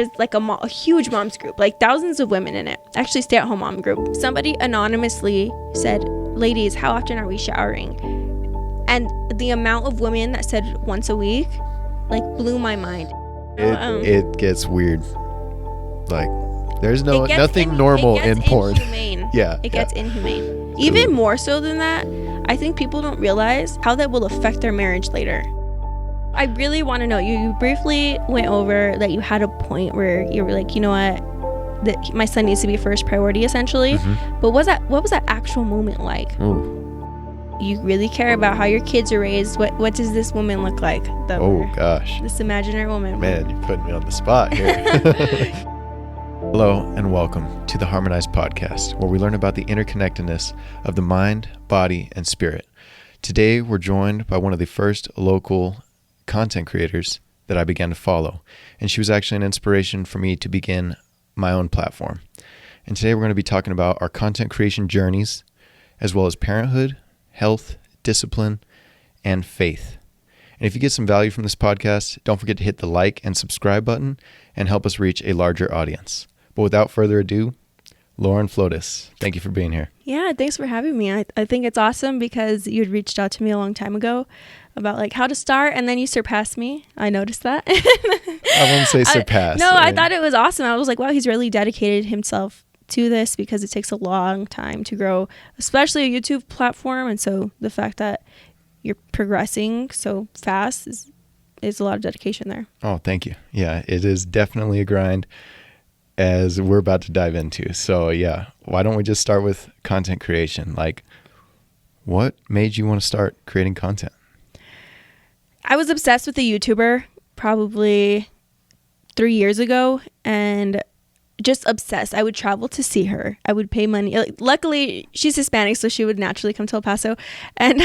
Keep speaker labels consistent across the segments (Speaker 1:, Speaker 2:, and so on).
Speaker 1: there's like a huge moms group, like thousands of women in it, actually stay-at-home mom group. Somebody anonymously said, ladies, how often are we showering? And the amount of women that said once a week like blew my mind.
Speaker 2: It gets weird. Like there's nothing normal in porn.
Speaker 1: It gets inhumane. Even more so than that, I think people don't realize how that will affect their marriage later. I really want to know, you briefly went over that you had a point where you were like, you know what, that my son needs to be first priority essentially. But what was that actual moment like?
Speaker 2: Ooh.
Speaker 1: You really care about how your kids are raised. What does this woman look like?
Speaker 2: Gosh,
Speaker 1: this imaginary woman.
Speaker 2: Man, you're putting me on the spot here. Hello and welcome to the Harmonized Podcast, where we learn about the interconnectedness of the mind, body, and spirit. Today, we're joined by one of the first local content creators that I began to follow, and she was actually an inspiration for me to begin my own platform. And today, we're going to be talking about our content creation journeys, as well as parenthood, health, discipline, and faith. And if you get some value from this podcast, don't forget to hit the like and subscribe button and help us reach a larger audience. But without further ado, Lauryn Flotis, thank you for being here.
Speaker 1: Yeah, thanks for having me. I think it's awesome because you'd reached out to me a long time ago about like how to start, and then you surpassed me. I noticed that.
Speaker 2: I wouldn't say surpassed.
Speaker 1: I thought it was awesome. I was like, wow, he's really dedicated himself to this because it takes a long time to grow, especially a YouTube platform. And so the fact that you're progressing so fast is a lot of dedication there.
Speaker 2: Oh, thank you. Yeah, it is definitely a grind, as we're about to dive into. So yeah, why don't we just start with content creation? Like, what made you want to start creating content?
Speaker 1: I was obsessed with a YouTuber probably 3 years ago, and just obsessed. I would travel to see her. I would pay money. Luckily, she's Hispanic, so she would naturally come to El Paso. And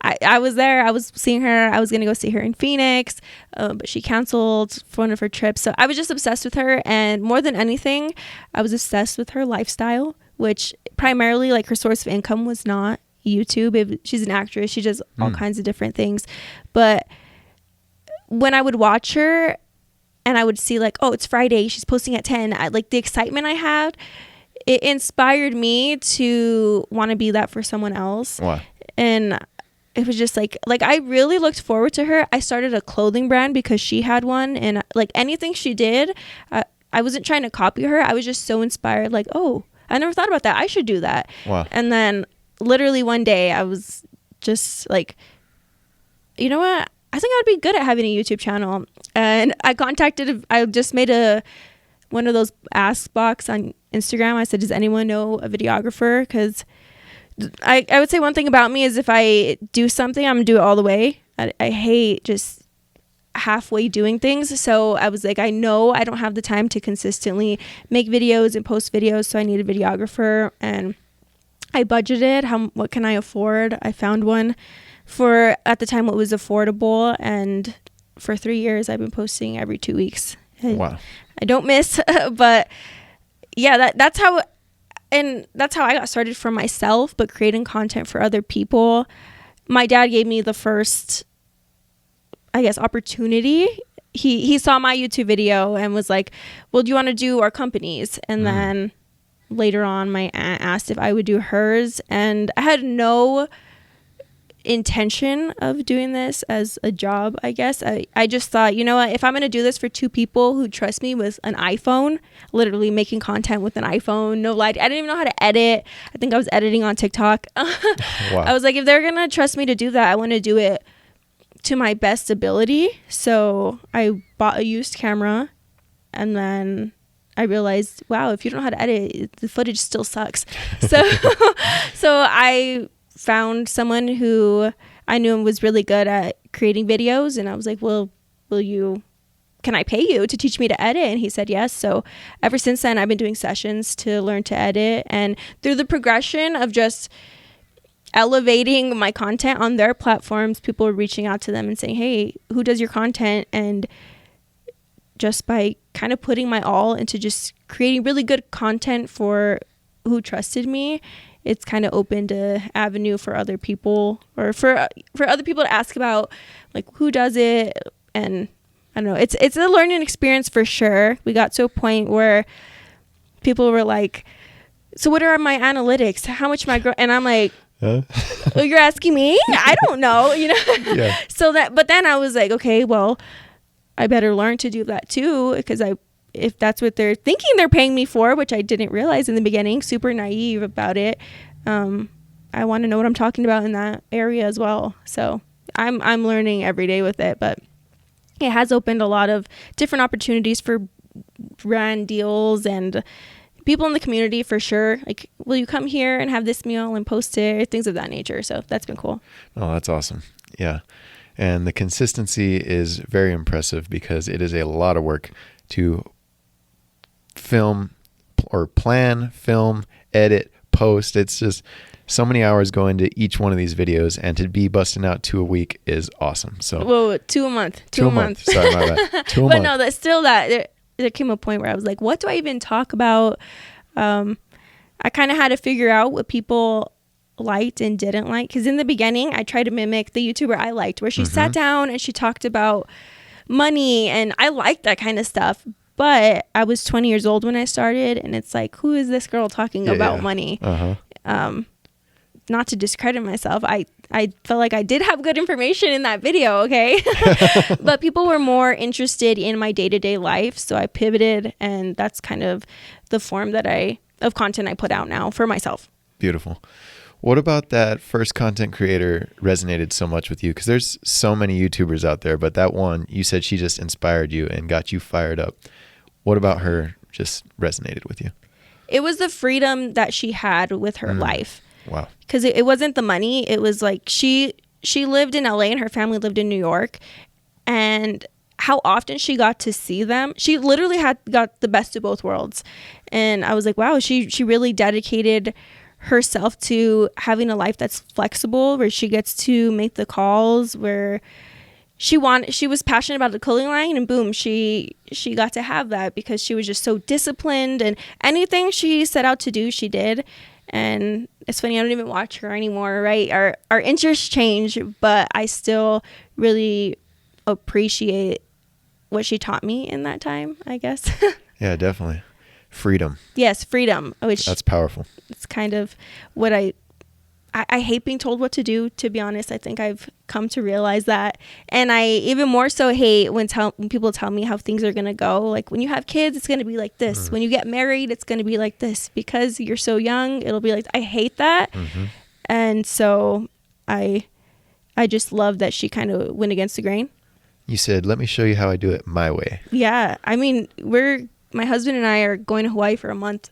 Speaker 1: I was there. I was seeing her. I was going to go see her in Phoenix, but she canceled for one of her trips. So I was just obsessed with her. And more than anything, I was obsessed with her lifestyle, which primarily like her source of income was not YouTube. She's an actress. She does all kinds of different things. But when I would watch her, and I would see like, oh, it's Friday, she's posting at 10. Like the excitement I had, it inspired me to want to be that for someone else.
Speaker 2: Wow.
Speaker 1: And it was just like I really looked forward to her. I started a clothing brand because she had one. And like anything she did, I wasn't trying to copy her. I was just so inspired. Like, oh, I never thought about that. I should do that.
Speaker 2: Wow.
Speaker 1: And then literally one day I was just like, you know what? I think I would be good at having a YouTube channel. And I just made one of those ask box on Instagram. I said, does anyone know a videographer? Because I would say one thing about me is if I do something, I'm going to do it all the way. I hate just halfway doing things. So I was like, I know I don't have the time to consistently make videos and post videos. So I need a videographer. And I budgeted. What can I afford? I found one for, at the time, what was affordable, and for 3 years I've been posting every 2 weeks.
Speaker 2: Wow.
Speaker 1: I don't miss. But yeah, that's how I got started for myself, but creating content for other people. My dad gave me the first, I guess, opportunity. He saw my YouTube video and was like, well, do you want to do our companies? And then later on my aunt asked if I would do hers, and I had no intention of doing this as a job. I guess I just thought, you know what, if I'm going to do this for two people who trust me with an iPhone, literally making content with an iPhone, no light, I didn't even know how to edit. I think I was editing on TikTok. Wow. I was like, if they're going to trust me to do that, I want to do it to my best ability. So I bought a used camera, and then I realized, wow, if you don't know how to edit, the footage still sucks. So I found someone who I knew was really good at creating videos, and I was like, well, can I pay you to teach me to edit? And he said yes. So ever since then, I've been doing sessions to learn to edit, and through the progression of just elevating my content on their platforms, people were reaching out to them and saying, hey, who does your content? And just by kind of putting my all into just creating really good content for who trusted me, it's kind of opened an avenue for other people, or for other people to ask about, like, who does it. And I don't know. It's a learning experience for sure. We got to a point where people were like, so what are my analytics? How much my and I'm like, well, you're asking me? I don't know, you know?
Speaker 2: Yeah.
Speaker 1: But then I was like, okay, well, I better learn to do that too, because if that's what they're thinking they're paying me for, which I didn't realize in the beginning, super naive about it. I want to know what I'm talking about in that area as well. So I'm learning every day with it, but it has opened a lot of different opportunities for brand deals and people in the community for sure. Like, will you come here and have this meal and post it, things of that nature. So that's been cool.
Speaker 2: Oh, that's awesome. Yeah. And the consistency is very impressive because it is a lot of work to film or plan, film, edit, post. It's just so many hours go into each one of these videos, and to be busting out 2 a week is awesome. So
Speaker 1: whoa, 2 a month. 2 a month.
Speaker 2: Sorry, my bad. 2 a month.
Speaker 1: But no, that's still that. There came a point where I was like, what do I even talk about? I kind of had to figure out what people liked and didn't like, because in the beginning I tried to mimic the YouTuber I liked, where she sat down and she talked about money, and I liked that kind of stuff. But I was 20 years old when I started, and it's like, who is this girl talking about money? Not to discredit myself, I felt like I did have good information in that video, okay? But people were more interested in my day-to-day life, so I pivoted, and that's kind of the form of content I put out now for myself.
Speaker 2: Beautiful. What about that first content creator resonated so much with you? Because there's so many YouTubers out there, but that one, you said she just inspired you and got you fired up. What about her just resonated with you?
Speaker 1: It was the freedom that she had with her life.
Speaker 2: Wow.
Speaker 1: Because it wasn't the money. It was like she lived in LA and her family lived in New York. And how often she got to see them. She literally got the best of both worlds. And I was like, wow, she really dedicated herself to having a life that's flexible, where she gets to make the calls, where she was passionate about the clothing line, and boom, she got to have that because she was just so disciplined, and anything she set out to do, she did. And it's funny, I don't even watch her anymore, right? Our interests change, but I still really appreciate what she taught me in that time, I guess.
Speaker 2: Yeah, definitely. Freedom.
Speaker 1: Yes, freedom.
Speaker 2: That's powerful. It's
Speaker 1: kind of what I hate being told what to do, to be honest. I think I've come to realize that. And I even more so hate when people tell me how things are going to go. Like, when you have kids, it's going to be like this. When you get married, it's going to be like this. Because you're so young, it'll be like, I hate that. And so I just love that she kind of went against the grain.
Speaker 2: You said, let me show you how I do it my way.
Speaker 1: Yeah. I mean, my husband and I are going to Hawaii for a month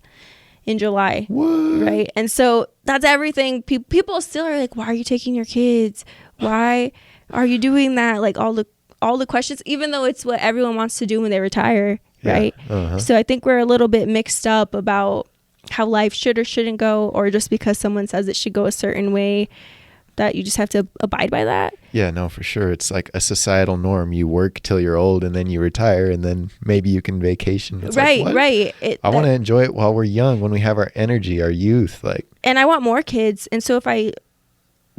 Speaker 1: in July.
Speaker 2: What?
Speaker 1: Right. And so that's everything. People still are like, why are you taking your kids? Why are you doing that? Like, all the questions, even though it's what everyone wants to do when they retire. Right. So I think we're a little bit mixed up about how life should or shouldn't go, or just because someone says it should go a certain way, that you just have to abide by that.
Speaker 2: Yeah, no, for sure. It's like a societal norm. You work till you're old and then you retire, and then maybe you can vacation. It's
Speaker 1: right,
Speaker 2: like,
Speaker 1: right.
Speaker 2: I want to enjoy it while we're young, when we have our energy, our youth.
Speaker 1: And I want more kids. And so if I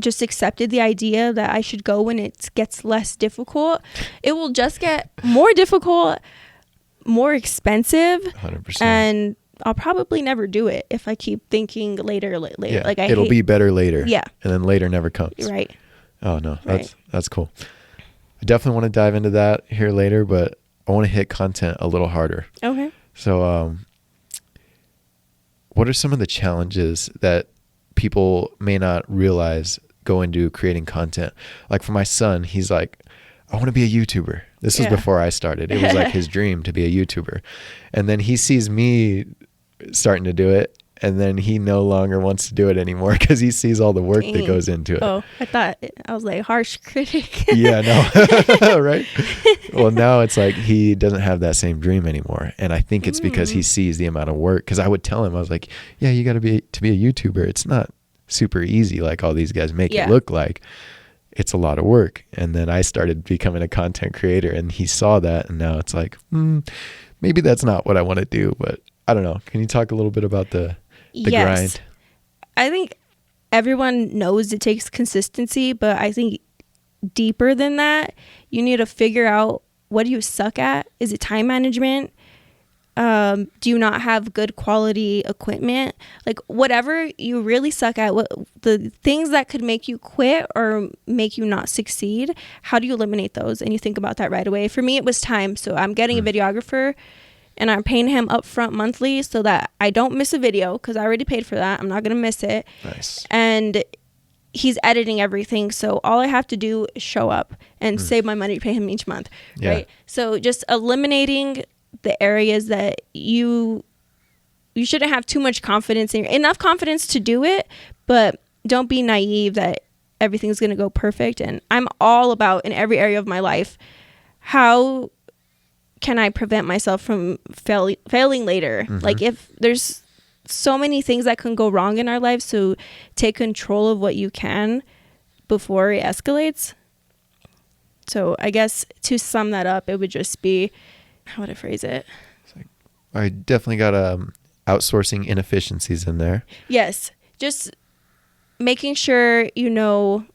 Speaker 1: just accepted the idea that I should go when it gets less difficult, it will just get more difficult, more expensive.
Speaker 2: 100%.
Speaker 1: And I'll probably never do it if I keep thinking later.
Speaker 2: Yeah,
Speaker 1: like
Speaker 2: it'll be better later.
Speaker 1: Yeah.
Speaker 2: And then later never comes.
Speaker 1: Right.
Speaker 2: Oh, no, that's cool. I definitely want to dive into that here later, but I want to hit content a little harder.
Speaker 1: Okay.
Speaker 2: So what are some of the challenges that people may not realize go into creating content? Like, for my son, he's like, I want to be a YouTuber. This was before I started. It was like his dream to be a YouTuber. And then he sees me starting to do it, and then he no longer wants to do it anymore because he sees all the work that goes into it.
Speaker 1: Oh, I was like harsh critic.
Speaker 2: Yeah, no. Right? Well, now it's like he doesn't have that same dream anymore. And I think it's because he sees the amount of work. Because I would tell him, I was like, yeah, you got to be a YouTuber. It's not super easy like all these guys make it look like. It's a lot of work. And then I started becoming a content creator, and he saw that, and now it's like, maybe that's not what I want to do, but I don't know. Can you talk a little bit about the grind?
Speaker 1: I think everyone knows it takes consistency, but I think deeper than that, you need to figure out what do you suck at? Is it time management? Do you not have good quality equipment? Like whatever you really suck at, what the things that could make you quit or make you not succeed, how do you eliminate those? And you think about that right away. For me, it was time. So I'm getting a videographer and I'm paying him upfront monthly so that I don't miss a video, because I already paid for that. I'm not going to miss it.
Speaker 2: Nice.
Speaker 1: And he's editing everything. So all I have to do is show up and save my money to pay him each month.
Speaker 2: Yeah.
Speaker 1: Right. So just eliminating the areas that you shouldn't have too much confidence in, enough confidence to do it, but don't be naive that everything's going to go perfect. And I'm all about, in every area of my life, how can I prevent myself from failing later? Like, if there's so many things that can go wrong in our lives, so take control of what you can before it escalates. So I guess to sum that up, it would just be, how would I phrase it?
Speaker 2: I definitely got outsourcing inefficiencies in there.
Speaker 1: Yes. Just making sure you know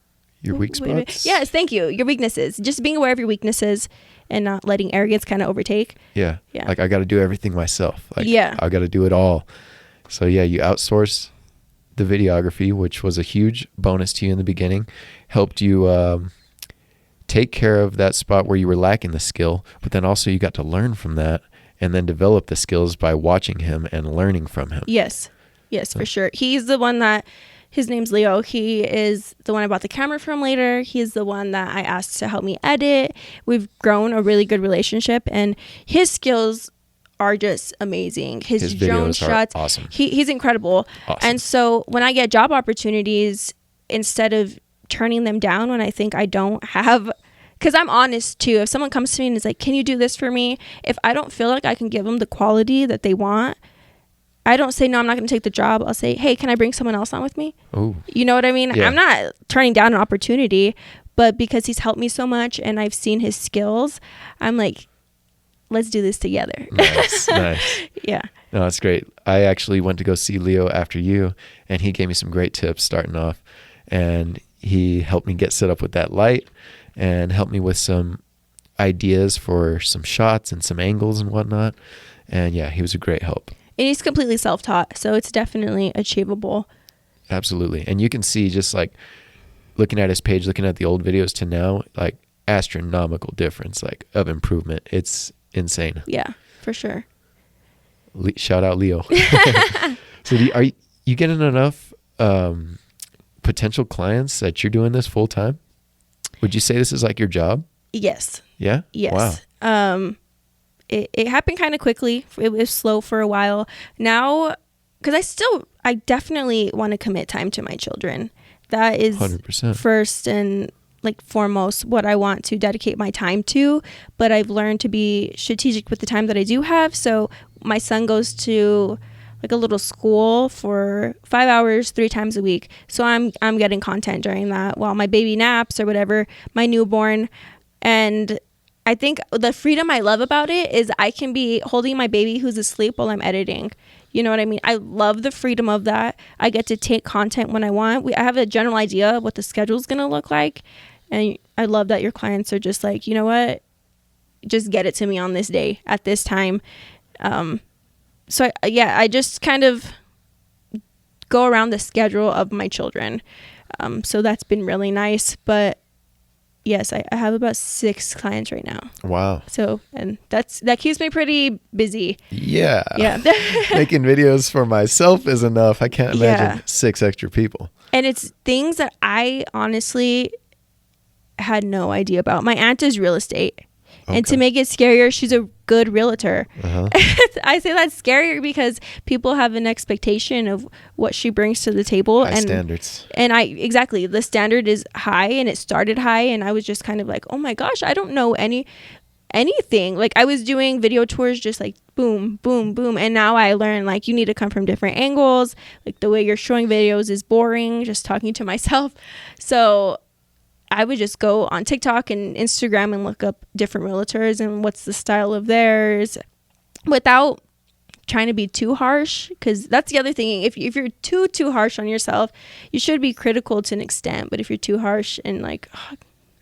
Speaker 2: Your weak spots?
Speaker 1: Yes, thank you. Your weaknesses. Just being aware of your weaknesses and not letting arrogance kind of overtake.
Speaker 2: Yeah.
Speaker 1: Yeah.
Speaker 2: Like I got to do everything myself. Like
Speaker 1: Yeah.
Speaker 2: I got to do it all. So yeah, you outsource the videography, which was a huge bonus to you in the beginning. Helped you take care of that spot where you were lacking the skill, but then also you got to learn from that and then develop the skills by watching him and learning from him.
Speaker 1: Yes. Yes, for sure. He's the one that, his name's Leo. He is the one I bought the camera from later. He's the one that I asked to help me edit. We've grown a really good relationship, and his skills are just amazing. His drone shots,
Speaker 2: awesome.
Speaker 1: He's incredible.
Speaker 2: Awesome.
Speaker 1: And so when I get job opportunities, instead of turning them down when I think I don't have, because I'm honest too. If someone comes to me and is like, can you do this for me? If I don't feel like I can give them the quality that they want, I don't say, no, I'm not going to take the job. I'll say, hey, can I bring someone else on with me?
Speaker 2: Oh,
Speaker 1: You know what I mean?
Speaker 2: Yeah.
Speaker 1: I'm not turning down an opportunity, but because he's helped me so much and I've seen his skills, I'm like, let's do this together.
Speaker 2: nice. Nice.
Speaker 1: Yeah.
Speaker 2: No, that's great. I actually went to go see Leo after you, and he gave me some great tips starting off, and he helped me get set up with that light and helped me with some ideas for some shots and some angles and whatnot. And yeah, he was a great help.
Speaker 1: And he's completely self-taught, so it's definitely achievable.
Speaker 2: Absolutely. And you can see, just like looking at his page, looking at the old videos to now, like astronomical difference, like of improvement. It's insane.
Speaker 1: Yeah, for sure.
Speaker 2: Shout out Leo. So are you getting enough potential clients that you're doing this full time? Would you say this is like your job?
Speaker 1: Yes.
Speaker 2: Yeah?
Speaker 1: Yes.
Speaker 2: Wow.
Speaker 1: It happened kind of quickly. It was slow for a while. Now, because I definitely want to commit time to my children. That is
Speaker 2: 100%.
Speaker 1: first and like foremost what I want to dedicate my time to. But I've learned to be strategic with the time that I do have. So my son goes to like a little school for 5 hours, 3 times a week. So I'm getting content during that while my baby naps or whatever, my newborn. And I think the freedom I love about it is I can be holding my baby who's asleep while I'm editing. You know what I mean? I love the freedom of that. I get to take content when I want. I have a general idea of what the schedule is going to look like. And I love that your clients are just like, you know what? Just get it to me on this day at this time. So I just kind of go around the schedule of my children. So that's been really nice. But yes, I have about 6 clients right now.
Speaker 2: Wow.
Speaker 1: So, and that keeps me pretty busy.
Speaker 2: Yeah.
Speaker 1: Yeah.
Speaker 2: Making videos for myself is enough. I can't imagine
Speaker 1: Yeah.
Speaker 2: 6 extra people.
Speaker 1: And it's things that I honestly had no idea about. My aunt is real estate. And to
Speaker 2: Okay.
Speaker 1: make it scarier, she's a good realtor.
Speaker 2: Uh-huh.
Speaker 1: I say that's scarier because people have an expectation of what she brings to the table.
Speaker 2: High
Speaker 1: and
Speaker 2: standards.
Speaker 1: And exactly, the standard is high and it started high. And I was just kind of like, oh my gosh, I don't know anything. Like I was doing video tours just like boom, boom, boom. And now I learn like you need to come from different angles. Like the way you're showing videos is boring, just talking to myself. So I would just go on TikTok and Instagram and look up different realtors and what's the style of theirs without trying to be too harsh. Because that's the other thing. If you're too harsh on yourself, you should be critical to an extent. But if you're too harsh and like,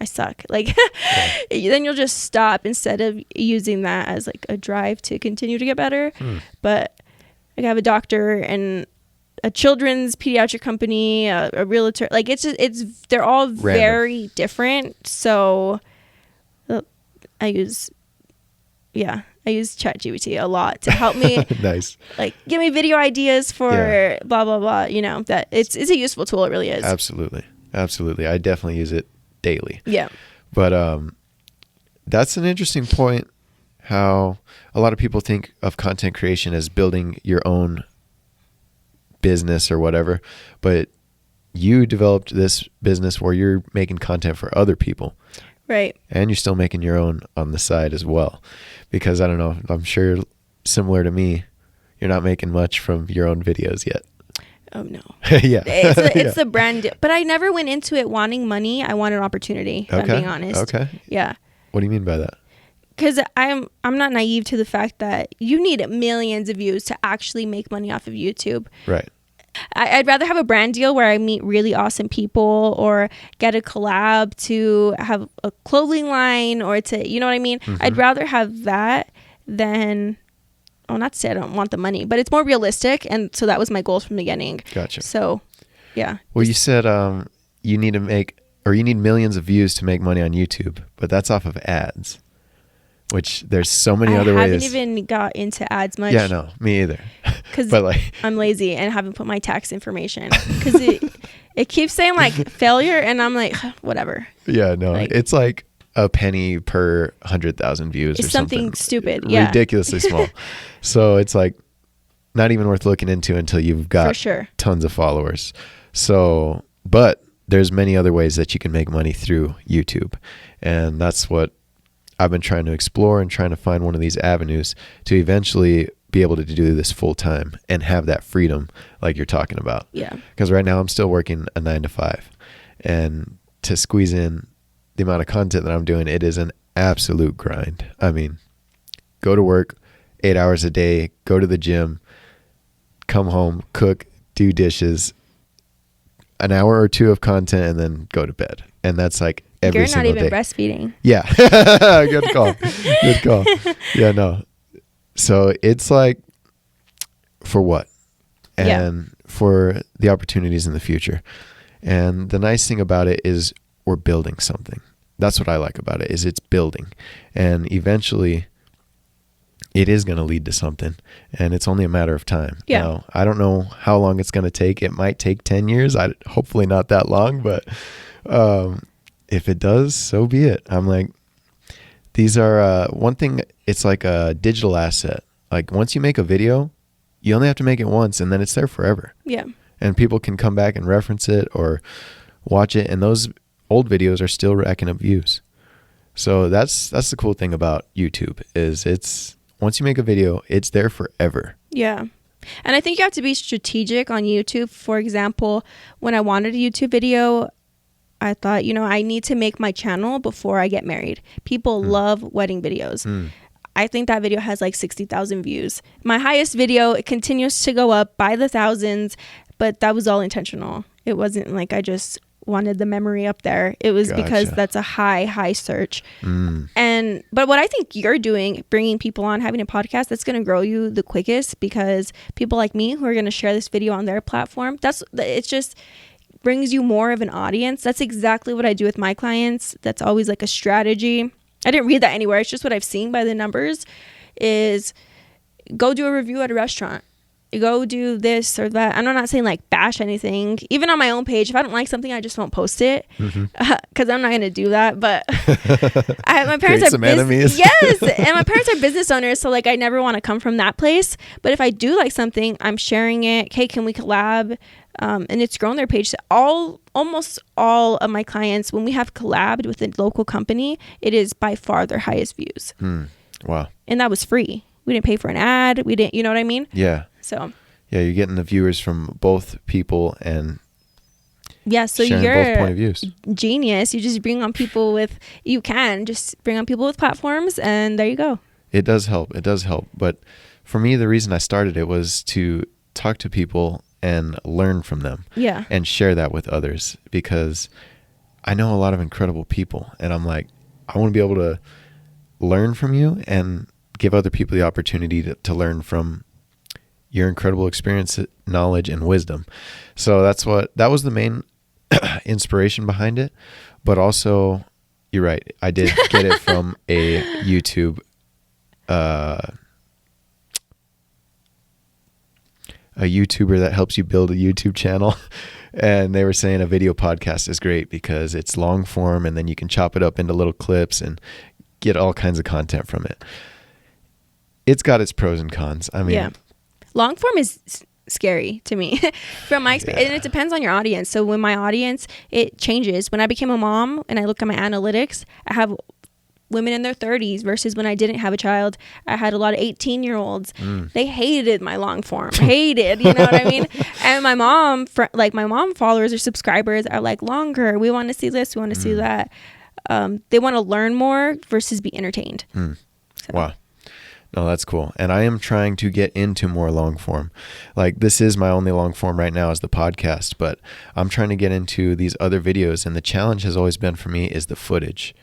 Speaker 1: I suck. Like, then you'll just stop instead of using that as like a drive to continue to get better. But like, I have a doctor and a children's pediatric company, a realtor. Like, they're all very different. So I use ChatGPT a lot to help me.
Speaker 2: Nice.
Speaker 1: Like, give me video ideas for blah, blah, blah. You know, that it's a useful tool. It really is.
Speaker 2: Absolutely. I definitely use it daily.
Speaker 1: Yeah.
Speaker 2: But that's an interesting point, how a lot of people think of content creation as building your own business or whatever. But you developed this business where you're making content for other people.
Speaker 1: Right.
Speaker 2: And you're still making your own on the side as well. Because I don't know, I'm sure similar to me, you're not making much from your own videos yet.
Speaker 1: Oh, no.
Speaker 2: Yeah.
Speaker 1: It's the brand. But I never went into it wanting money. I wanted an opportunity, if I'm being honest.
Speaker 2: Okay.
Speaker 1: Yeah.
Speaker 2: What do you mean by that?
Speaker 1: Because I'm not naive to the fact that you need millions of views to actually make money off of YouTube.
Speaker 2: Right.
Speaker 1: I'd rather have a brand deal where I meet really awesome people, or get a collab to have a clothing line, or to, you know what I mean? I'd rather have that than, not to say I don't want the money, but it's more realistic. And so that was my goal from the beginning.
Speaker 2: Gotcha.
Speaker 1: So, yeah.
Speaker 2: Well, you said you need millions of views to make money on YouTube, but that's off of ads, which there's so many other ways. I haven't
Speaker 1: even got into ads much.
Speaker 2: Yeah, no, me either.
Speaker 1: Because I'm lazy and haven't put my tax information. Because it keeps saying like failure, and I'm like, whatever.
Speaker 2: Yeah, no, it's like a penny per 100,000 views. It's or something
Speaker 1: stupid. Yeah,
Speaker 2: ridiculously small. So it's like not even worth looking into until you've got tons of followers. So, but there's many other ways that you can make money through YouTube, and that's what I've been trying to explore, and trying to find one of these avenues to eventually be able to do this full time and have that freedom like you're talking about.
Speaker 1: Yeah.
Speaker 2: Because right now I'm still working a 9 to 5, and to squeeze in the amount of content that I'm doing, it is an absolute grind. I mean, go to work 8 hours a day, go to the gym, come home, cook, do dishes, an hour or two of content, and then go to bed. And that's like every single day.
Speaker 1: You're not even breastfeeding.
Speaker 2: Yeah. Good call. Good call. Yeah, no. So it's like, for what? And for the opportunities in the future. And the nice thing about it is we're building something. That's what I like about it, is it's building. And eventually it is going to lead to something. And it's only a matter of time.
Speaker 1: Yeah.
Speaker 2: Now, I don't know how long it's going to take. It might take 10 years. Hopefully not that long. But if it does, so be it. I'm like, these are one thing, it's like a digital asset. Like, once you make a video, you only have to make it once, and then it's there forever.
Speaker 1: Yeah. And
Speaker 2: people can come back and reference it or watch it, and those old videos are still racking up views. So that's the cool thing about YouTube, is it's, once you make a video, it's there forever.
Speaker 1: Yeah. And I think you have to be strategic on YouTube. For example, when I wanted a YouTube video, I thought, I need to make my channel before I get married. People love wedding videos. I think that video has like 60,000 views. My highest video, it continues to go up by the thousands, but that was all intentional. It wasn't like I just wanted the memory up there. It was because that's a high search. But what I think you're doing, bringing people on, having a podcast, that's going to grow you the quickest, because people like me who are going to share this video on their platform, it's just brings you more of an audience. That's exactly what I do with my clients. That's always like a strategy. I didn't read that anywhere. It's just what I've seen by the numbers, is go do a review at a restaurant. Go do this or that. I'm not saying like bash anything. Even on my own page, if I don't like something, I just won't post it, because I'm not going to do that. But my parents are enemies. Yes, and my parents are business owners, so like I never want to come from that place. But if I do like something, I'm sharing it. Hey, can we collab? And it's grown their page. Almost all of my clients, when we have collabed with a local company, it is by far their highest views.
Speaker 2: Wow.
Speaker 1: And that was free. We didn't pay for an ad. We didn't, you know what I mean? Yeah. So.
Speaker 2: Yeah, you're getting the viewers from both people, and
Speaker 1: so
Speaker 2: sharing
Speaker 1: you're
Speaker 2: both point of views.
Speaker 1: Genius. You just bring on people with platforms, and there you go.
Speaker 2: It does help. But for me, the reason I started it was to talk to people and learn from them.
Speaker 1: Yeah.
Speaker 2: And share that with others, because I know a lot of incredible people, and I'm like, I want to be able to learn from you and give other people the opportunity to learn from your incredible experience, knowledge, and wisdom. So that was the main inspiration behind it. But also, you're right, I did get it from a YouTube a YouTuber that helps you build a YouTube channel. And they were saying a video podcast is great because it's long form, and then you can chop it up into little clips and get all kinds of content from it. It's got its pros and cons. I mean,
Speaker 1: yeah, long form is scary to me from my experience. And it depends on your audience. So when my audience, it changes. When I became a mom and I look at my analytics, I have women in their 30s versus when I didn't have a child, I had a lot of 18-year-olds. They hated my long form. Hated, you know what I mean? And my mom, my mom followers or subscribers are like, longer. We want to see this. We want to see that. They want to learn more versus be entertained. So.
Speaker 2: Wow. No, that's cool. And I am trying to get into more long form. Like, this is my only long form right now is the podcast, but I'm trying to get into these other videos. And the challenge has always been for me is the footage,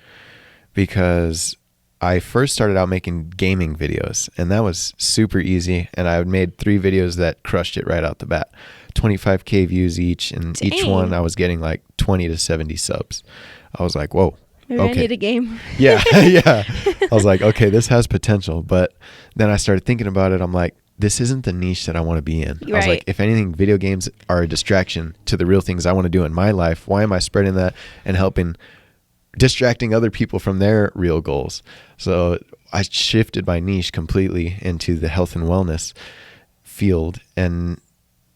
Speaker 2: because I first started out making gaming videos, and that was super easy. And I made 3 videos that crushed it right out the bat, 25K views each. And
Speaker 1: Dang.
Speaker 2: Each one I was getting like 20 to 70 subs. I was like, whoa.
Speaker 1: Maybe I need a game.
Speaker 2: Yeah. Yeah. I was like, okay, this has potential. But then I started thinking about it. I'm like, this isn't the niche that I want to be in.
Speaker 1: Right.
Speaker 2: I was like, if anything, video games are a distraction to the real things I want to do in my life. Why am I spreading that and distracting other people from their real goals? So I shifted my niche completely into the health and wellness field. And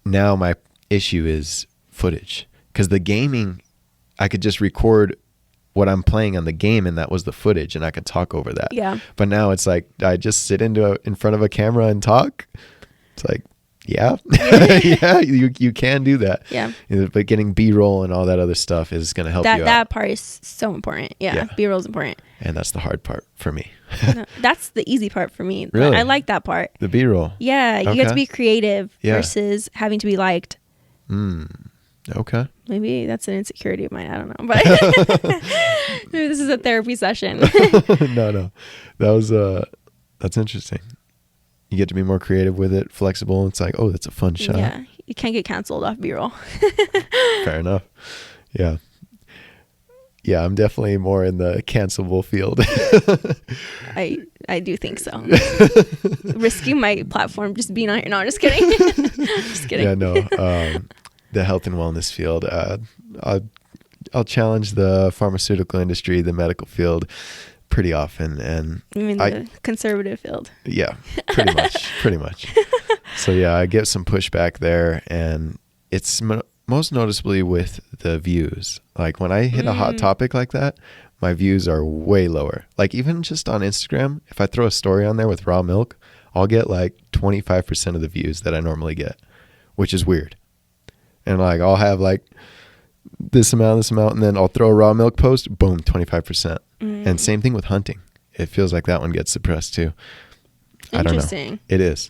Speaker 2: now my issue is footage, because the gaming, I could just record what I'm playing on the game, and that was the footage, and I could talk over that.
Speaker 1: Yeah.
Speaker 2: But now it's like, I just sit in front of a camera and talk. It's like, yeah, yeah, you can do that.
Speaker 1: Yeah.
Speaker 2: But getting B-roll and all that other stuff is going to help you out.
Speaker 1: That part is so important. Yeah. B-roll is important.
Speaker 2: And that's the hard part for me.
Speaker 1: No, that's the easy part for me.
Speaker 2: Really?
Speaker 1: I like that part.
Speaker 2: The B-roll.
Speaker 1: Yeah. You get to be creative versus having to be liked.
Speaker 2: Okay.
Speaker 1: Maybe that's an insecurity of mine. I don't know. But maybe this is a therapy session.
Speaker 2: No. That's interesting. You get to be more creative with it, flexible. It's like, oh, that's a fun shot.
Speaker 1: Yeah. You can't get canceled off B-roll.
Speaker 2: Fair enough. Yeah. Yeah, I'm definitely more in the cancelable field.
Speaker 1: I do think so. Risking my platform just being on here. No, I'm just kidding. Just kidding.
Speaker 2: Yeah, no. The health and wellness field. I'll challenge the pharmaceutical industry, the medical field, pretty often. And
Speaker 1: I mean the conservative field.
Speaker 2: Yeah, pretty much. So yeah, I get some pushback there, and it's most noticeably with the views. Like when I hit a hot topic like that, my views are way lower. Like even just on Instagram, if I throw a story on there with raw milk, I'll get like 25% of the views that I normally get, which is weird. And like I'll have like this amount, and then I'll throw a raw milk post, boom, 25%. And same thing with hunting. It feels like that one gets suppressed too. I don't know. It is.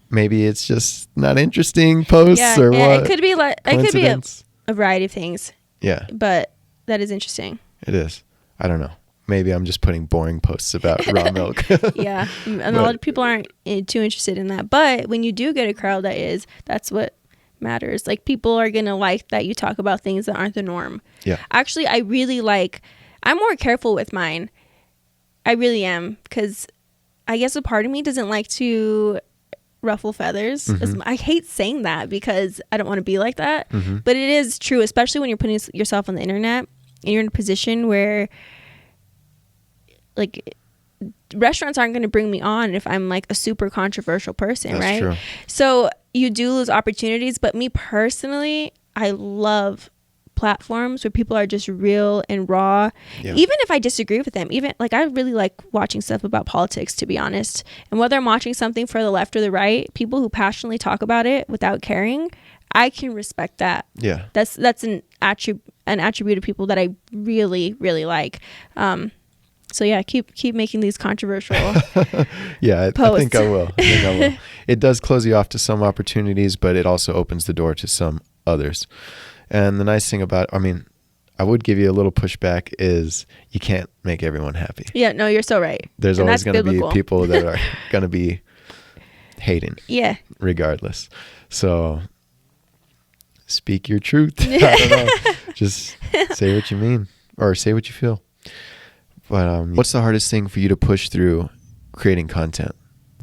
Speaker 2: Maybe it's just not interesting posts or what.
Speaker 1: It could be a variety of things.
Speaker 2: Yeah.
Speaker 1: But that is interesting.
Speaker 2: It is. I don't know. Maybe I'm just putting boring posts about raw milk.
Speaker 1: Yeah. And a lot of people aren't too interested in that. But when you do get a crowd that's what matters. Like people are going to like that you talk about things that aren't the norm.
Speaker 2: Yeah.
Speaker 1: Actually, I'm more careful with mine. I really am, because I guess a part of me doesn't like to ruffle feathers. I hate saying that because I don't want to be like that. But it is true, especially when you're putting yourself on the internet and you're in a position where like restaurants aren't going to bring me on if I'm like a super controversial person. That's right? True. So you do lose opportunities. But me personally, I love platforms where people are just real and raw. Even if I disagree with them, even like I really like watching stuff about politics, to be honest. And whether I'm watching something for the left or the right, people who passionately talk about it without caring, I can respect that.
Speaker 2: Yeah.
Speaker 1: That's an attribute of people that I really, really like. So yeah, keep making these controversial
Speaker 2: yeah,
Speaker 1: posts.
Speaker 2: I think I will. It does close you off to some opportunities, but it also opens the door to some others. And the nice thing about, I would give you a little pushback is you can't make everyone happy.
Speaker 1: Yeah, no, you're so right.
Speaker 2: There's
Speaker 1: And
Speaker 2: always
Speaker 1: that's
Speaker 2: going to be
Speaker 1: biblical.
Speaker 2: people that are going to be hating.
Speaker 1: Yeah.
Speaker 2: Regardless. So speak your truth. I don't know. Just say what you mean or say what you feel. But what's the hardest thing for you to push through creating content?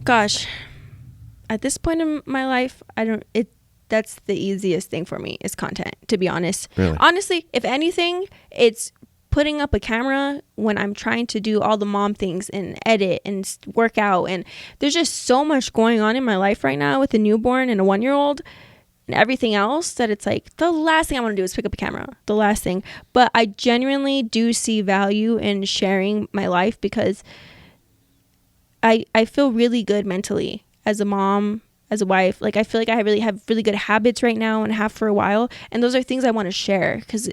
Speaker 1: Gosh, at this point in my life, that's the easiest thing for me is content, to be honest.
Speaker 2: Really?
Speaker 1: Honestly, if anything, it's putting up a camera when I'm trying to do all the mom things and edit and work out. And there's just so much going on in my life right now with a newborn and a 1-year-old and everything else that it's like the last thing I want to do is pick up a camera. The last thing. But I genuinely do see value in sharing my life because I feel really good mentally as a mom, as a wife. Like, I feel like I really have really good habits right now and have for a while. And those are things I want to share because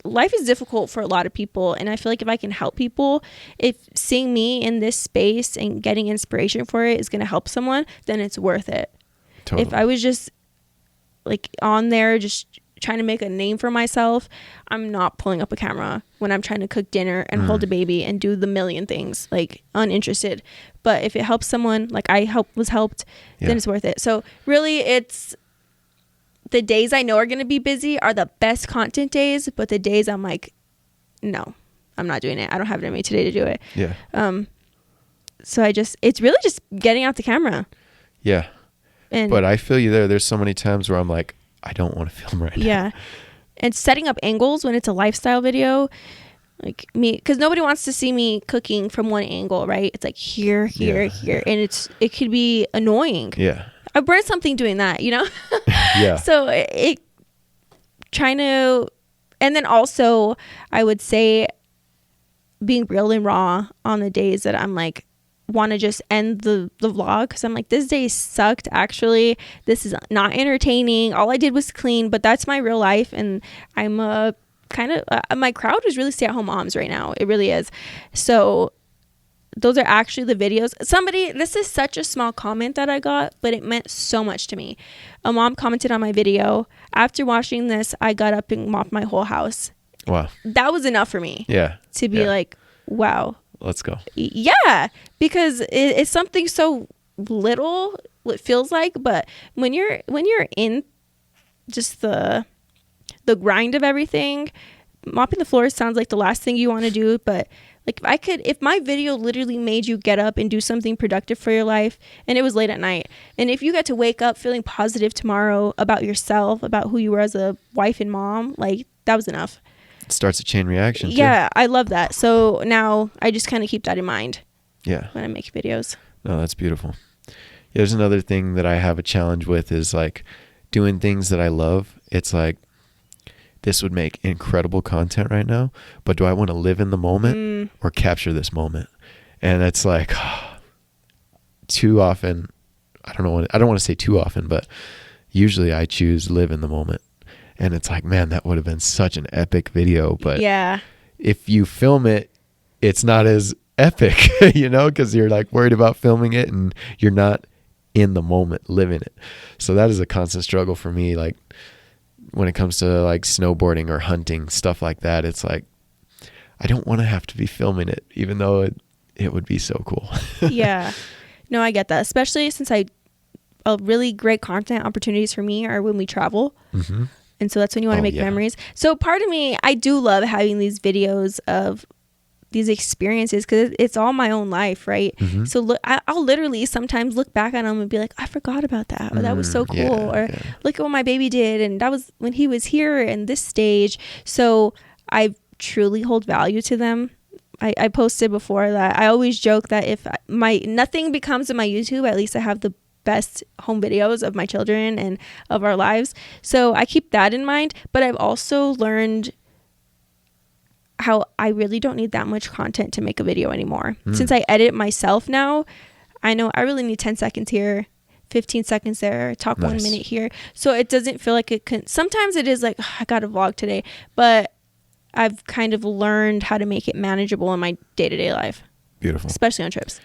Speaker 1: life is difficult for a lot of people. And I feel like if I can help people, if seeing me in this space and getting inspiration for it is going to help someone, then it's worth it.
Speaker 2: Totally.
Speaker 1: If I was just like on there, just trying to make a name for myself, I'm not pulling up a camera when I'm trying to cook dinner and hold a baby and do the million things, like uninterested. But if it helps someone, like I was helped, then it's worth it. So really, it's the days I know are going to be busy are the best content days, but the days I'm like, no, I'm not doing it. I don't have it in me today to do it.
Speaker 2: Yeah.
Speaker 1: So it's really just getting out the camera.
Speaker 2: Yeah. But I feel you there. There's so many times where I'm like, I don't want to film right now.
Speaker 1: Yeah. And setting up angles when it's a lifestyle video, like me, because nobody wants to see me cooking from one angle, right? It's like here, here. And it could be annoying.
Speaker 2: Yeah.
Speaker 1: I burned something doing that, you know?
Speaker 2: Yeah.
Speaker 1: So and then also I would say being real and raw on the days that I'm like, want to just end the vlog because I'm like, this day sucked. Actually, this is not entertaining. All I did was clean, but that's my real life. And I'm my crowd is really stay-at-home moms right now. It really is. So those are actually the videos. This is such a small comment that I got, but it meant so much to me. A mom commented on my video. After watching this, I got up and mopped my whole house.
Speaker 2: Wow.
Speaker 1: That was enough for me.
Speaker 2: Yeah.
Speaker 1: To be like, wow.
Speaker 2: Let's go.
Speaker 1: Yeah, because it's something so little, it feels like, but when you're in just the grind of everything, mopping the floor sounds like the last thing you want to do. But like if my video literally made you get up and do something productive for your life, and it was late at night, and if you got to wake up feeling positive tomorrow about yourself, about who you were as a wife and mom, like that was enough.
Speaker 2: Starts a chain reaction too.
Speaker 1: Yeah, I love that. So now I just kind of keep that in mind.
Speaker 2: Yeah.
Speaker 1: When I make videos.
Speaker 2: No, that's beautiful. Yeah, there's another thing that I have a challenge with is like doing things that I love. It's like this would make incredible content right now, but do I want to live in the moment or capture this moment? And it's like too often, I don't want to say too often, but usually I choose live in the moment. And it's like, man, that would have been such an epic video. But
Speaker 1: yeah,
Speaker 2: if you film it, it's not as epic, you know, because you're like worried about filming it and you're not in the moment living it. So that is a constant struggle for me. Like when it comes to like snowboarding or hunting, stuff like that, it's like, I don't want to have to be filming it, even though it would be so cool.
Speaker 1: Yeah. No, I get that. Especially since a really great content opportunities for me are when we travel. Mm-hmm. And so that's when you want to make memories. So part of me, I do love having these videos of these experiences because it's all my own life, right? Mm-hmm. So I'll literally sometimes look back on them and be like, I forgot about that. Or that was so cool. Look at what my baby did. And that was when he was here in this stage. So I truly hold value to them. I posted before that I always joke that if nothing becomes of my YouTube, at least I have the best home videos of my children and of our lives. So I keep that in mind, but I've also learned how I really don't need that much content to make a video anymore. Since I edit myself now, I know I really need 10 seconds here, 15 seconds there, talk 1 minute here. So it doesn't feel like it can. Sometimes it is like, I got to vlog today, but I've kind of learned how to make it manageable in my day-to-day life.
Speaker 2: Beautiful.
Speaker 1: Especially on trips.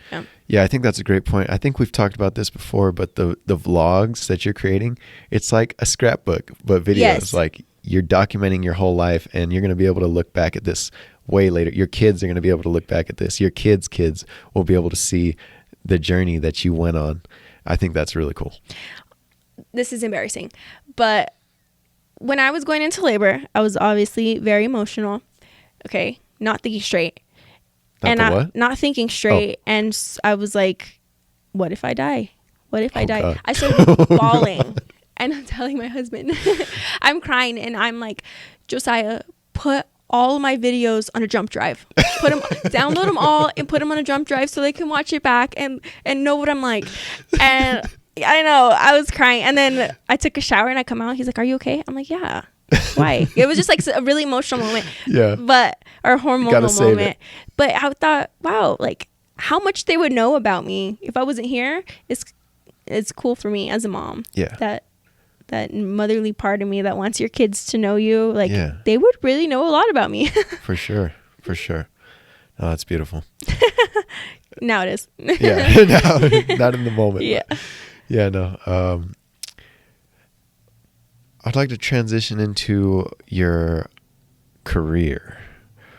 Speaker 2: Yeah, I think that's a great point. I think we've talked about this before, but the vlogs that you're creating, it's like a scrapbook, but videos.
Speaker 1: Yes.
Speaker 2: Like you're documenting your whole life, and you're going to be able to look back at this way later. Your kids are going to be able to look back at this. Your kids' kids will be able to see the journey that you went on. I think that's really cool.
Speaker 1: This is embarrassing, but when I was going into labor, I was obviously very emotional. Okay, not thinking straight. Not thinking straight. Oh. And I was like, what if I die? What if I die? God. I started bawling. And I'm telling my husband, I'm crying, and I'm like, Josiah, put all of my videos on a jump drive. Download them all and put them on a jump drive so they can watch it back and know what I'm like. And I know, I was crying. And then I took a shower and I come out. He's like, are you okay? I'm like, yeah. Why? It was just like a really emotional moment.
Speaker 2: Yeah.
Speaker 1: Or hormonal moment. But I thought, wow, like how much they would know about me if I wasn't here. It's cool for me as a mom.
Speaker 2: Yeah.
Speaker 1: That motherly part of me that wants your kids to know you, like they would really know a lot about me. For sure.
Speaker 2: Oh, that's beautiful.
Speaker 1: Now it is.
Speaker 2: Yeah. Not in the moment.
Speaker 1: Yeah.
Speaker 2: Yeah, no. I'd like to transition into your career,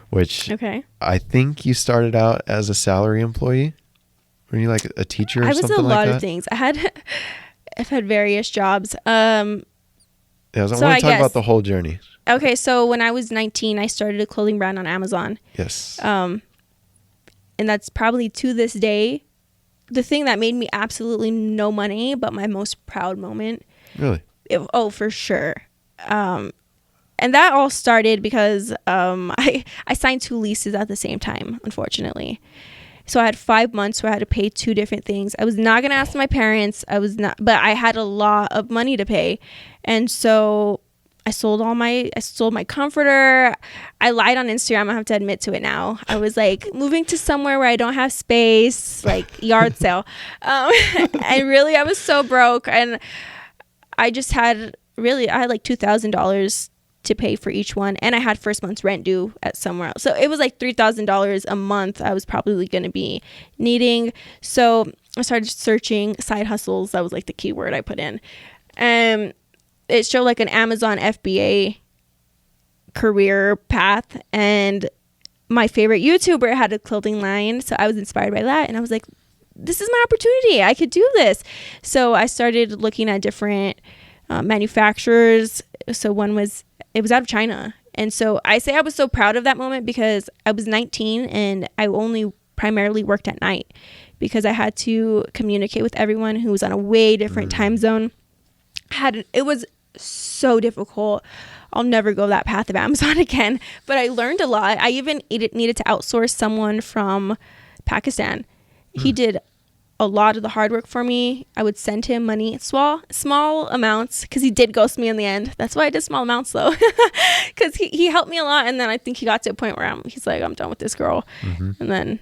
Speaker 2: which I think you started out as a salary employee. Were you like a teacher or something like that?
Speaker 1: I was a lot of things. I've had various jobs.
Speaker 2: I want to talk about the whole journey.
Speaker 1: Okay, so when I was 19, I started a clothing brand on Amazon.
Speaker 2: Yes.
Speaker 1: And that's probably to this day the thing that made me absolutely no money, but my most proud moment.
Speaker 2: Really?
Speaker 1: For sure. And that all started because I signed 2 leases at the same time, unfortunately. So I had 5 months where I had to pay 2 different things. I was not going to ask my parents. But I had a lot of money to pay. And so I sold my comforter. I lied on Instagram. I have to admit to it now. I was like moving to somewhere where I don't have space, like yard sale. I was so broke. And I had like $2,000 to pay for each one, and I had first month's rent due at somewhere else, so it was like $3,000 a month I was probably going to be needing. So I started searching side hustles. That was like the keyword I put in, and it showed like an Amazon FBA career path, and my favorite YouTuber had a clothing line, so I was inspired by that, and I was like, this is my opportunity. I could do this. So I started looking at different manufacturers. So it was out of China. And so I say I was so proud of that moment because I was 19 and I only primarily worked at night because I had to communicate with everyone who was on a way different time zone. It was so difficult. I'll never go that path of Amazon again, but I learned a lot. I even needed to outsource someone from Pakistan. He did a lot of the hard work for me. I would send him money, small amounts, because he did ghost me in the end. That's why I did small amounts though, because he helped me a lot. And then I think he got to a point where he's like, I'm done with this girl. And then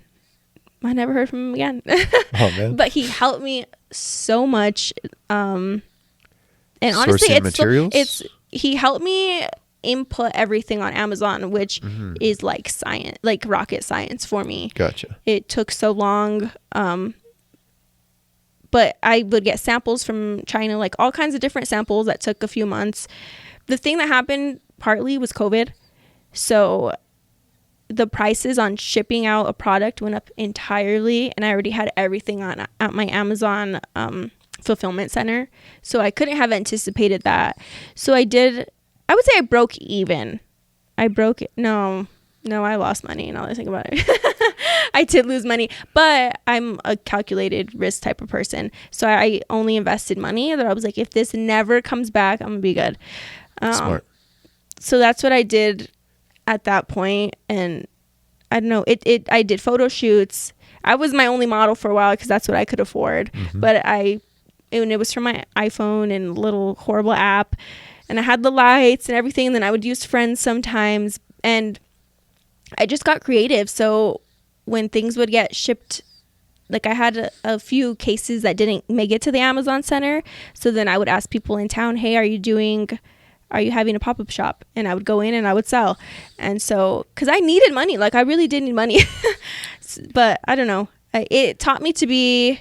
Speaker 1: I never heard from him again. Oh, man. But he helped me so much. And honestly, he helped me input everything on Amazon, which is like science, like rocket science for me.
Speaker 2: Gotcha.
Speaker 1: It took so long. But I would get samples from China, like all kinds of different samples that took a few months. The thing that happened partly was COVID. So the prices on shipping out a product went up entirely. And I already had everything at my Amazon fulfillment center. So I couldn't have anticipated that. So I would say I broke even. No, I lost money now that I think about it. I did lose money, but I'm a calculated risk type of person. So I only invested money that I was like, if this never comes back, I'm going to be good.
Speaker 2: Smart.
Speaker 1: So that's what I did at that point. And I don't know, I did photo shoots. I was my only model for a while because that's what I could afford. But it was from my iPhone and little horrible app. And I had the lights and everything. And then I would use Friends sometimes. And I just got creative. So when things would get shipped, like I had a few cases that didn't make it to the Amazon center. So then I would ask people in town, hey, are you having a pop-up shop? And I would go in and I would sell. And so, cause I needed money, like I really did need money, but I don't know. It taught me to be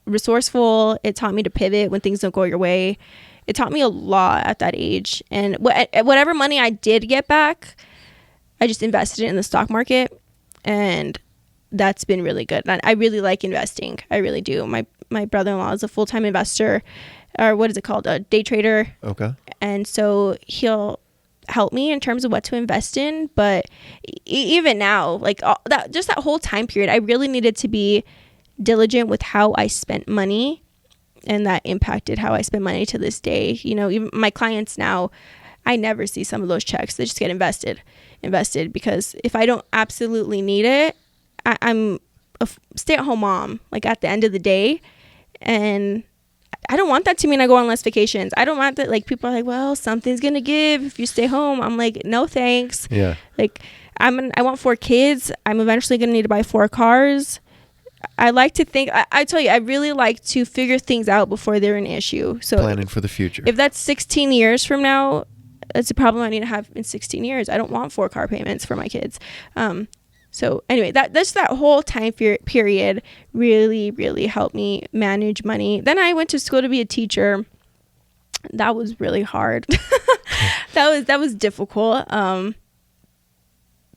Speaker 1: resourceful. It taught me to pivot when things don't go your way. it taught me a lot at that age. And whatever money I did get back, I just invested it in the stock market, and that's been really good. I really like investing. I really do. My brother-in-law is a full-time investor, or what is it called? A day trader.
Speaker 2: Okay.
Speaker 1: And so he'll help me in terms of what to invest in. But even now, like that whole time period, I really needed to be diligent with how I spent money, and that impacted how I spend money to this day. You know, even my clients now, I never see some of those checks. They just get invested because if I don't absolutely need it, I'm a stay-at-home mom, like at the end of the day, and I don't want that to mean I go on less vacations. I don't want that. Like, people are like, well, something's gonna give if you stay home. I'm like, no thanks.
Speaker 2: Yeah.
Speaker 1: Like, I want 4 kids. I'm eventually gonna need to buy 4 cars. I like to think, I tell you, I really like to figure things out before they're an issue. So
Speaker 2: planning for the future.
Speaker 1: If that's 16 years from now, that's a problem I need to have in 16 years. I don't want 4 car payments for my kids. So anyway, that's that whole time period really, really helped me manage money. Then I went to school to be a teacher. That was really hard. That was difficult.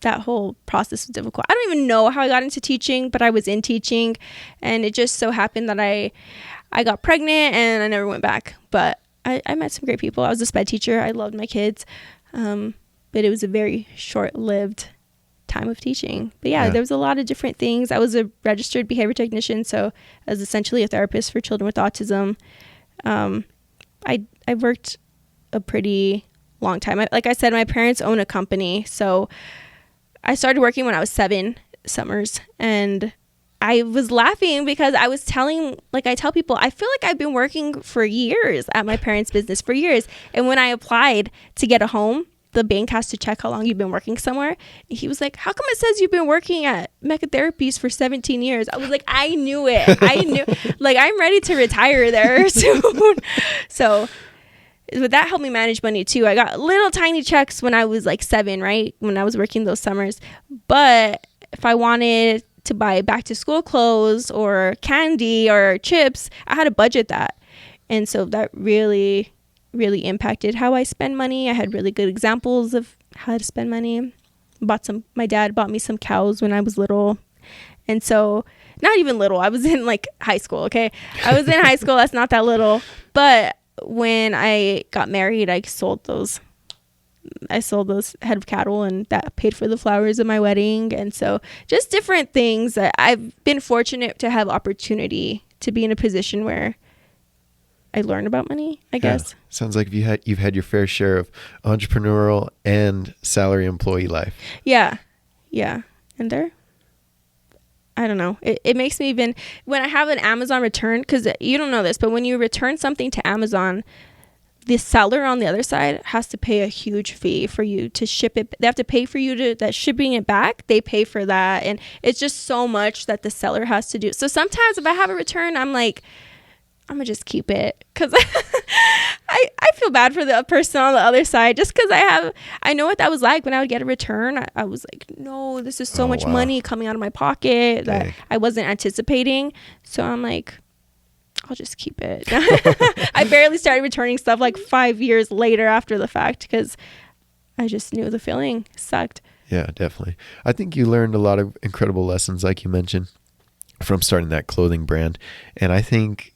Speaker 1: That whole process was difficult. I don't even know how I got into teaching, but I was in teaching, and it just so happened that I got pregnant and I never went back. But I met some great people. I was a sped teacher. I loved my kids. But it was a very short-lived time of teaching. But yeah, there was a lot of different things. I was a registered behavior technician, so I was essentially a therapist for children with autism. I worked a pretty long time. Like I said, my parents own a company, so I started working when I was 7 summers, and I was laughing because I was I tell people, I feel like I've been working for years at my parents' business for years. And when I applied to get a home, the bank has to check how long you've been working somewhere. And he was like, how come it says you've been working at Mecca Therapies for 17 years? I was like, I knew it. I knew, like, I'm ready to retire there soon. So that helped me manage money too. I got little tiny checks when I was like 7, right? When I was working those summers. But if I wanted to buy back to school clothes or candy or chips, I had to budget that. And so that really impacted how I spend money. I had really good examples of how to spend money. My dad bought me some cows when I was little. And so, not even little, I was in like high school, okay? I was in high school, that's not that little. But when I got married, I sold those head of cattle, and that paid for the flowers of my wedding. And so just different things that I've been fortunate to have opportunity to be in a position where I learn about money, I guess.
Speaker 2: Sounds like you've had your fair share of entrepreneurial and salary employee life. Yeah. And I don't know. It makes me even, when I have an Amazon return, because you don't know this, but when you return something to Amazon, the seller on the other side has to pay a huge fee for you to ship it. They have to pay for you that shipping it back. They pay for that. And it's just so much that the seller has to do. So sometimes if I have a return, I'm like, I'm gonna just keep it, because I feel bad for the person on the other side, just because I know what that was like when I would get a return. I was like, no, this is so much money coming out of my pocket that I wasn't anticipating. So I'm like, I'll just keep it. I barely started returning stuff like 5 years later after the fact, because I just knew the feeling sucked. Yeah, definitely. I think you learned a lot of incredible lessons, like you mentioned, from starting that clothing brand. And I think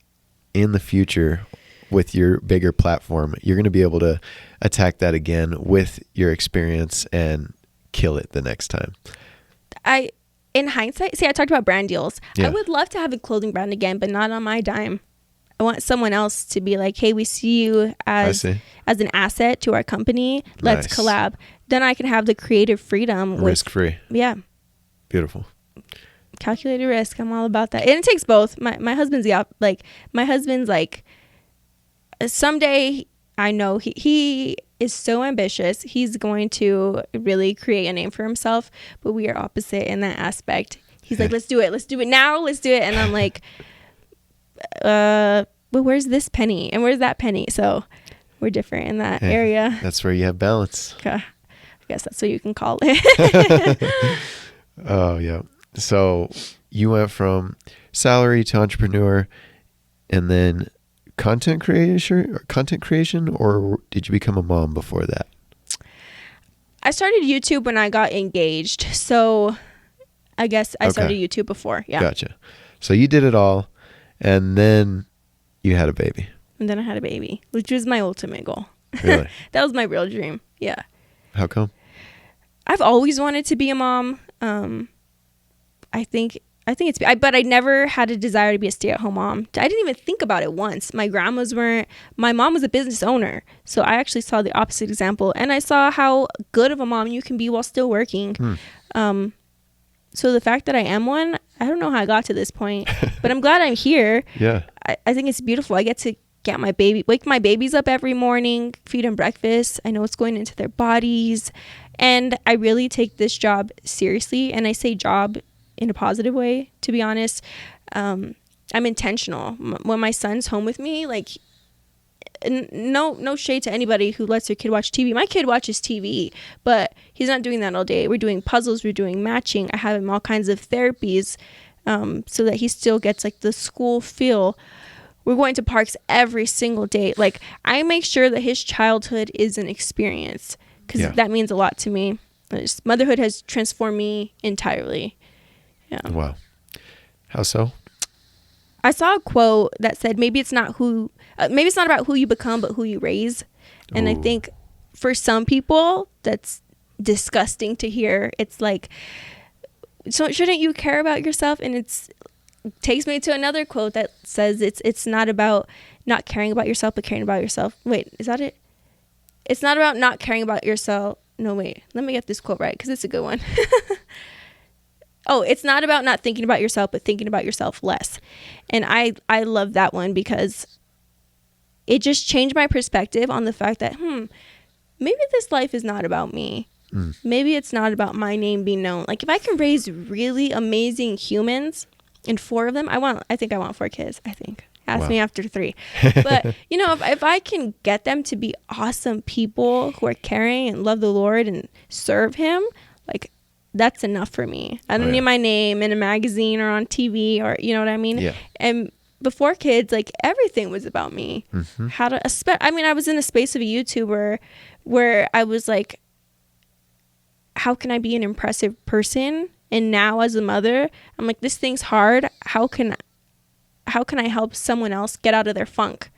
Speaker 2: in the future, with your bigger platform, you're going to be able to attack that again with your experience and kill it the next time. In hindsight, I talked about brand deals. Yeah. I would love to have a clothing brand again, but not on my dime. I want someone else to be like, hey, we see you as an asset to our company. Let's collab. Then I can have the creative freedom. Risk-free.
Speaker 1: Yeah.
Speaker 2: Beautiful.
Speaker 1: Calculated risk. I'm all about that. And it takes both. My husband's like, someday, I know he is so ambitious. He's going to really create a name for himself, but we are opposite in that aspect. He's like, let's do it now, let's do it. And I'm like, but where's this penny and where's that penny? So we're different in that area. That's
Speaker 2: where you have balance.
Speaker 1: I guess that's what you can call it.
Speaker 2: Oh yeah. So you went from salary to entrepreneur, and then content creation, or did you become a mom before that?
Speaker 1: I started YouTube when I got engaged. So I guess I started YouTube before. Yeah.
Speaker 2: Gotcha. So you did it all, and then you had a baby.
Speaker 1: And then I had a baby, which was my ultimate goal.
Speaker 2: Really?
Speaker 1: That was my real dream. Yeah.
Speaker 2: How come?
Speaker 1: I've always wanted to be a mom. I think but I never had a desire to be a stay-at-home mom. I didn't even think about it once. My grandmas weren't. My mom was a business owner, so I actually saw the opposite example, and I saw how good of a mom you can be while still working. So the fact that I am one, I don't know how I got to this point, but I'm glad I'm here.
Speaker 2: Yeah.
Speaker 1: I think it's beautiful. I get to wake my babies up every morning, feed them breakfast. I know what's going into their bodies, and I really take this job seriously. And I say job in a positive way, to be honest. I'm intentional. When my son's home with me, like, no shade to anybody who lets their kid watch TV. My kid watches TV, but he's not doing that all day. We're doing puzzles, we're doing matching. I have him all kinds of therapies, so that he still gets like the school feel. We're going to parks every single day. Like, I make sure that his childhood is an experience, because that means a lot to me. Motherhood has transformed me entirely. Yeah.
Speaker 2: Wow. How so?
Speaker 1: I saw a quote that said, maybe it's not about who you become, but who you raise. And I think for some people, that's disgusting to hear. It's like, so shouldn't you care about yourself? And it takes me to another quote that says it's not about not caring about yourself, but caring about yourself. Wait, is that it? It's not about not caring about yourself. No, wait, let me get this quote right, because it's a good one. Oh, it's not about not thinking about yourself, but thinking about yourself less. And I love that one, because it just changed my perspective on the fact that, maybe this life is not about me. Maybe it's not about my name being known. Like, if I can raise really amazing humans, and 4 of them, I think I want 4 kids, I think. Ask me after 3. But, if I can get them to be awesome people who are caring and love the Lord and serve him, like, that's enough for me. I don't need my name in a magazine or on TV, or, you know what I mean?
Speaker 2: Yeah.
Speaker 1: And before kids, like, everything was about me. I was in a space of a YouTuber where I was like, how can I be an impressive person? And now as a mother, I'm like, this thing's hard. How can I help someone else get out of their funk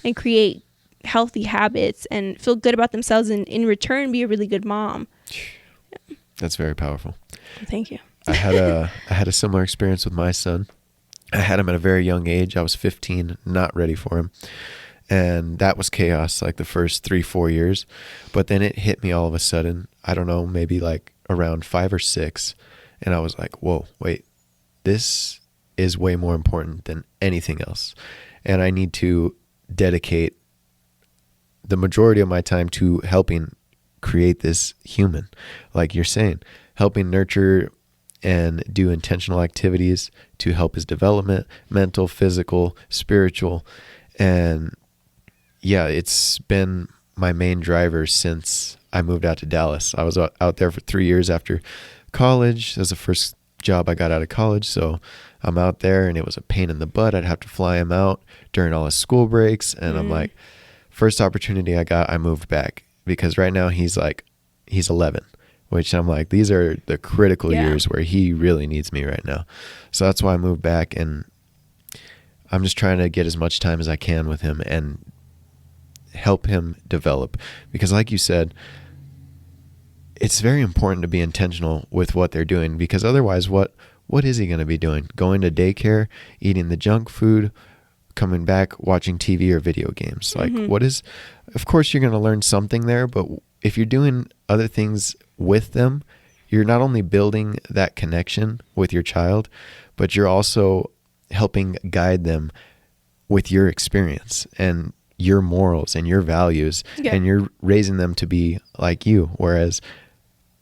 Speaker 1: and create healthy habits and feel good about themselves, and in return be a really good mom?
Speaker 2: That's very powerful.
Speaker 1: Thank you.
Speaker 2: I had a similar experience with my son. I had him at a very young age. I was 15, not ready for him. And that was chaos, like the first 3-4 years. But then it hit me all of a sudden, I don't know, maybe like around 5 or 6. And I was like, whoa, wait, this is way more important than anything else. And I need to dedicate the majority of my time to helping create this human, like you're saying, helping nurture and do intentional activities to help his development, mental, physical, spiritual. And yeah, it's been my main driver since I moved out to Dallas. I was out there for 3 years after college. That was the first job I got out of college. So I'm out there, and it was a pain in the butt. I'd have to fly him out during all his school breaks. And I'm like, first opportunity I got, I moved back. Because right now he's 11, which I'm like, these are the critical years where he really needs me right now. So that's why I moved back, and I'm just trying to get as much time as I can with him and help him develop. Because like you said, it's very important to be intentional with what they're doing, because otherwise what is he going to be doing? Going to daycare, eating the junk food, coming back, watching TV or video games. Like, of course you're going to learn something there, but if you're doing other things with them, you're not only building that connection with your child, but you're also helping guide them with your experience and your morals and your values, and you're raising them to be like you. Whereas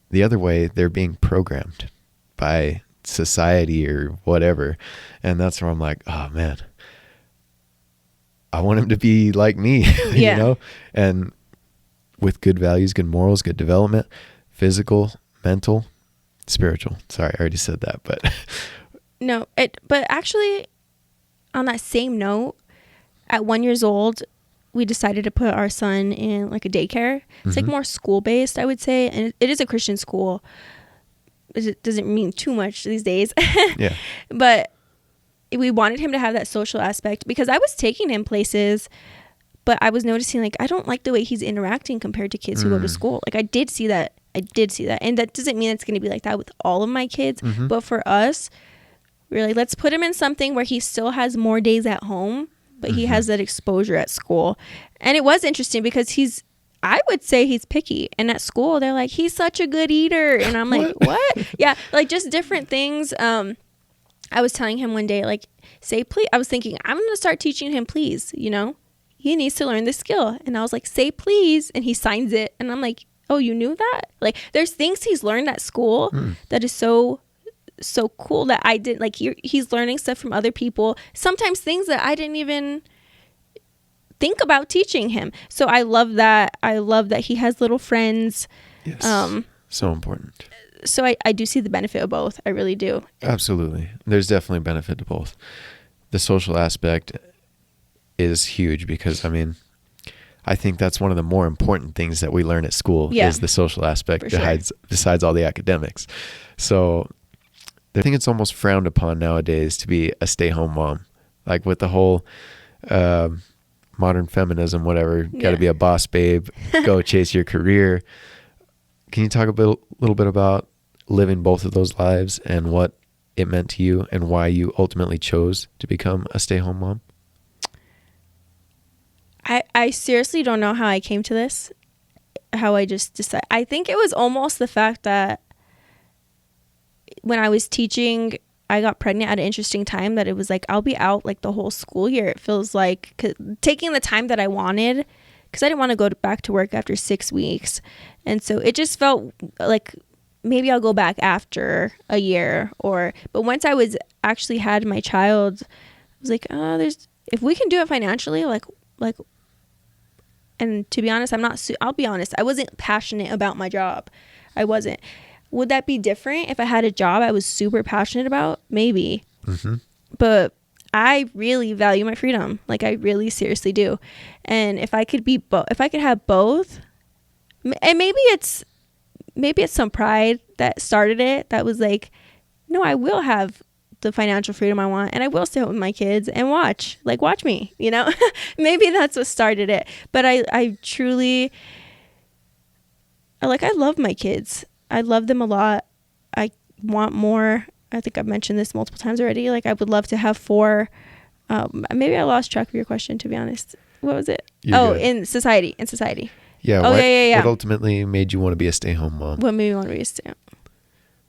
Speaker 2: the other way, they're being programmed by society or whatever. And that's where I'm like, oh man, I want him to be like me, you know, and with good values, good morals, good development, physical, mental, spiritual. Sorry, I already said that, but
Speaker 1: no, but actually on that same note, at 1 year old, we decided to put our son in like a daycare. It's like more school based, I would say. And it is a Christian school. It doesn't mean too much these days.
Speaker 2: Yeah.
Speaker 1: But we wanted him to have that social aspect because I was taking him places, but I was noticing like I don't like the way he's interacting compared to kids who go to school. Like I did see that. And that doesn't mean it's going to be like that with all of my kids. But for us, we're like, let's put him in something where he still has more days at home, but he has that exposure at school. And it was interesting because I would say he's picky. And at school, they're like, he's such a good eater. And I'm like, what? Yeah, like just different things. I was telling him one day, like, say please. I was thinking, I'm going to start teaching him please, you know? He needs to learn this skill. And I was like, say please. And he signs it. And I'm like, oh, you knew that? Like, there's things he's learned at school that is so cool that I didn't, like, he's learning stuff from other people. Sometimes things that I didn't even think about teaching him. So I love that. I love that he has little friends.
Speaker 2: Yes. So important.
Speaker 1: So I do see the benefit of both. I really do.
Speaker 2: Absolutely. There's definitely benefit to both. The social aspect is huge because, I mean, I think that's one of the more important things that we learn at school is the social aspect besides all the academics. So I think it's almost frowned upon nowadays to be a stay-home mom. Like with the whole modern feminism, whatever, got to be a boss babe, go chase your career. Can you talk a little bit about living both of those lives and what it meant to you and why you ultimately chose to become a stay-home mom?
Speaker 1: I seriously don't know how I came to this, how I just decided. I think it was almost the fact that when I was teaching, I got pregnant at an interesting time that it was like, I'll be out like the whole school year. It feels like taking the time that I wanted because I didn't want to go back to work after 6 weeks. And so it just felt like maybe I'll go back after a year but once I was actually had my child, I was like, if we can do it financially, like, and to be honest, I'll be honest, I wasn't passionate about my job. I wasn't. Would that be different if I had a job I was super passionate about? Maybe. But I really value my freedom. Like I really seriously do. And if I could if I could have both, and maybe it's some pride that started it that was like, no, I will have the financial freedom I want and I will stay home with my kids and watch me, you know. Maybe that's what started it. But I truly I love my kids. I love them a lot. I want more. I think I've mentioned this multiple times already. Like I would love to have 4. Maybe I lost track of your question, to be honest. What was it? Good. in society.
Speaker 2: Yeah. What ultimately made you want to be a stay-home mom?
Speaker 1: What made me want to be a stay-home?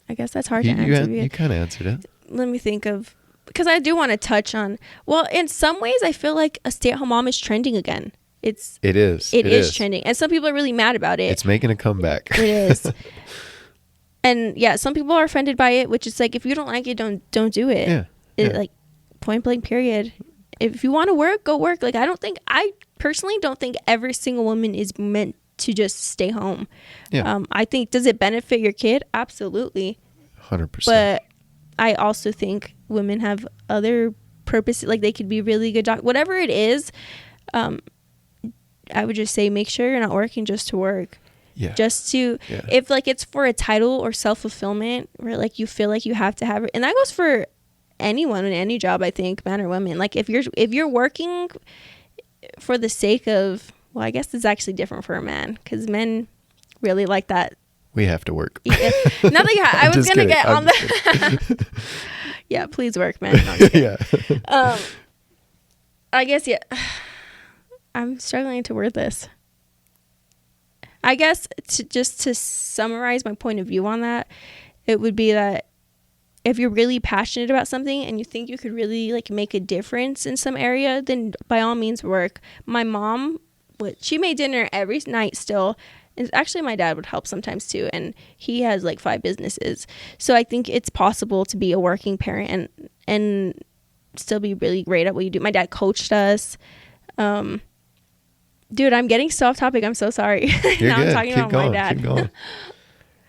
Speaker 1: I guess that's hard to answer.
Speaker 2: You kind of answered it.
Speaker 1: Let me think of, because I do want to touch on, well, in some ways I feel like a stay-at-home mom is trending again. It is trending. And some people are really mad about it.
Speaker 2: It's making a comeback.
Speaker 1: It is. And yeah, some people are offended by it, which is like, if you don't like it, don't do it. Yeah. Like point blank period. If you want to work, go work. Like I personally don't think every single woman is meant to just stay home. Yeah. I think, does it benefit your kid? Absolutely.
Speaker 2: 100%.
Speaker 1: But I also think women have other purposes, like they could be really good whatever it is. I would just say make sure you're not working just to work. Yeah. Just to if like it's for a title or self-fulfillment where like you feel like you have to have it, and that goes for anyone in any job, I think, man or woman. Like if you're working for the sake of, well, I guess it's actually different for a man because men really like that.
Speaker 2: We have to work.
Speaker 1: Yeah. Not that I was gonna get on the. Yeah, please work, man. No, yeah. I guess I'm struggling to word this. I guess just to summarize my point of view on that, it would be that if you're really passionate about something and you think you could really like make a difference in some area, then by all means work. My mom, she made dinner every night still. And actually my dad would help sometimes too, and he has like 5 businesses. So I think it's possible to be a working parent and still be really great at what you do. My dad coached us. Dude, I'm getting so off topic. I'm so sorry. Now I'm talking about my dad.
Speaker 2: Keep going.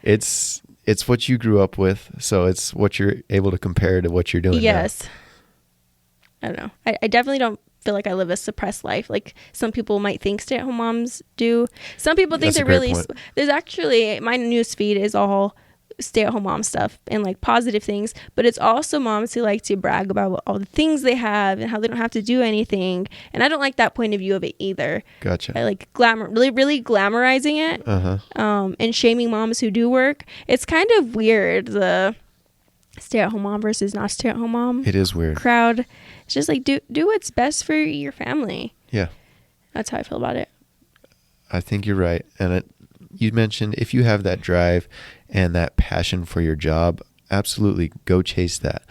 Speaker 2: It's what you grew up with, so it's what you're able to compare to what you're doing.
Speaker 1: Yes. Now. I don't know. I definitely don't feel like I live a suppressed life. Like some people might think stay-at-home moms do. Some people think
Speaker 2: That's
Speaker 1: they're
Speaker 2: a great
Speaker 1: really
Speaker 2: point.
Speaker 1: there's actually, my news feed is all stay-at-home mom stuff and like positive things, but it's also moms who like to brag about all the things they have and how they don't have to do anything, and I don't like that point of view of it either.
Speaker 2: Gotcha.
Speaker 1: I like really glamorizing it, and shaming moms who do work. It's kind of weird, the stay-at-home mom versus not stay-at-home mom
Speaker 2: It is weird.
Speaker 1: crowd. It's just like do what's best for your family.
Speaker 2: Yeah.
Speaker 1: That's how I feel about it.
Speaker 2: I think you're right. And you mentioned if you have that drive and that passion for your job, absolutely go chase that.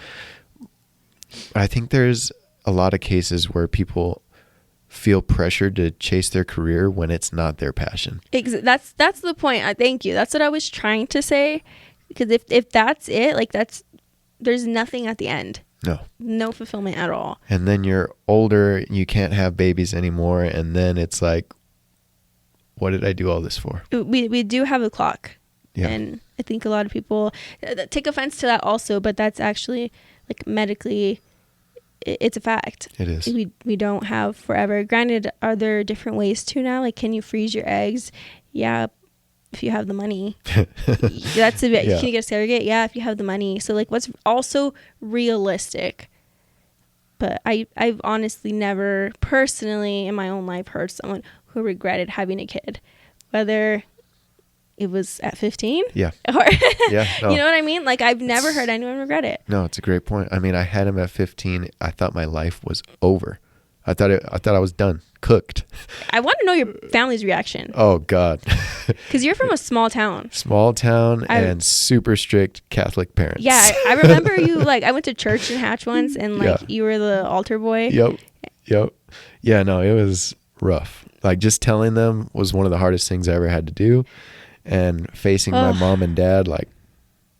Speaker 2: I think there's a lot of cases where people feel pressured to chase their career when it's not their passion.
Speaker 1: That's the point. Thank you. That's what I was trying to say. Because if that's it, like there's nothing at the end. No fulfillment at all.
Speaker 2: And then you're older, you can't have babies anymore, and then it's like, what did I do all this for?
Speaker 1: We do have a clock.
Speaker 2: Yeah.
Speaker 1: And I think a lot of people take offense to that also, but that's actually like medically, it's a fact.
Speaker 2: It is.
Speaker 1: We don't have forever. Granted, are there different ways to now? Like, can you freeze your eggs? Yeah, if you have the money. That's a bit.
Speaker 2: Yeah.
Speaker 1: Can you get a surrogate? Yeah, if you have the money. So like, what's also realistic? But I've honestly never personally in my own life heard someone who regretted having a kid, whether it was at 15.
Speaker 2: Yeah.
Speaker 1: Or
Speaker 2: Yeah. No.
Speaker 1: You know what I mean? Like, I've never heard anyone regret it.
Speaker 2: No, it's a great point. I mean, I had him at 15. I thought my life was over. I thought I was done, cooked.
Speaker 1: I want to know your family's reaction.
Speaker 2: Oh God.
Speaker 1: Because you're from a small town.
Speaker 2: Small town and super strict Catholic parents.
Speaker 1: Yeah, I remember you, like, I went to church in Hatch once, and like you were the altar boy.
Speaker 2: Yep. Yeah, no, it was rough. Like, just telling them was one of the hardest things I ever had to do. And facing my mom and dad, like,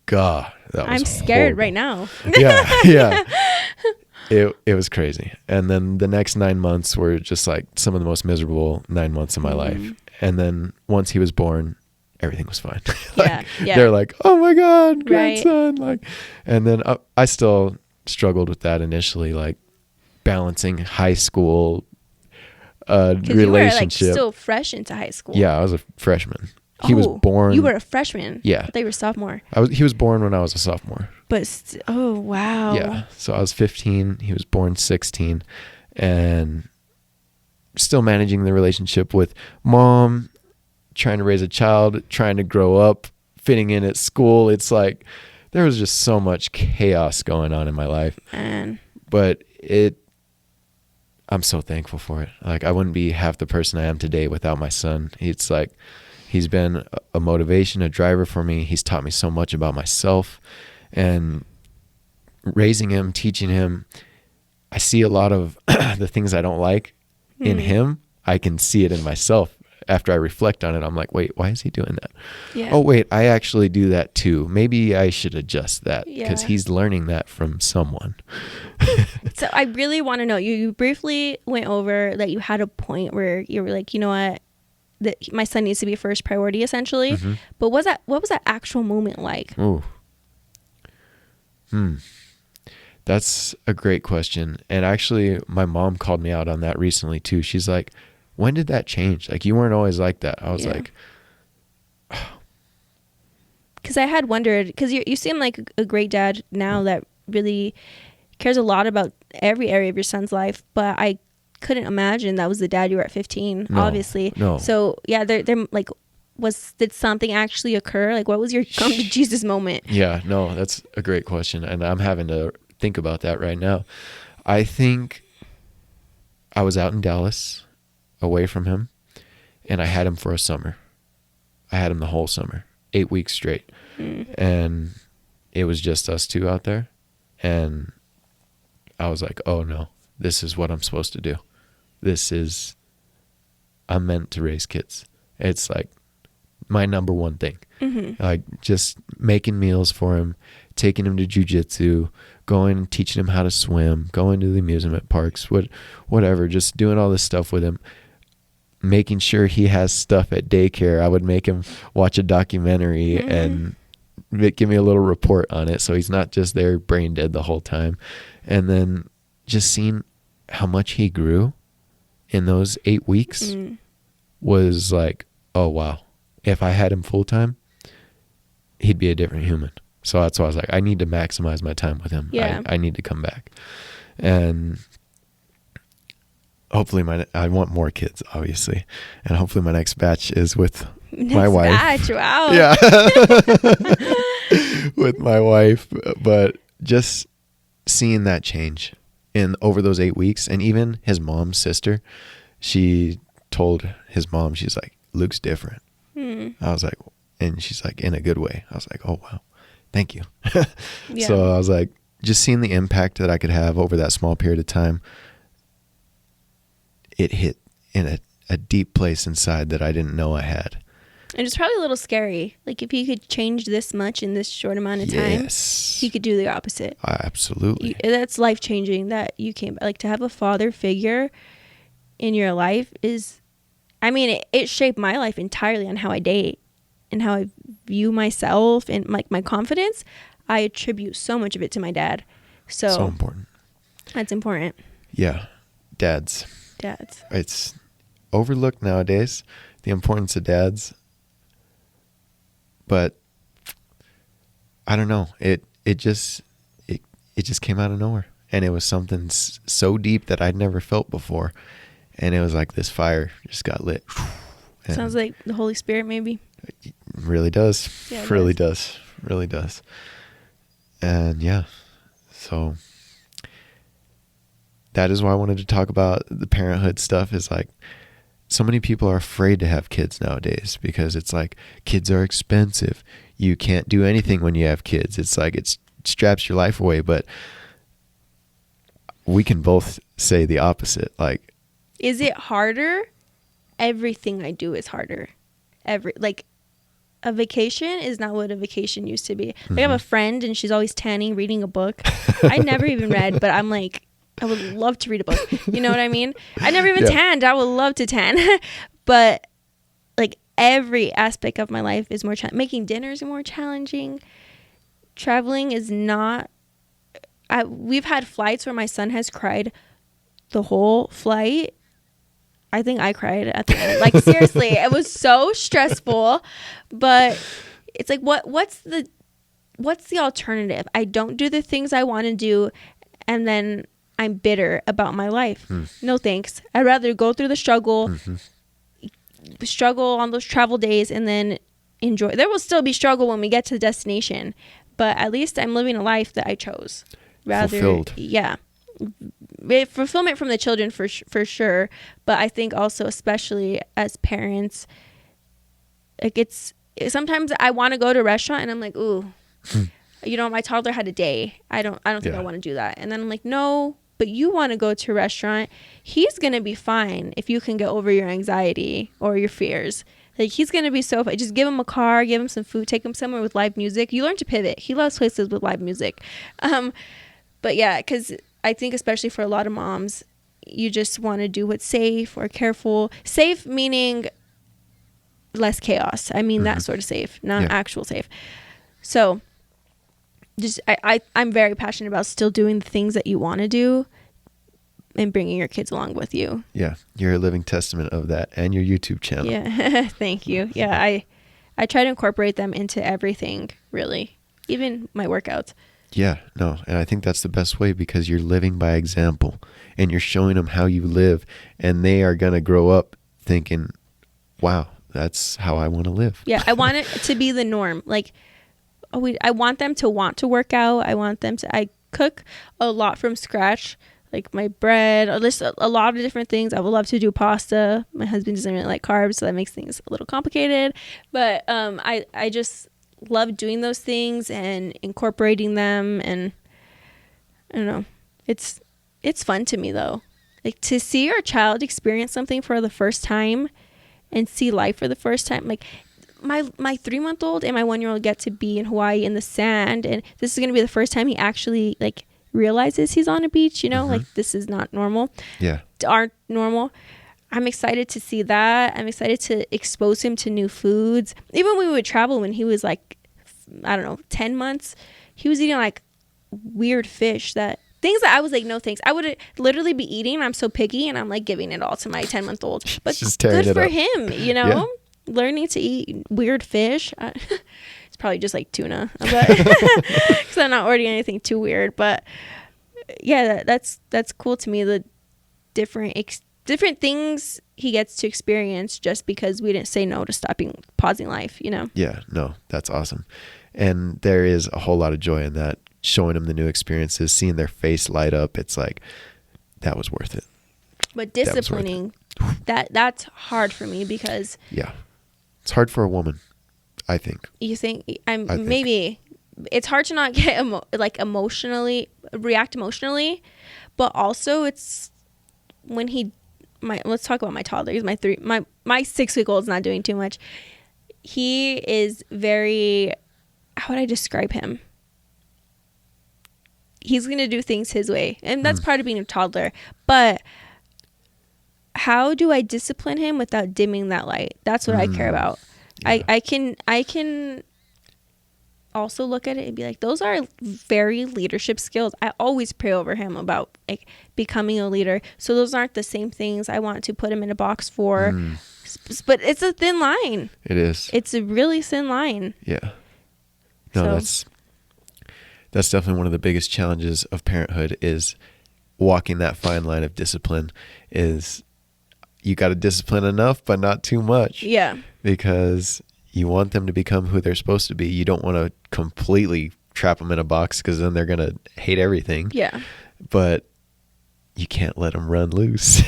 Speaker 2: God, that was
Speaker 1: I'm scared
Speaker 2: horrible.
Speaker 1: right now.
Speaker 2: Yeah. It was crazy. And then the next 9 months were just like some of the most miserable 9 months of my life. And then once he was born, everything was fine. Like, they're like, oh my God, grandson. Right. Like, and then I still struggled with that initially, like balancing high school relationship.
Speaker 1: You were like still fresh into high school.
Speaker 2: Yeah, I was a freshman. He was born.
Speaker 1: You were a freshman.
Speaker 2: Yeah.
Speaker 1: I thought you were a sophomore.
Speaker 2: He was born when I was a sophomore.
Speaker 1: But oh wow.
Speaker 2: Yeah. So I was 15. He was born 16, and still managing the relationship with mom, trying to raise a child, trying to grow up, fitting in at school. It's like there was just so much chaos going on in my life.
Speaker 1: Man.
Speaker 2: But I'm so thankful for it. Like, I wouldn't be half the person I am today without my son. It's like he's been a motivation, a driver for me. He's taught me so much about myself, and raising him, teaching him. I see a lot of the things I don't like in him. I can see it in myself. After I reflect on it, I'm like, wait, why is he doing that?
Speaker 1: Yeah.
Speaker 2: Oh, wait, I actually do that too. Maybe I should adjust that because he's learning that from someone.
Speaker 1: So I really want to know, you briefly went over that you had a point where you were like, you know what, that my son needs to be first priority essentially.
Speaker 2: Mm-hmm.
Speaker 1: But what was that actual moment like?
Speaker 2: Ooh. That's a great question. And actually, my mom called me out on that recently too. She's like, when did that change? Like, you weren't always like that. I was like,
Speaker 1: because I had wondered, because you seem like a great dad now that really cares a lot about every area of your son's life, but I couldn't imagine that was the dad you were at 15. Obviously.
Speaker 2: No.
Speaker 1: So yeah, they're like, did something actually occur? Like, what was your come to Jesus moment?
Speaker 2: Yeah, no, that's a great question, and I'm having to think about that right now. I think I was out in Dallas, away from him, and I had him for a summer. I had him the whole summer, 8 weeks straight, and it was just us two out there, and I was like, oh no, this is what I'm supposed to do. I'm meant to raise kids. It's like my number one thing. Like, just making meals for him, taking him to jiu-jitsu, going and teaching him how to swim, going to the amusement parks, whatever, just doing all this stuff with him, making sure he has stuff at daycare. I would make him watch a documentary and give me a little report on it, so he's not just there brain dead the whole time. And then just seeing how much he grew in those 8 weeks was like, oh wow, if I had him full time, he'd be a different human. So that's why I was like, I need to maximize my time with him.
Speaker 1: Yeah.
Speaker 2: I need to come back. And hopefully I want more kids, obviously. And hopefully my next batch is with my wife.
Speaker 1: Batch, wow.
Speaker 2: Yeah. With my wife. But just seeing that change over those 8 weeks, and even his mom's sister, she told his mom, she's like, Luke's different. I was like, and she's like, in a good way. I was like, oh wow, thank you.
Speaker 1: Yeah.
Speaker 2: So I was like, just seeing the impact that I could have over that small period of time, it hit in a deep place inside that I didn't know I had.
Speaker 1: And it's probably a little scary. Like, if he could change this much in this short amount of time,
Speaker 2: Yes.
Speaker 1: he could do the opposite.
Speaker 2: Absolutely.
Speaker 1: That's life-changing that you came, like, to have a father figure in your life is, I mean, it shaped my life entirely on how I date and how I view myself and like my confidence. I attribute so much of it to my dad. So
Speaker 2: important.
Speaker 1: That's important.
Speaker 2: Yeah. Dads. It's overlooked nowadays, the importance of dads. But I don't know. It just came out of nowhere, and it was something so deep that I'd never felt before, and it was like this fire just got lit.
Speaker 1: Sounds like the Holy Spirit, maybe.
Speaker 2: It really does.
Speaker 1: Yeah, it
Speaker 2: really does. Really does. And yeah, so that is why I wanted to talk about the parenthood stuff. Is like, so many people are afraid to have kids nowadays because it's like, kids are expensive. You can't do anything when you have kids. It's like, it straps your life away. But we can both say the opposite. Like,
Speaker 1: is it harder? Everything I do is harder. Like, a vacation is not what a vacation used to be. Like, I have a friend and she's always tanning, reading a book. I never even read, but I'm like, I would love to read a book. You know what I mean? I never even tanned. I would love to tan. But like, every aspect of my life is more challenging. Making dinners are more challenging. Traveling is not. We've had flights where my son has cried the whole flight. I think I cried at the end. Like, seriously, it was so stressful. But it's like, what's the alternative? I don't do the things I want to do, and then I'm bitter about my life. No thanks. I'd rather go through the struggle, struggle on those travel days, and then enjoy. There will still be struggle when we get to the destination, but at least I'm living a life that I chose.
Speaker 2: Fulfilled.
Speaker 1: Yeah. Fulfillment from the children for sure, but I think also, especially as parents, like, sometimes I want to go to a restaurant and I'm like, ooh, my toddler had a day. I don't think I want to do that. And then I'm like, no, but you want to go to a restaurant. He's going to be fine if you can get over your anxiety or your fears. Like, he's going to be so fine. Just give him a car, give him some food, take him somewhere with live music. You learn to pivot. He loves places with live music. But yeah, because I think especially for a lot of moms, you just want to do what's safe or careful. Safe meaning less chaos. I mean, that sort of safe, not actual safe. So just I'm very passionate about still doing the things that you want to do and bringing your kids along with you. Yeah.
Speaker 2: You're a living testament of that, and your YouTube channel.
Speaker 1: Yeah. Thank you. Yeah. I try to incorporate them into everything, really, even my workouts.
Speaker 2: Yeah, no, and I think that's the best way, because you're living by example and you're showing them how you live, and they are going to grow up thinking, wow, that's how I want to live.
Speaker 1: Yeah, I want it to be the norm. Like, I want them to want to work out. I cook a lot from scratch, like my bread, or just a lot of different things. I would love to do pasta. My husband doesn't really like carbs, so that makes things a little complicated. But I just love doing those things and incorporating them, and I don't know, it's fun to me though, like, to see your child experience something for the first time and see life for the first time. Like, my 3-month-old and my 1-year-old get to be in Hawaii in the sand, and this is going to be the first time he actually like realizes he's on a beach, like, this is not normal. Aren't normal. I'm excited to see that. I'm excited to expose him to new foods. Even when we would travel, when he was like, I don't know, 10 months, he was eating like weird fish that things that I was like, no thanks. I would literally be eating. I'm so picky, and I'm like giving it all to my 10-month-old. But
Speaker 2: Just
Speaker 1: good for
Speaker 2: up.
Speaker 1: him, you know, learning to eat weird fish. It's probably just like tuna, but because I'm not ordering anything too weird. But yeah, that's cool to me. The different things he gets to experience just because we didn't say no to pausing life, you know?
Speaker 2: Yeah, no, that's awesome. And there is a whole lot of joy in that, showing them the new experiences, seeing their face light up. It's like, that was worth it.
Speaker 1: But disciplining, that's hard for me because...
Speaker 2: Yeah. It's hard for a woman, I think.
Speaker 1: You think? Maybe. It's hard to not get react emotionally, but also it's when let's talk about my toddler. He's my 6-week-old's not doing too much. He is very, how would I describe him? He's going to do things his way. And that's part of being a toddler. But how do I discipline him without dimming that light? That's what I care about. Yeah. I can also look at it and be like, those are very leadership skills. I always pray over him about like becoming a leader. So those aren't the same things I want to put him in a box for. But it's a thin line.
Speaker 2: It is.
Speaker 1: It's a really thin line.
Speaker 2: Yeah. No, that's definitely one of the biggest challenges of parenthood, is walking that fine line of discipline. Is you got to discipline enough, but not too much.
Speaker 1: Yeah.
Speaker 2: Because you want them to become who they're supposed to be. You don't want to completely trap them in a box, because then they're going to hate everything.
Speaker 1: Yeah.
Speaker 2: But you can't let them run loose,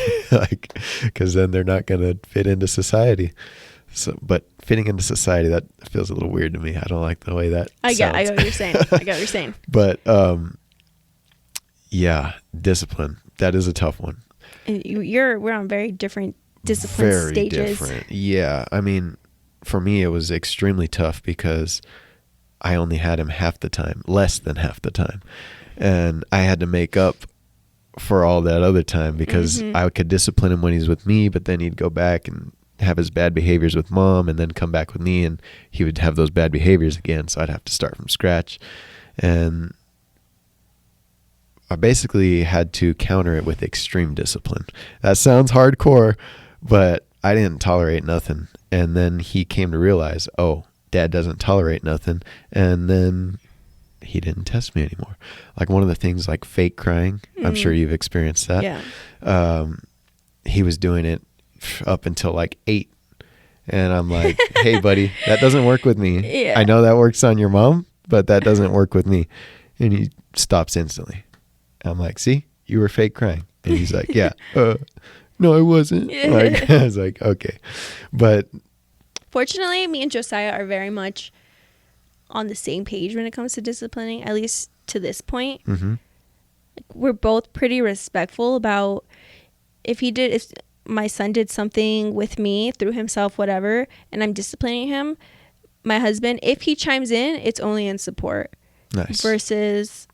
Speaker 2: because then they're not going to fit into society. So, but fitting into society, that feels a little weird to me. I don't like the way that sounds.
Speaker 1: I get what you're saying. I get what you're saying.
Speaker 2: But yeah, discipline. That is a tough one.
Speaker 1: And we're on very different discipline stages. Very different.
Speaker 2: Yeah. I mean, for me, it was extremely tough because I only had him half the time, less than half the time. And I had to make up for all that other time, because I could discipline him when he's with me, but then he'd go back and have his bad behaviors with mom, and then come back with me, and he would have those bad behaviors again. So I'd have to start from scratch. And I basically had to counter it with extreme discipline. That sounds hardcore, but I didn't tolerate nothing. And then he came to realize, oh, dad doesn't tolerate nothing. And then he didn't test me anymore. Like one of the things, like fake crying, I'm sure you've experienced that.
Speaker 1: Yeah.
Speaker 2: He was doing it up until like 8. And I'm like, hey, buddy, that doesn't work with me.
Speaker 1: Yeah.
Speaker 2: I know that works on your mom, but that doesn't work with me. And he stops instantly. I'm like, see, you were fake crying. And he's like, yeah. No, I wasn't. Like, I was like, okay. But
Speaker 1: fortunately, me and Josiah are very much on the same page when it comes to disciplining, at least to this point. We're both pretty respectful about if my son did something with me, through himself, whatever, and I'm disciplining him, my husband, if he chimes in, it's only in support.
Speaker 2: Nice.
Speaker 1: Versus...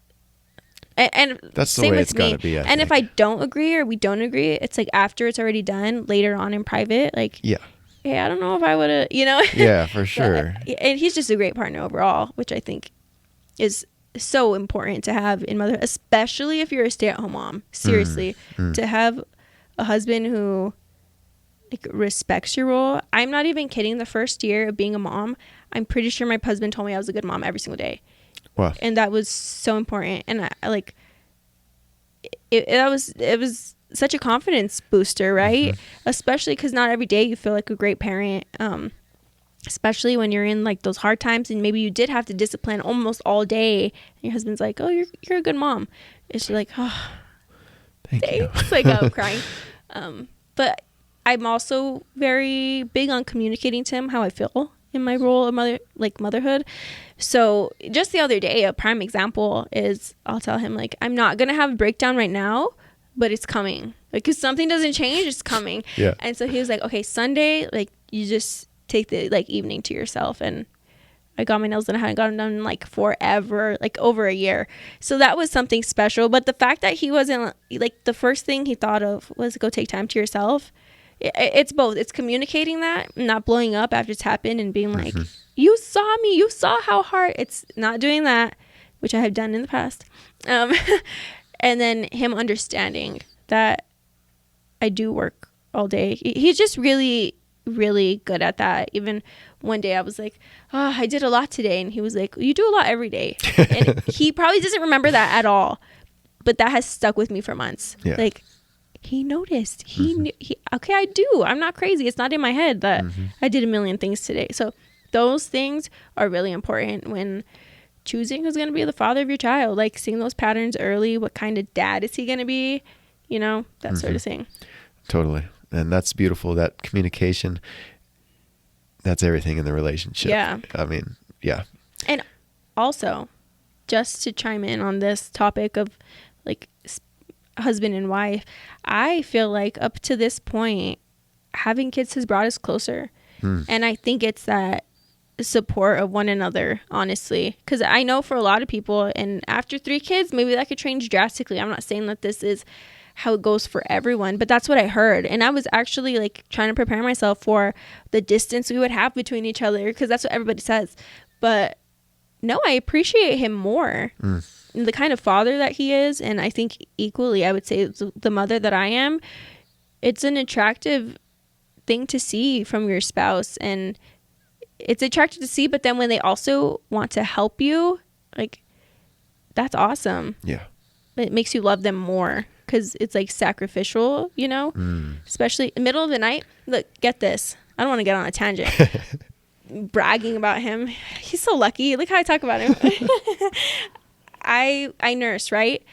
Speaker 1: And
Speaker 2: that's the way it's got to be.
Speaker 1: And if I don't agree, or we don't agree, it's like after it's already done, later on in private, like, yeah, hey, I don't know if I would have, you know.
Speaker 2: Yeah, for sure.
Speaker 1: And he's just a great partner overall, which I think is so important to have in motherhood, especially if you're a stay-at-home mom. Seriously, to have a husband who like respects your role. I'm not even kidding. The first year of being a mom, I'm pretty sure my husband told me I was a good mom every single day.
Speaker 2: Wow. And
Speaker 1: that was so important. And I like it was such a confidence booster, right? Especially because not every day you feel like a great parent, especially when you're in like those hard times and maybe you did have to discipline almost all day, and your husband's like, oh, you're a good mom. It's like, oh,
Speaker 2: thank you.
Speaker 1: It's like, I'm crying. But I'm also very big on communicating to him how I feel in my role of motherhood. So just the other day, a prime example is I'll tell him like, I'm not gonna have a breakdown right now, but it's coming. Like, cause something doesn't change, it's coming.
Speaker 2: Yeah.
Speaker 1: And so he was like, okay, Sunday, like you just take the like evening to yourself. And I got my nails done. I hadn't gotten done in like forever, like over a year. So that was something special. But the fact that he wasn't like, the first thing he thought of was go take time to yourself. It's both. It's communicating that, not blowing up after it's happened and being like, you saw me, you saw how hard. It's not doing that, which I have done in the past. And then him understanding that I do work all day. He's just really, really good at that. Even one day I was like, oh, I did a lot today. And he was like, you do a lot every day. And he probably doesn't remember that at all. But that has stuck with me for months.
Speaker 2: Yeah.
Speaker 1: Like, he noticed. Okay, I do. I'm not crazy. It's not in my head that I did a million things today. So those things are really important when choosing who's going to be the father of your child. Like, seeing those patterns early. What kind of dad is he going to be? You know, that sort of thing.
Speaker 2: Totally. And that's beautiful. That communication, that's everything in the relationship.
Speaker 1: Yeah.
Speaker 2: I mean, yeah.
Speaker 1: And also, just to chime in on this topic of like husband and wife, I feel like up to this point, having kids has brought us closer. And I think it's that support of one another, honestly, because I know for a lot of people, and after 3 kids, maybe that could change drastically. I'm not saying that this is how it goes for everyone, but that's what I heard. And I was actually like trying to prepare myself for the distance we would have between each other, because that's what everybody says. But no, I appreciate him more, the kind of father that he is. And I think equally, I would say the mother that I am, it's an attractive thing to see from your spouse, and it's attractive to see, but then when they also want to help you, like, that's awesome.
Speaker 2: Yeah.
Speaker 1: It makes you love them more, because it's like sacrificial, you know, especially in the middle of the night. Look, get this. I don't want to get on a tangent bragging about him. He's so lucky. Look how I talk about him. I nurse, right?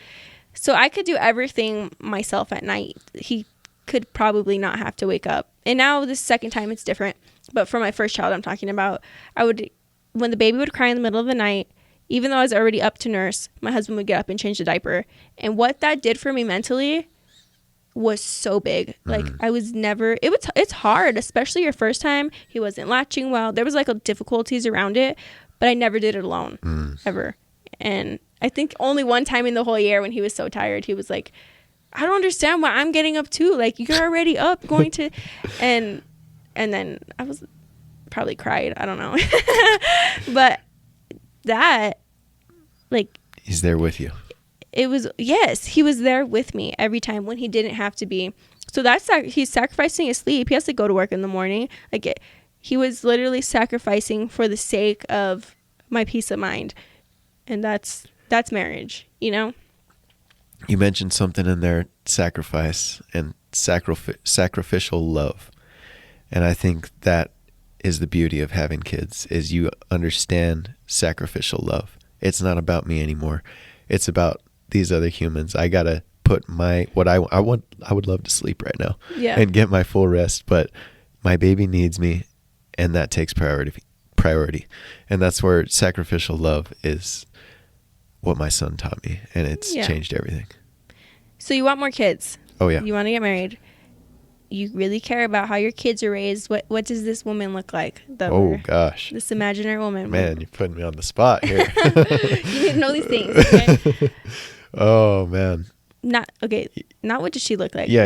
Speaker 1: So I could do everything myself at night. He could probably not have to wake up. And now this second time it's different. But for my first child I'm talking about, when the baby would cry in the middle of the night, even though I was already up to nurse, my husband would get up and change the diaper. And what that did for me mentally was so big. Like, I was never, it's hard, especially your first time. He wasn't latching well. There was like difficulties around it, but I never did it alone, ever. And I think only one time in the whole year, when he was so tired, he was like, I don't understand why I'm getting up too. Like, you're already up going to, and then I was probably cried. I don't know. But that, like,
Speaker 2: he's there with you.
Speaker 1: It was, yes, he was there with me every time when he didn't have to be. So he's sacrificing his sleep. He has to go to work in the morning. Like, he was literally sacrificing for the sake of my peace of mind. And that's marriage, you know?
Speaker 2: You mentioned something in there, sacrifice and sacrificial love. And I think that is the beauty of having kids, is you understand sacrificial love. It's not about me anymore. It's about these other humans. I got to put I would love to sleep right now and get my full rest, but my baby needs me, and that takes priority. And that's where sacrificial love is what my son taught me, and it's changed everything.
Speaker 1: So you want more kids?
Speaker 2: Oh yeah.
Speaker 1: You want to get married? You really care about how your kids are raised. What does this woman look like?
Speaker 2: Gosh.
Speaker 1: This imaginary woman.
Speaker 2: Man, you're putting me on the spot here.
Speaker 1: You need to know these things. Okay?
Speaker 2: Oh man.
Speaker 1: Not what does she look like?
Speaker 2: Yeah.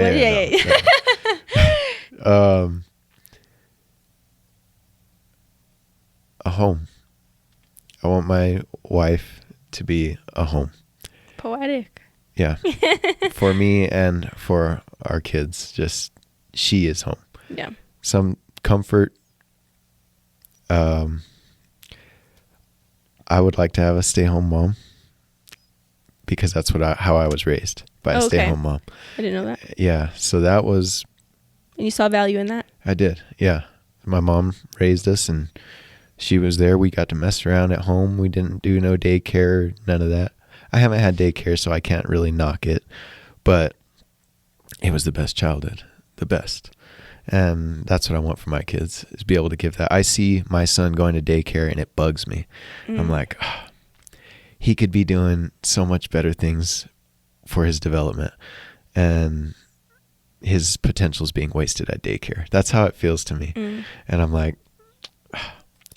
Speaker 2: A home. I want my wife to be a home.
Speaker 1: Poetic.
Speaker 2: Yeah. For me and for our kids, just she is home.
Speaker 1: Yeah.
Speaker 2: Some comfort. I would like to have a stay-home mom, because that's how I was raised, by a stay-home mom.
Speaker 1: I didn't know that.
Speaker 2: Yeah. So that was.
Speaker 1: And you saw value in that?
Speaker 2: I did. Yeah. My mom raised us, and she was there. We got to mess around at home. We didn't do no daycare, none of that. I haven't had daycare, so I can't really knock it, but it was the best childhood, the best. And that's what I want for my kids, is be able to give that. I see my son going to daycare and it bugs me. I'm like, he could be doing so much better things for his development, and his potential is being wasted at daycare. That's how it feels to me. And I'm like,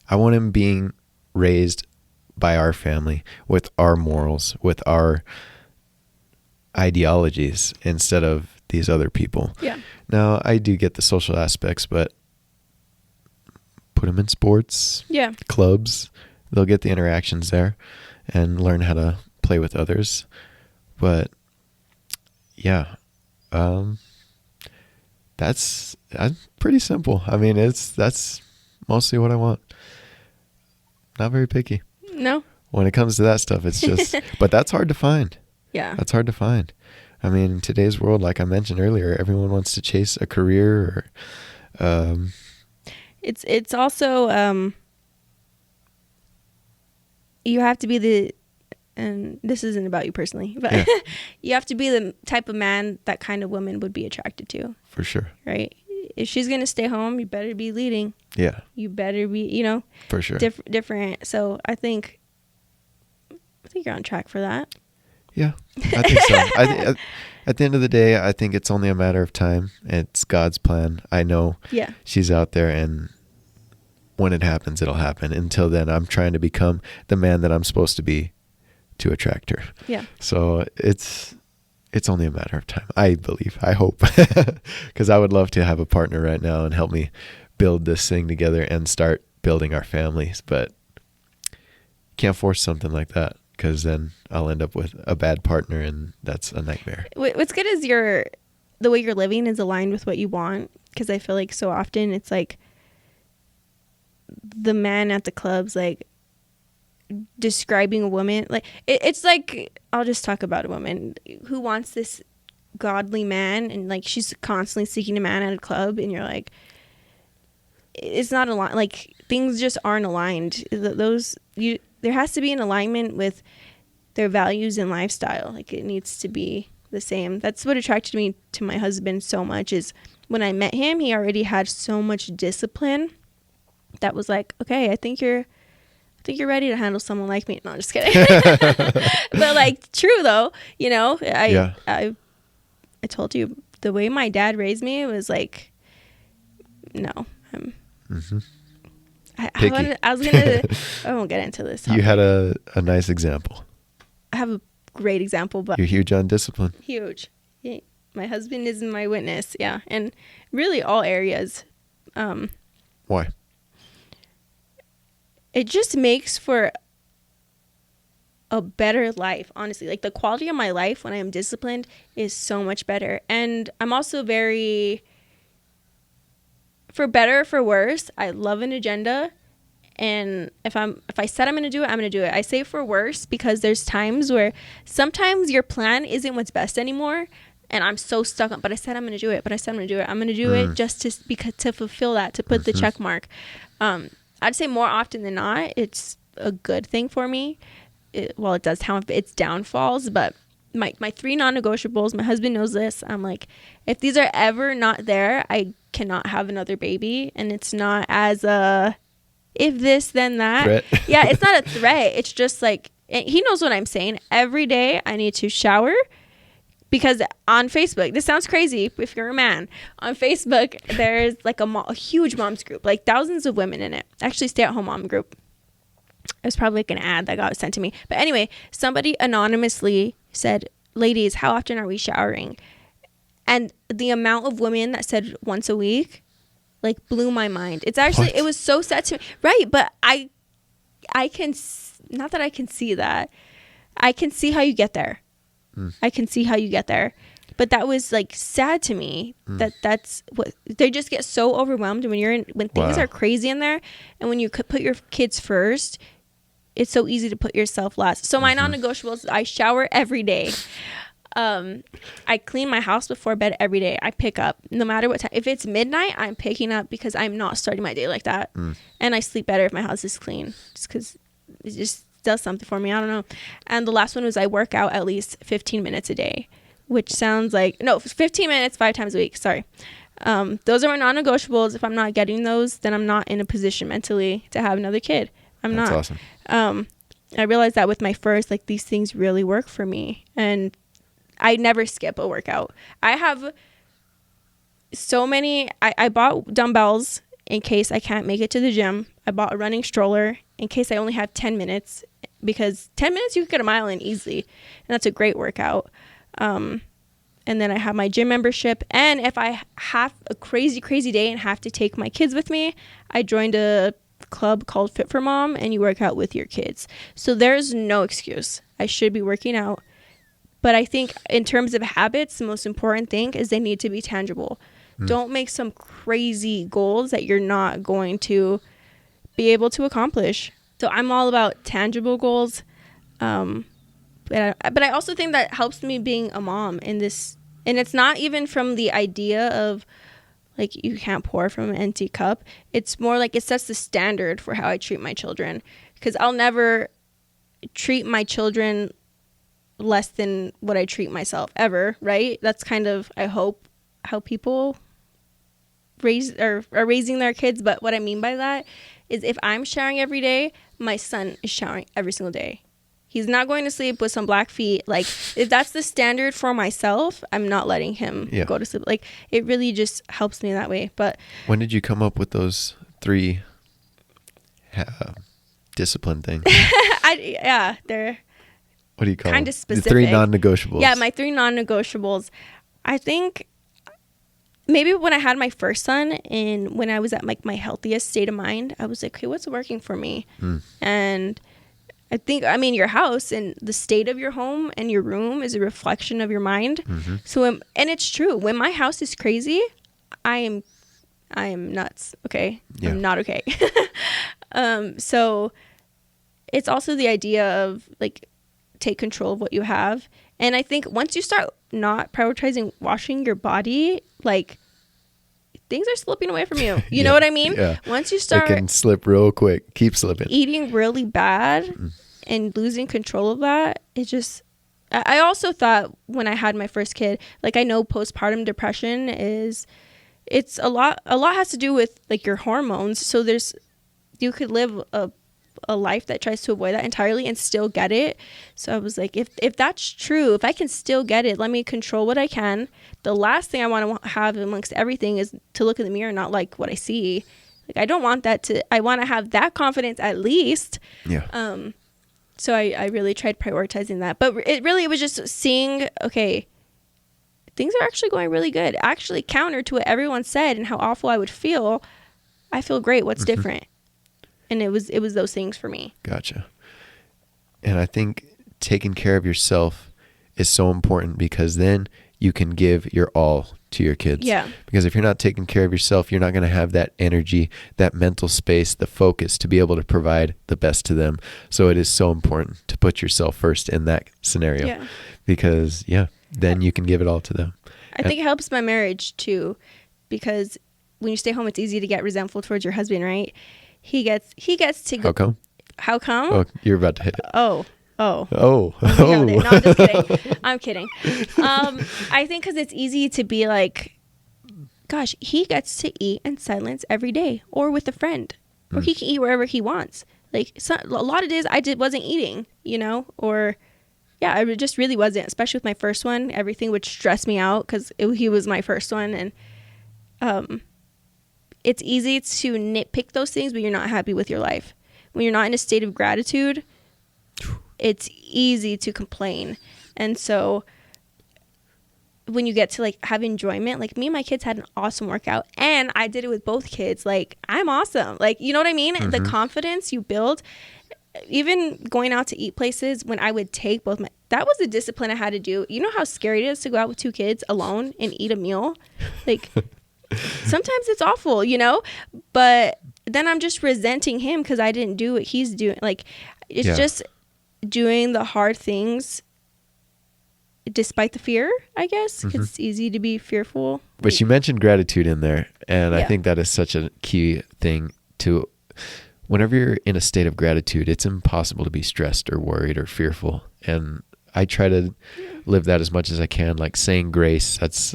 Speaker 2: I want him being raised by our family, with our morals, with our ideologies, instead of these other people. Yeah. Now, I do get the social aspects, but put them in sports, clubs. They'll get the interactions there and learn how to play with others. But Yeah. That's pretty simple. I mean, that's mostly what I want. Not very picky.
Speaker 1: No.
Speaker 2: When it comes to that stuff, it's just, but that's hard to find.
Speaker 1: Yeah.
Speaker 2: That's hard to find. I mean, in today's world, like I mentioned earlier, everyone wants to chase a career or,
Speaker 1: it's also, you have to be and this isn't about you personally, but you have to be the type of man that kind of woman would be attracted to.
Speaker 2: For sure.
Speaker 1: Right? If she's going to stay home, you better be leading.
Speaker 2: Yeah.
Speaker 1: You better be,
Speaker 2: for sure.
Speaker 1: Different. So I think you're on track for that.
Speaker 2: Yeah, I think so. At the end of the day, I think it's only a matter of time. It's God's plan. I know she's out there, and when it happens, it'll happen. Until then, I'm trying to become the man that I'm supposed to be to attract her.
Speaker 1: Yeah.
Speaker 2: So it's only a matter of time. I believe. I hope. Because I would love to have a partner right now and help me build this thing together and start building our families. But can't force something like that, because then I'll end up with a bad partner, and that's a nightmare.
Speaker 1: What's good is the way you're living is aligned with what you want, because I feel like so often it's like the man at the clubs, like, describing a woman, like it's like, I'll just talk about a woman who wants this godly man, and like she's constantly seeking a man at a club, and you're like, it's not aligned. Like, things just aren't aligned. There has to be an alignment with their values and lifestyle. Like, it needs to be the same. That's what attracted me to my husband so much, is when I met him, he already had so much discipline that was like, okay, I think you're ready to handle someone like me. No, I'm just kidding. But like, true though, I told you, the way my dad raised me, it was like, no, I'm I won't get into this topic.
Speaker 2: You had a nice example.
Speaker 1: I have a great example, but
Speaker 2: you're huge on discipline.
Speaker 1: Huge. Yeah. My husband is my witness. Yeah. And really all areas.
Speaker 2: Why?
Speaker 1: It just makes for a better life, honestly. Like, the quality of my life when I am disciplined is so much better. And I'm also very, for better or for worse, I love an agenda. And if I said I'm going to do it, I'm going to do it. I say for worse because there's times where sometimes your plan isn't what's best anymore. And I'm so stuck on, but I said I'm going to do it. I'm going to do it just to fulfill that, to put the check mark. I'd say more often than not, it's a good thing for me. It does have its downfalls, but my 3 non-negotiables, my husband knows this. I'm like, if these are ever not there, I cannot have another baby. And it's not as if this, then that.
Speaker 2: Threat.
Speaker 1: Yeah, it's not a threat. It's just like, he knows what I'm saying. Every day I need to shower. Because on Facebook, this sounds crazy if you're a man. On Facebook, there's like a huge moms group, like thousands of women in it. Actually, stay-at-home mom group. It was probably like an ad that got sent to me. But anyway, somebody anonymously said, ladies, how often are we showering? And the amount of women that said once a week, like, blew my mind. It's actually, it was so sad to me. Right, but I can, not that I can see that. I can see how you get there. I can see how you get there. But that was like sad to me that's what they just get so overwhelmed when things are crazy in there, and when you could put your kids first, it's so easy to put yourself last. So my non-negotiables, I shower every day. I clean my house before bed every day. I pick up no matter what time. If it's midnight, I'm picking up because I'm not starting my day like that. And I sleep better if my house is clean, just because it just does something for me. I don't know. And the last one was I work out at least 15 minutes a day, which sounds like, no, 15 minutes 5 times a week. Sorry. Those are my non-negotiables. If I'm not getting those, then I'm not in a position mentally to have another kid. That's awesome. I realized that with my first, like, these things really work for me, and I never skip a workout. I have so many, I bought dumbbells in case I can't make it to the gym. I bought a running stroller in case I only have 10 minutes, because 10 minutes you can get a mile in easily, and that's a great workout. And then I have my gym membership, and if I have a crazy day and have to take my kids with me, I joined a club called Fit for Mom, and you work out with your kids. So there's no excuse. I should be working out, But I think in terms of habits, the most important thing is they need to be tangible. Don't make some crazy goals that you're not going to be able to accomplish. So I'm all about tangible goals. But I also think that helps me being a mom in this. And it's not even from the idea of like you can't pour from an empty cup. It's more like it sets the standard for how I treat my children. Because I'll never treat my children less than what I treat myself ever, right? That's kind of, I hope, how people are raising their kids. But what I mean by that is if I'm showering every day, my son is showering every single day. He's not going to sleep with some black feet. Like, if that's the standard for myself, I'm not letting him go to sleep. Like, it really just helps me that way. But
Speaker 2: when did you come up with those 3 discipline things?
Speaker 1: They're
Speaker 2: what do you call
Speaker 1: kind of specific.
Speaker 2: The 3 non-negotiables.
Speaker 1: Yeah, my 3 non-negotiables. I think maybe when I had my first son and when I was at like my healthiest state of mind, I was like, okay, what's working for me? And I think, your house and the state of your home and your room is a reflection of your mind. So, and it's true. When my house is crazy, I am nuts. Okay. Yeah. I'm not okay. So it's also the idea of like, take control of what you have. And I think once you start not prioritizing washing your body, like things are slipping away from you. You know what I mean?
Speaker 2: Yeah.
Speaker 1: Once you start,
Speaker 2: it can slip real quick. Keep slipping.
Speaker 1: Eating really bad and losing control of that, it just. I also thought when I had my first kid, like I know postpartum depression it's a lot has to do with like your hormones. So you could live a life that tries to avoid that entirely and still get it. So I was like, if that's true, if I can still get it, let me control what I can. The last thing I want to have amongst everything is to look in the mirror and not like what I see. Like I don't want that I want to have that confidence at least.
Speaker 2: Yeah.
Speaker 1: So I really tried prioritizing that. But it was just seeing, okay, things are actually going really good. Actually counter to what everyone said and how awful I would feel. I feel great. What's different? And it was those things for me.
Speaker 2: Gotcha. And I think taking care of yourself is so important because then you can give your all to your kids.
Speaker 1: Yeah.
Speaker 2: Because if you're not taking care of yourself, you're not going to have that energy, that mental space, the focus to be able to provide the best to them. So it is so important to put yourself first in that scenario.
Speaker 1: Yeah.
Speaker 2: Because, then you can give it all to them.
Speaker 1: I think it helps my marriage too, because when you stay home, it's easy to get resentful towards your husband, right? He gets to go.
Speaker 2: How come?
Speaker 1: How come?
Speaker 2: Oh, you're about to hit it.
Speaker 1: Oh.
Speaker 2: Oh.
Speaker 1: No, I'm just kidding. I'm kidding. I think because it's easy to be like, gosh, he gets to eat in silence every day or with a friend, or he can eat wherever he wants. Like a lot of days I wasn't eating, or I just really wasn't, especially with my first one. Everything would stress me out because he was my first one. And it's easy to nitpick those things, but you're not happy with your life. When you're not in a state of gratitude, it's easy to complain. And so when you get to like have enjoyment, like me and my kids had an awesome workout and I did it with both kids. Like I'm awesome. Like, you know what I mean? The confidence you build, even going out to eat places when I would take both that was a discipline I had to do. You know how scary it is to go out with 2 kids alone and eat a meal? Like sometimes it's awful, but then I'm just resenting him because I didn't do what he's doing. Like it's just doing the hard things despite the fear, I guess, because it's easy to be fearful.
Speaker 2: But you mentioned gratitude in there, and I think that is such a key thing to. Whenever you're in a state of gratitude, it's impossible to be stressed or worried or fearful. And I try to live that as much as I can, like saying grace. That's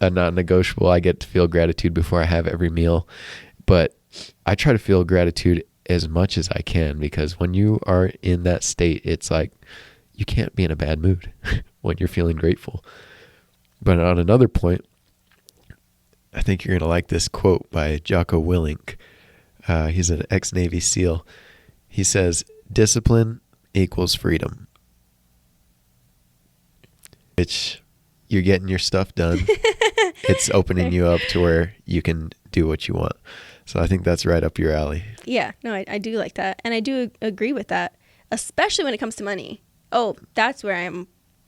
Speaker 2: a non-negotiable. I get to feel gratitude before I have every meal. But I try to feel gratitude as much as I can, because when you are in that state, it's like you can't be in a bad mood when you're feeling grateful. But on another point, I think you're going to like this quote by Jocko Willink. He's an ex-Navy SEAL. He says, discipline equals freedom. Which you're getting your stuff done. It's opening you up to where you can do what you want. So I think that's right up your alley.
Speaker 1: Yeah, no, I do like that. And I do agree with that, especially when it comes to money. Oh, that's where I'm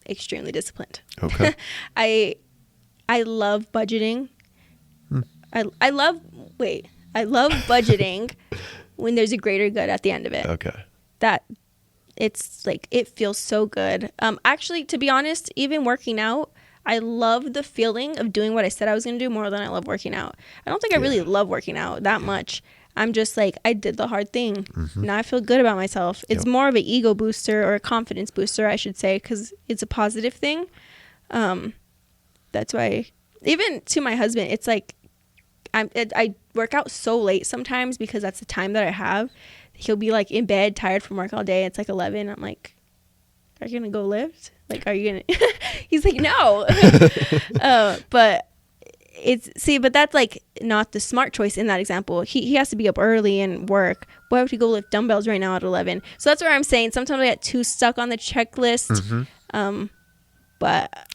Speaker 1: extremely disciplined.
Speaker 2: Okay.
Speaker 1: I love budgeting. I love budgeting when there's a greater good at the end of it.
Speaker 2: Okay.
Speaker 1: That it's like, it feels so good. Actually, to be honest, even working out, I love the feeling of doing what I said I was going to do more than I love working out. I don't think I really love working out that much. I'm just like, I did the hard thing. Now I feel good about myself. It's more of an ego booster, or a confidence booster, I should say, because it's a positive thing. That's why, even to my husband, it's like, I work out so late sometimes because that's the time that I have. He'll be like in bed, tired from work all day. It's like 11. I'm like, are you going to go lift? Like, are you going to? He's like, no. But but that's like not the smart choice in that example. He has to be up early and work. Why would he go lift dumbbells right now at 11? So that's where I'm saying sometimes I get too stuck on the checklist. But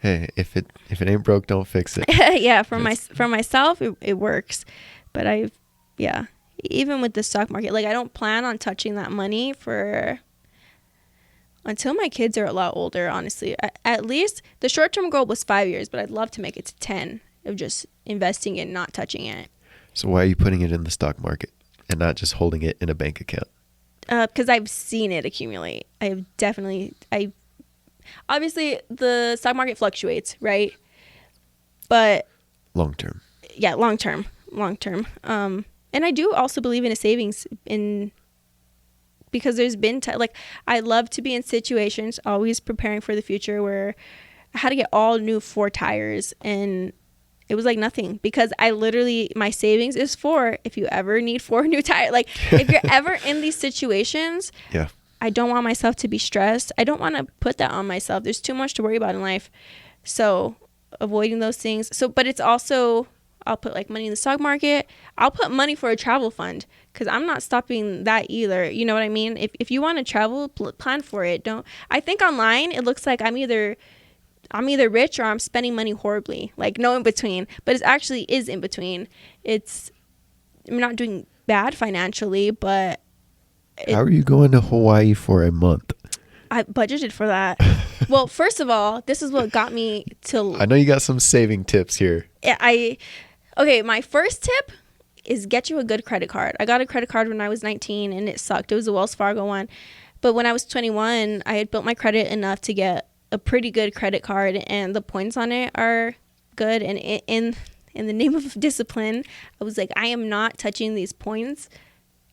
Speaker 2: hey, if it ain't broke, don't fix it.
Speaker 1: yeah, for myself, it works. But even with the stock market, like, I don't plan on touching that money until my kids are a lot older, honestly. At least the short-term goal was 5 years, but I'd love to make it to 10 of just investing it, not touching it.
Speaker 2: So why are you putting it in the stock market and not just holding it in a bank account?
Speaker 1: Because I've seen it accumulate. Obviously the stock market fluctuates, right? But
Speaker 2: Long term.
Speaker 1: Yeah, long term. And I do also believe in a savings because there's been I love to be in situations always preparing for the future where I had to get all new 4 tires, and it was like nothing, because my savings is for if you ever need 4 new tires. Like, if you're ever in these situations, I don't want myself to be stressed. I don't want to put that on myself. There's too much to worry about in life. So avoiding those things. But it's also, I'll put like money in the stock market. I'll put money for a travel fund, because I'm not stopping that either. You know what I mean? If you want to travel, plan for it. I think online it looks like I'm either rich or I'm spending money horribly, like no in between, but it actually is in between. I'm not doing bad financially, but
Speaker 2: how are you going to Hawaii for a month?
Speaker 1: I budgeted for that. Well, first of all, this is what got me to.
Speaker 2: I know you got some saving tips here.
Speaker 1: Okay, my first tip is get you a good credit card. I got a credit card when I was 19 and it sucked. It was a Wells Fargo one. But when I was 21, I had built my credit enough to get a pretty good credit card, and the points on it are good. And in the name of discipline, I was like, I am not touching these points.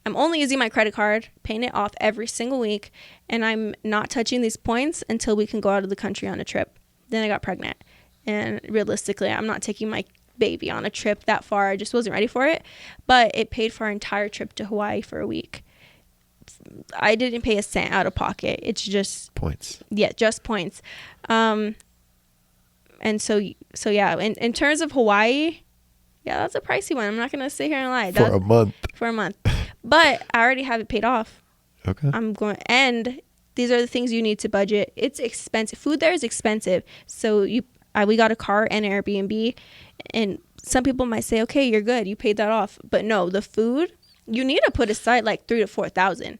Speaker 1: I'm only using my credit card, paying it off every single week, and I'm not touching these points until we can go out of the country on a trip. Then I got pregnant, and realistically, I'm not taking my baby on a trip that far. I just wasn't ready for it, but it paid for our entire trip to Hawaii for a week. I didn't pay a cent out of pocket. It's just
Speaker 2: points.
Speaker 1: Yeah, just points. And so yeah, in terms of Hawaii, yeah, that's a pricey one. I'm not gonna sit here and lie.
Speaker 2: For a month.
Speaker 1: But I already have it paid off.
Speaker 2: Okay.
Speaker 1: And these are the things you need to budget. It's expensive. Food there is expensive. So we got a car and Airbnb, and some people might say, okay, you're good, you paid that off. But no, the food, you need to put aside like $3,000 to $4,000.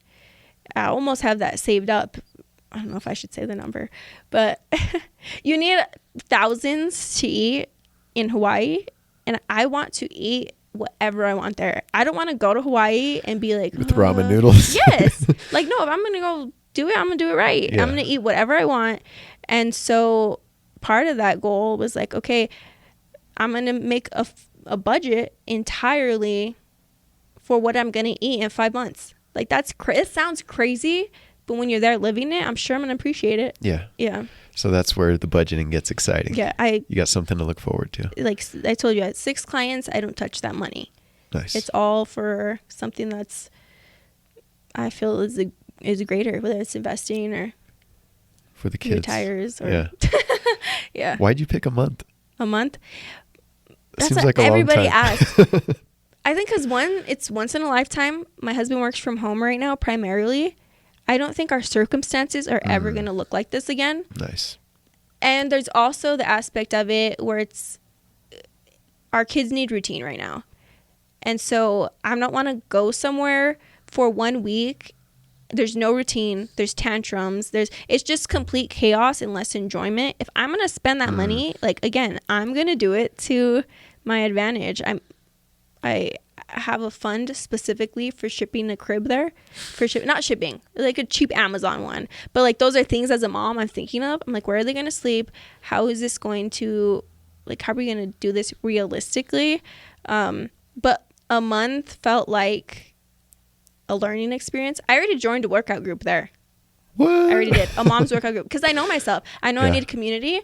Speaker 1: I almost have that saved up. I don't know if I should say the number, but you need thousands to eat in Hawaii, and I want to eat whatever I want there. I don't want to go to Hawaii and be like
Speaker 2: with ramen noodles.
Speaker 1: Yes. Like, no, if I'm gonna go do it, I'm gonna do it right. I'm gonna eat whatever I want. And so part of that goal was like, okay, I'm gonna make a budget entirely for what I'm gonna eat in 5 months. Like, it sounds crazy, but when you're there living it, I'm sure I'm gonna appreciate it. Yeah.
Speaker 2: So that's where the budgeting gets exciting.
Speaker 1: Yeah,
Speaker 2: you got something to look forward to.
Speaker 1: Like I told you, I had 6 clients. I don't touch that money.
Speaker 2: Nice.
Speaker 1: It's all for something that's, I feel is greater, whether it's investing or
Speaker 2: for the kids,
Speaker 1: tires or yeah.
Speaker 2: Why'd you pick a month?
Speaker 1: A month?
Speaker 2: That's seems like a
Speaker 1: everybody
Speaker 2: long time.
Speaker 1: asks. I think because it's once in a lifetime. My husband works from home right now primarily. I don't think our circumstances are ever going to look like this again.
Speaker 2: Nice.
Speaker 1: And there's also the aspect of it where it's our kids need routine right now. And so I don't want to go somewhere for 1 week There's no routine. There's tantrums. It's just complete chaos and less enjoyment. If I'm gonna spend that money, like, again, I'm gonna do it to my advantage. I have a fund specifically for shipping a crib there, not shipping, like a cheap Amazon one. But like, those are things as a mom I'm thinking of. I'm like, where are they gonna sleep? How is this going to, like, how are we gonna do this realistically? But a month felt like a learning experience. I already joined a workout group there.
Speaker 2: What?
Speaker 1: I already did a mom's workout group because I know myself. I know I
Speaker 2: Yeah.
Speaker 1: need a community.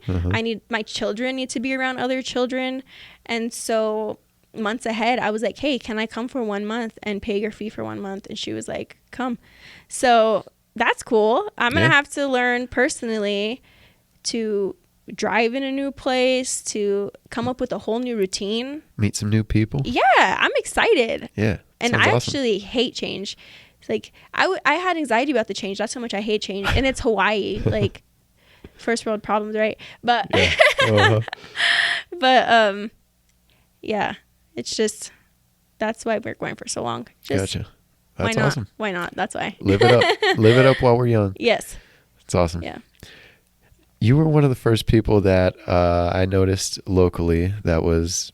Speaker 1: My children need to be around other children. And so months ahead, I was like, hey, can I come for 1 month and pay your fee for 1 month? And she was like, come. So that's cool. I'm going to have to learn personally to drive in a new place, to come up with a whole new routine.
Speaker 2: Meet some new people.
Speaker 1: Yeah, I'm excited.
Speaker 2: Yeah.
Speaker 1: And
Speaker 2: sounds
Speaker 1: I
Speaker 2: awesome.
Speaker 1: actually hate change. It's like, I had anxiety about the change. That's how much I hate change. And it's Hawaii, like, first world problems, right? But,
Speaker 2: Yeah. Uh-huh.
Speaker 1: but, yeah, it's just, that's why we're going for so long. Just,
Speaker 2: Gotcha. That's
Speaker 1: why not?
Speaker 2: awesome.
Speaker 1: Why not? That's why.
Speaker 2: Live it up. Live it up while we're young.
Speaker 1: Yes.
Speaker 2: It's awesome.
Speaker 1: Yeah.
Speaker 2: You were one of the first people that I noticed locally that was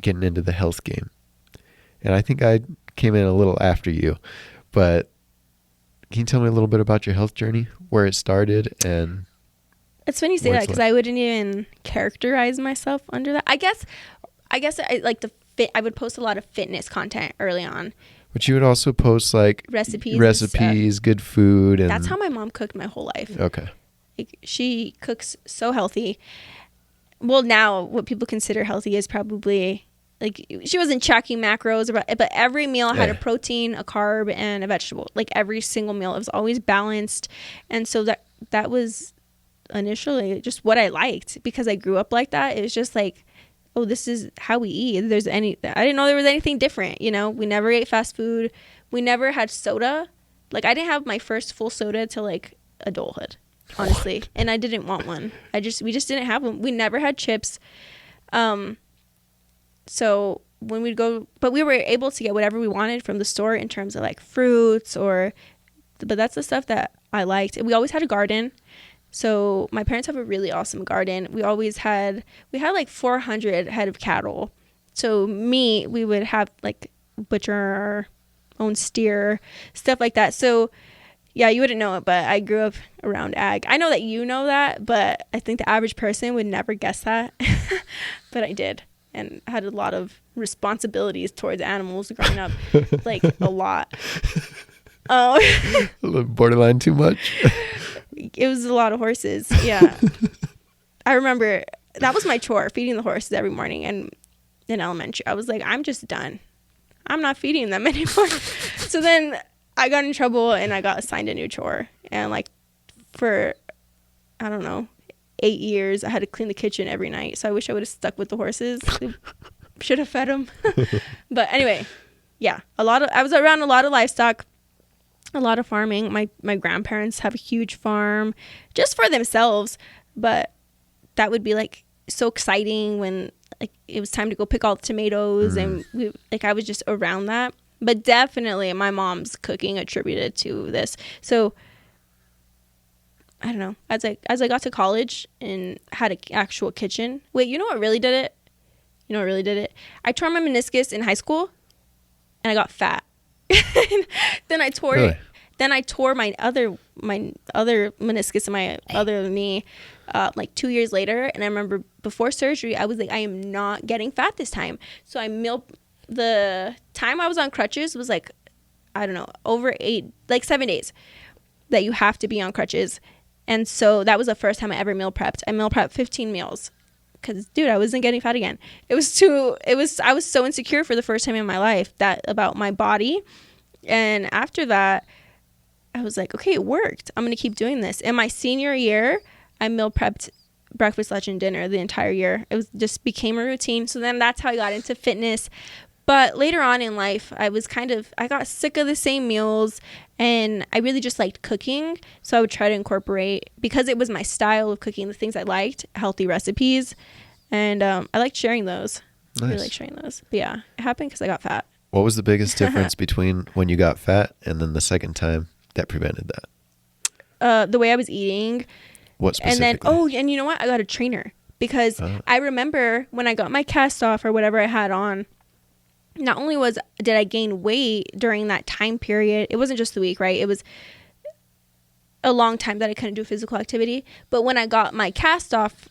Speaker 2: getting into the health game. And I think I came in a little after you. But can you tell me a little bit about your health journey, where it started? And
Speaker 1: It's funny you say
Speaker 2: what
Speaker 1: that
Speaker 2: it's
Speaker 1: because
Speaker 2: like?
Speaker 1: I wouldn't even characterize myself under that. I guess I like I would post a lot of fitness content early on.
Speaker 2: But you would also post like
Speaker 1: Recipes,
Speaker 2: good food. And
Speaker 1: That's how my mom cooked my whole life.
Speaker 2: Okay.
Speaker 1: Like, she cooks so healthy. Well, now what people consider healthy is probably, like, she wasn't tracking macros, but every meal had a protein, a carb, and a vegetable. Like, every single meal, it was always balanced. And so that was initially just what I liked, because I grew up like that. It was just like, oh, this is how we eat. I didn't know there was anything different. You know, we never ate fast food. We never had soda. Like, I didn't have my first full soda till like adulthood, honestly. And I didn't want one. We just didn't have them. We never had chips. So when we'd go, but we were able to get whatever we wanted from the store in terms of like fruits but that's the stuff that I liked. We always had a garden. So my parents have a really awesome garden. We had like 400 head of cattle. So we would have like butcher our own steer, stuff like that. So yeah, you wouldn't know it, but I grew up around ag. I know that you know that, but I think the average person would never guess that. But I did, and had a lot of responsibilities towards animals growing up, like a lot. Oh,
Speaker 2: Borderline too much.
Speaker 1: it was a lot of horses. Yeah. I remember that was my chore, feeding the horses every morning. And in elementary, I was like, I'm just done. I'm not feeding them anymore. So then I got in trouble and I got assigned a new chore. And like for, I don't know, 8 years, I had to clean the kitchen every night. So I wish I would have stuck with the horses. Should have fed them. But anyway, yeah, I was around a lot of livestock. A lot of farming. My grandparents have a huge farm just for themselves, but that would be like so exciting when like it was time to go pick all the tomatoes, and I was just around that. But definitely my mom's cooking attributed to this. So I don't know, as I got to college and had an actual kitchen. Wait, you know what really did it? I tore my meniscus in high school and I got fat. Then I tore
Speaker 2: Really?
Speaker 1: Then I tore my other meniscus in my other knee like 2 years later. And I remember before surgery, I was like, I am not getting fat this time. So the time I was on crutches was like, I don't know, over 7 days that you have to be on crutches. And so that was the first time I ever meal prepped. I meal prepped 15 meals. Because, dude, I wasn't getting fat again. I was so insecure for the first time in my life about my body. And after that, I was like, okay, it worked. I'm going to keep doing this. In my senior year, I meal prepped breakfast, lunch, and dinner the entire year. It just became a routine. So then that's how I got into fitness. But later on in life, I got sick of the same meals, and I really just liked cooking. So I would try to incorporate, because it was my style of cooking, the things I liked, healthy recipes. And I liked sharing those.
Speaker 2: Nice.
Speaker 1: I really liked sharing those. But yeah, it happened because I got fat.
Speaker 2: What was the biggest difference between when you got fat and then the second time that prevented that?
Speaker 1: The way I was eating.
Speaker 2: What specifically?
Speaker 1: And then, and you know what? I got a trainer because I remember when I got my cast off or whatever I had on, not only did I gain weight during that time period, it wasn't just the week, right? It was a long time that I couldn't do physical activity. But when I got my cast off,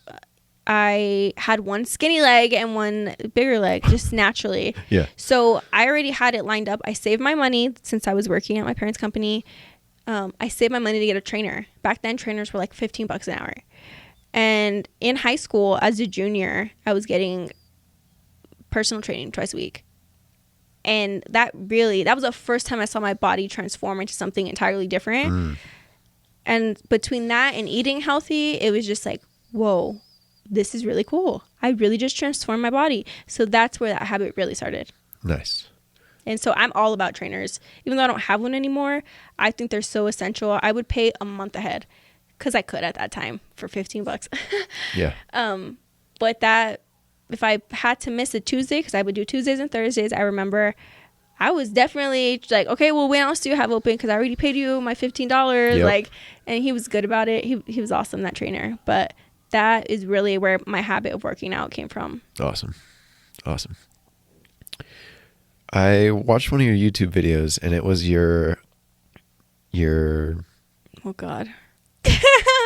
Speaker 1: I had one skinny leg and one bigger leg just naturally.
Speaker 2: Yeah.
Speaker 1: So I already had it lined up. I saved my money since I was working at my parents' company. I saved my money to get a trainer. Back then, trainers were like $15 an hour. And in high school, as a junior, I was getting personal training twice a week. And that was the first time I saw my body transform into something entirely different. And between that and eating healthy, it was just like, whoa, this is really cool. I really just transformed my body. So that's where that habit really started.
Speaker 2: Nice.
Speaker 1: And so I'm all about trainers. Even though I don't have one anymore, I think they're so essential. I would pay a month ahead because I could at that time for $15.
Speaker 2: Yeah.
Speaker 1: But that, if I had to miss a Tuesday, because I would do Tuesdays and Thursdays, I remember I was definitely like, okay, well, when else do you have open? Because I already paid you my $15.
Speaker 2: Yep.
Speaker 1: Like, and he was good about it. He was awesome, that trainer. But that is really where my habit of working out came from.
Speaker 2: Awesome. I watched one of your YouTube videos, and it was your.
Speaker 1: Oh God,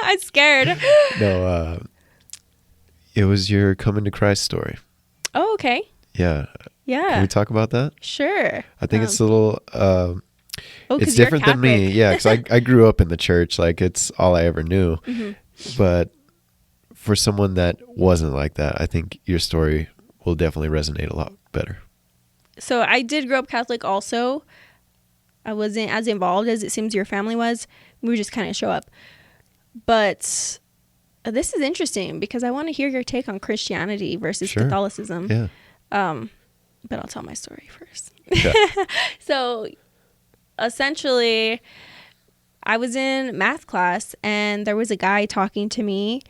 Speaker 1: I'm scared.
Speaker 2: No, it was your coming to Christ story.
Speaker 1: Oh, okay.
Speaker 2: Yeah. Can we talk about that?
Speaker 1: Sure.
Speaker 2: I think it's a little. It's
Speaker 1: 'cause you're
Speaker 2: different than me.
Speaker 1: Catholic.
Speaker 2: Yeah, because I grew up in the church. Like, it's all I ever knew.
Speaker 1: Mm-hmm.
Speaker 2: But for someone that wasn't like that, I think your story will definitely resonate a lot better.
Speaker 1: So I did grow up Catholic also. I wasn't as involved as it seems your family was. We would just kind of show up. But this is interesting because I want to hear your take on Christianity versus Catholicism.
Speaker 2: Yeah.
Speaker 1: But I'll tell my story first.
Speaker 2: Okay.
Speaker 1: So essentially, I was in math class and there was a guy talking to me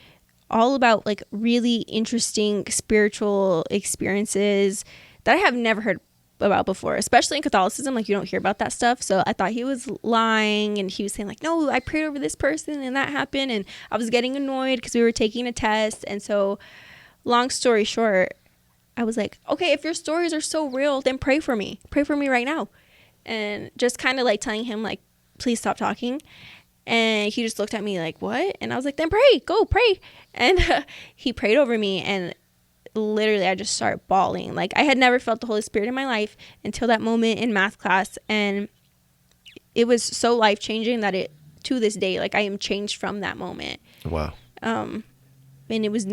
Speaker 1: all about like really interesting spiritual experiences that I have never heard about before, especially in Catholicism. Like, you don't hear about that stuff. So I thought he was lying, and he was saying like, no, I prayed over this person and that happened. And I was getting annoyed because we were taking a test. And so long story short, I was like, okay, if your stories are so real, then pray for me right now. And just kind of like telling him like, please stop talking. And he just looked at me like, what? And I was like, then pray, go pray. And he prayed over me, and literally I just started bawling. Like, I had never felt the Holy Spirit in my life until that moment in math class. And it was so life-changing that to this day, like, I am changed from that moment.
Speaker 2: Wow.
Speaker 1: And it was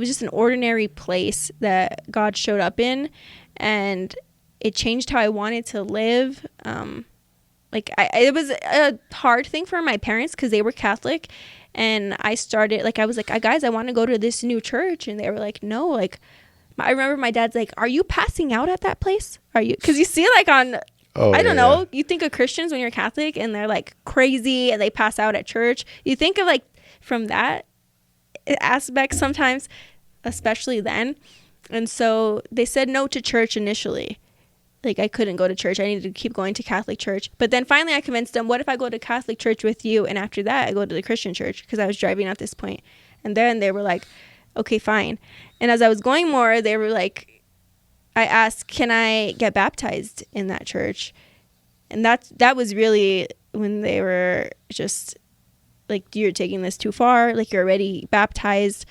Speaker 1: just an ordinary place that God showed up in, and it changed how I wanted to live. It was a hard thing for my parents because they were Catholic, and I was like, guys, I want to go to this new church, and they were like, no. Like, I remember my dad's like, are you passing out at that place? Are you? Because you see like on, I don't know, you think of Christians when you're Catholic and they're like crazy and they pass out at church. You think of like from that aspect sometimes, especially then. And so they said no to church initially. Like, I couldn't go to church. I needed to keep going to Catholic church. But then finally I convinced them, what if I go to Catholic church with you, and after that I go to the Christian church, because I was driving at this point. And then they were like, okay, fine. And as I was going more, they were like, I asked, can I get baptized in that church? And that was really when they were just like, you're taking this too far. Like, you're already baptized.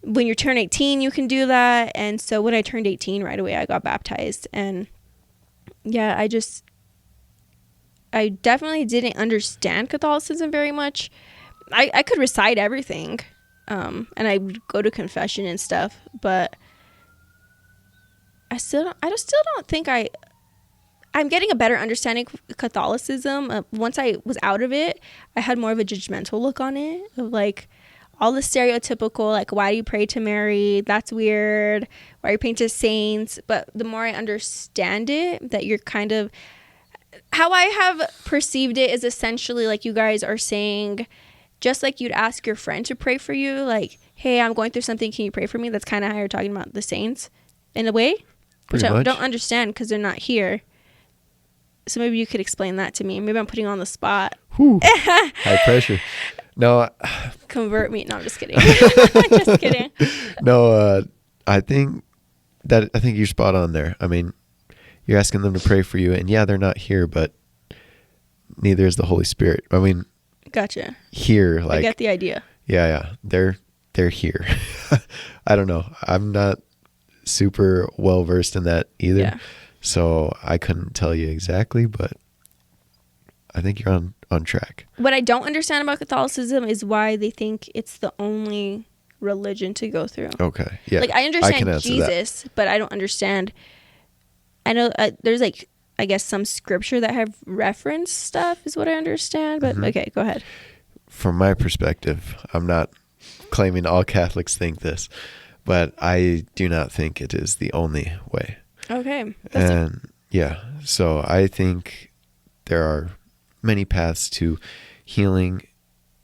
Speaker 1: When you turn 18, you can do that. And so when I turned 18, right away, I got baptized. And yeah, I definitely didn't understand Catholicism very much. I could recite everything. And I would go to confession and stuff, but I just still don't think I'm getting a better understanding of Catholicism. Once I was out of it, I had more of a judgmental look on it, of like, all the stereotypical, like, why do you pray to Mary? That's weird. Why are you praying to saints? But the more I understand it, that you're kind of, how I have perceived it is essentially like you guys are saying, just like you'd ask your friend to pray for you, like, hey, I'm going through something, can you pray for me? That's kind of how you're talking about the saints in a way, which I don't understand because they're not here. So maybe you could explain that to me. Maybe I'm putting you on the spot.
Speaker 2: Whew. High pressure. No.
Speaker 1: Convert me. No, I'm just kidding. Just kidding.
Speaker 2: No, I think you're spot on there. I mean, you're asking them to pray for you, and yeah, they're not here, but neither is the Holy Spirit. I mean,
Speaker 1: gotcha.
Speaker 2: Here, like,
Speaker 1: I get the idea.
Speaker 2: Yeah, they're here. I don't know. I'm not super well versed in that either, so I couldn't tell you exactly, but I think you're on track.
Speaker 1: What I don't understand about Catholicism is why they think it's the only religion to go through.
Speaker 2: Okay, yeah.
Speaker 1: Like, I understand Jesus, but I don't understand. I know there's, like, I guess some scripture that have reference stuff is what I understand, but okay, go ahead. From
Speaker 2: my perspective, I'm not claiming all Catholics think this, but I do not think it is the only way.
Speaker 1: Okay.
Speaker 2: So I think there are many paths to healing,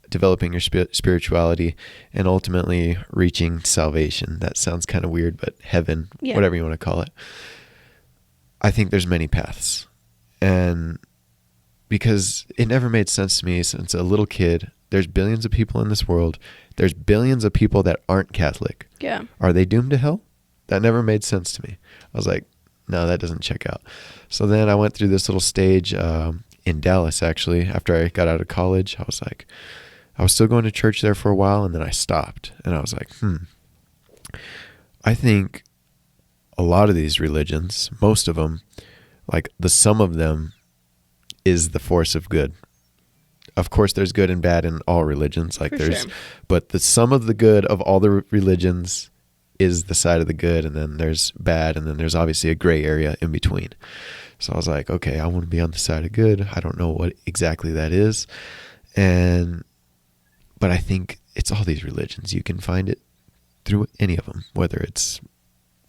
Speaker 2: developing your spirituality, and ultimately reaching salvation. That sounds kind of weird, but heaven, whatever you want to call it. I think there's many paths. And because it never made sense to me since a little kid, there's billions of people in this world. There's billions of people that aren't Catholic.
Speaker 1: Yeah.
Speaker 2: Are they doomed to hell? That never made sense to me. I was like, no, that doesn't check out. So then I went through this little stage in Dallas, actually. After I got out of college, I was still going to church there for a while, and then I stopped. And I was like, I think a lot of these religions, most of them, like the sum of them is the force of good. Of course, there's good and bad in all religions. But the sum of the good of all the religions is the side of the good, and then there's bad, and then there's obviously a gray area in between. So I was like, okay, I want to be on the side of good. I don't know what exactly that is. But I think it's all these religions. You can find it through any of them, whether it's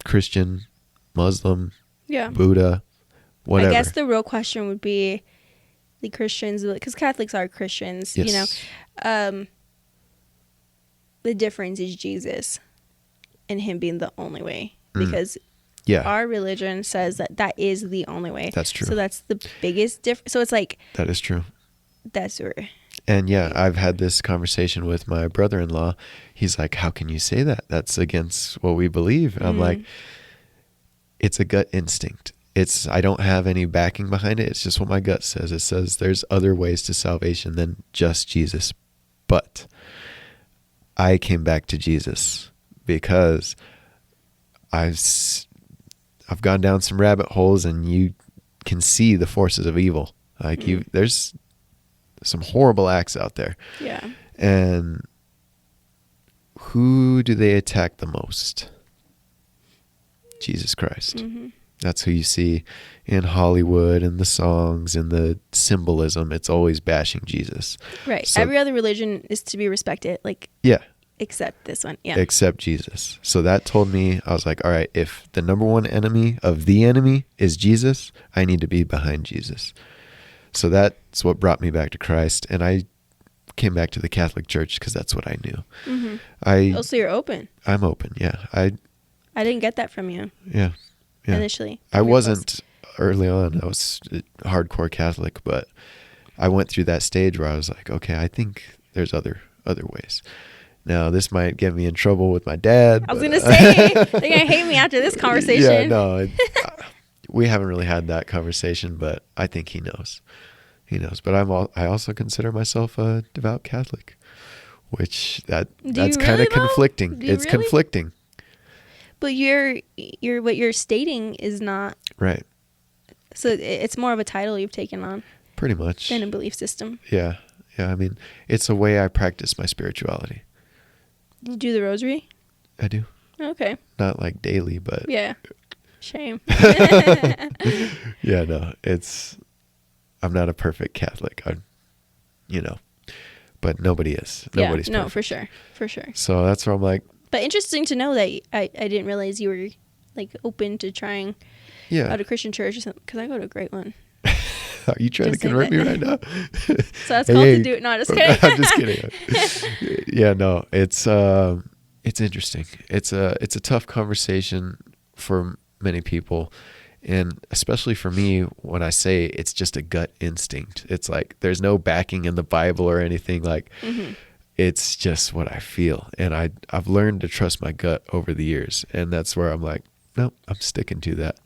Speaker 2: Christian, Muslim, Buddha, whatever.
Speaker 1: I guess the real question would be the Christians, because Catholics are Christians, you know. The difference is Jesus and him being the only way, because our religion says that is the only way.
Speaker 2: That's true.
Speaker 1: So that's the biggest difference. So it's like,
Speaker 2: that is true.
Speaker 1: That's where.
Speaker 2: And I've had this conversation with my brother-in-law. He's like, how can you say that? That's against what we believe. And I'm like, it's a gut instinct. I don't have any backing behind it. It's just what my gut says. It says there's other ways to salvation than just Jesus. But I came back to Jesus because I've gone down some rabbit holes, and you can see the forces of evil. Like there's some horrible acts out there.
Speaker 1: Yeah.
Speaker 2: And who do they attack the most? Jesus Christ. Mm-hmm. That's who you see in Hollywood and the songs and the symbolism. It's always bashing Jesus.
Speaker 1: Right. So, every other religion is to be respected. Like, except this one. Yeah.
Speaker 2: Except Jesus. So that told me, I was like, all right, if the number one enemy of the enemy is Jesus, I need to be behind Jesus. So that's what brought me back to Christ. And I came back to the Catholic Church because that's what I knew. Mm-hmm.
Speaker 1: So you're open.
Speaker 2: I'm open. Yeah. I
Speaker 1: didn't get that from you.
Speaker 2: Yeah.
Speaker 1: Initially.
Speaker 2: I wasn't early on. I was a hardcore Catholic, but I went through that stage where I was like, okay, I think there's other ways. Now, this might get me in trouble with my dad.
Speaker 1: I was going to say, they're going to hate me after this conversation.
Speaker 2: Yeah, no. We haven't really had that conversation, but I think he knows. He knows. But I also consider myself a devout Catholic, which that's kind of conflicting. It's conflicting.
Speaker 1: But what you're stating is not
Speaker 2: right.
Speaker 1: So it's more of a title you've taken on,
Speaker 2: pretty much,
Speaker 1: than a belief system.
Speaker 2: Yeah. I mean, it's a way I practice my spirituality.
Speaker 1: Do you do the rosary?
Speaker 2: I do.
Speaker 1: Okay.
Speaker 2: Not like daily, but
Speaker 1: yeah. Shame.
Speaker 2: Yeah, no. I'm not a perfect Catholic. But nobody is. Nobody's perfect.
Speaker 1: No, for sure.
Speaker 2: So that's where I'm like.
Speaker 1: But interesting to know that I didn't realize you were like open to trying out a Christian church or something, because I go to a great one.
Speaker 2: Are you trying to convert me right now?
Speaker 1: So that's called to do it. No, just kidding.
Speaker 2: I'm just kidding. Yeah, no, it's interesting. It's a tough conversation for many people, And especially for me, when I say it's just a gut instinct, it's like there's no backing in the Bible or anything. Like it's just what I feel. And I've learned to trust my gut over the years. And that's where I'm like, nope, I'm sticking to that.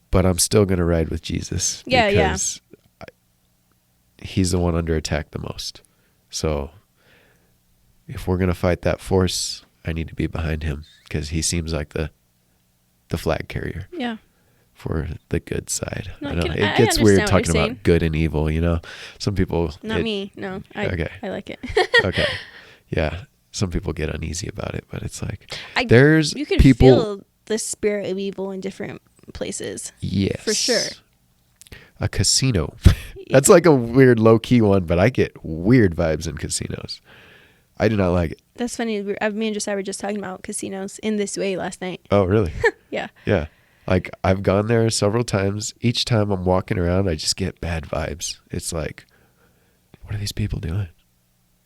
Speaker 2: But I'm still going to ride with Jesus.
Speaker 1: Yeah,
Speaker 2: because he's the one under attack the most. So if we're going to fight that force, I need to be behind him because he seems like the flag carrier.
Speaker 1: Yeah.
Speaker 2: For the good side.
Speaker 1: No,
Speaker 2: I know
Speaker 1: I
Speaker 2: it gets weird talking
Speaker 1: saying.
Speaker 2: about good and evil, you know. Some people
Speaker 1: me. No. I like it.
Speaker 2: Okay. Yeah. Some people get uneasy about it, but it's like
Speaker 1: you can feel the spirit of evil in different places.
Speaker 2: Yes.
Speaker 1: For sure.
Speaker 2: A casino. That's like a weird low key one, but I get weird vibes in casinos. I do not like it.
Speaker 1: That's funny. Me and Josiah were just talking about casinos in this way last night.
Speaker 2: Oh, really?
Speaker 1: Yeah.
Speaker 2: Yeah. Like I've gone there several times. Each time I'm walking around, I just get bad vibes. It's like, what are these people doing?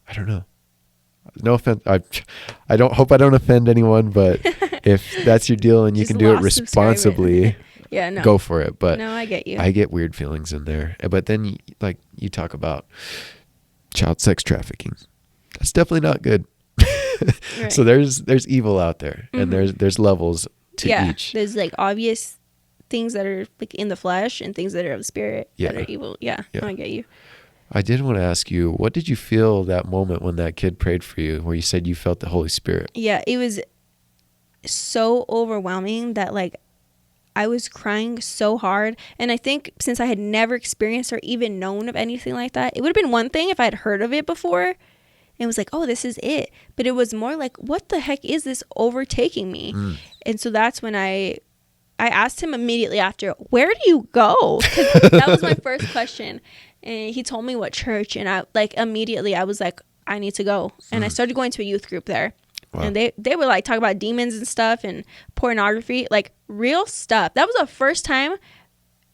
Speaker 2: I don't know. No offense. I don't hope I don't offend anyone, but if that's your deal and you can do it responsibly,
Speaker 1: yeah, no.
Speaker 2: Go for it. But
Speaker 1: no, I get you.
Speaker 2: I get weird feelings in there. But then you talk about child sex trafficking. That's definitely not good. Right. So there's evil out there, and there's levels to each.
Speaker 1: There's like obvious things that are like in the flesh and things that are of the spirit that are evil. Yeah, I get you.
Speaker 2: I did want to ask you, what did you feel that moment when that kid prayed for you, where you said you felt the Holy Spirit?
Speaker 1: Yeah, it was so overwhelming that like I was crying so hard. And I think since I had never experienced or even known of anything like that, it would have been one thing if I had heard of it before and was like, oh, this is it. But it was more like, what the heck is this overtaking me? And so that's when I asked him immediately after, where do you go? 'Cause that was my first question. And he told me what church. And I like immediately I was like, I need to go. And I started going to a youth group there. Wow. And they would like talk about demons and stuff and pornography, like real stuff. That was the first time.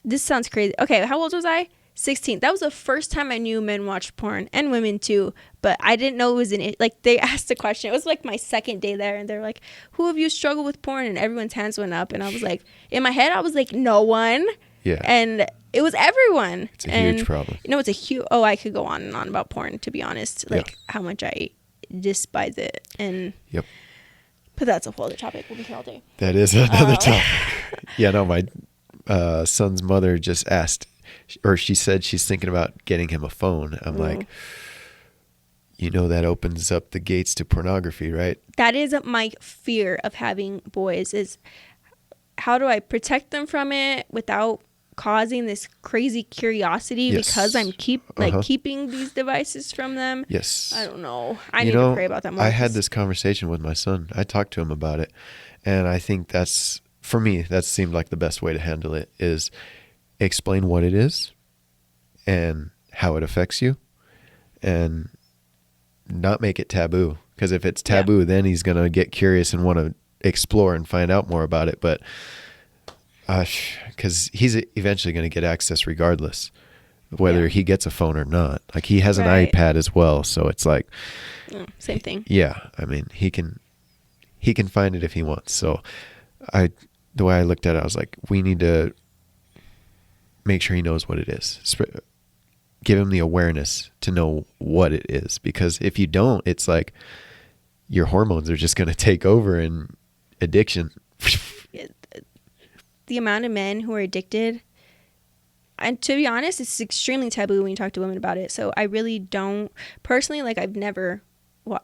Speaker 1: This sounds crazy. Okay, how old was I? 16. That was the first time I knew men watched porn and women too, but I didn't know it was like they asked a question. It was like my second day there and they're like, who of you struggle with porn? And everyone's hands went up and I was like, in my head I was like, no one.
Speaker 2: Yeah.
Speaker 1: And it was everyone.
Speaker 2: It's a huge problem.
Speaker 1: You know, it's a huge, I could go on and on about porn, to be honest, like how much I despise it. And but that's a whole other topic. We'll be here all day.
Speaker 2: That is another topic. Yeah, no, my son's mother just asked, or she said she's thinking about getting him a phone. I'm like, you know, that opens up the gates to pornography, right? That
Speaker 1: is my fear of having boys, is how do I protect them from it without causing this crazy curiosity because I'm keeping these devices from them.
Speaker 2: Yes.
Speaker 1: I don't know. I need to pray about that more.
Speaker 2: I had this conversation with my son. I talked to him about it. And I think that's, for me, that seemed like the best way to handle it, is explain what it is and how it affects you and not make it taboo. Because if it's taboo, then he's going to get curious and want to explore and find out more about it. But because he's eventually going to get access regardless, whether he gets a phone or not. Like, he has an iPad as well, so it's like
Speaker 1: same thing.
Speaker 2: Yeah, I mean, he can find it if he wants. So the way I looked at it, I was like, we need to make sure he knows what it is. Give him the awareness to know what it is, because if you don't, it's like your hormones are just going to take over and addiction.
Speaker 1: The amount of men who are addicted, and to be honest, it's extremely taboo when you talk to women about it. So I really don't personally, like, I've never,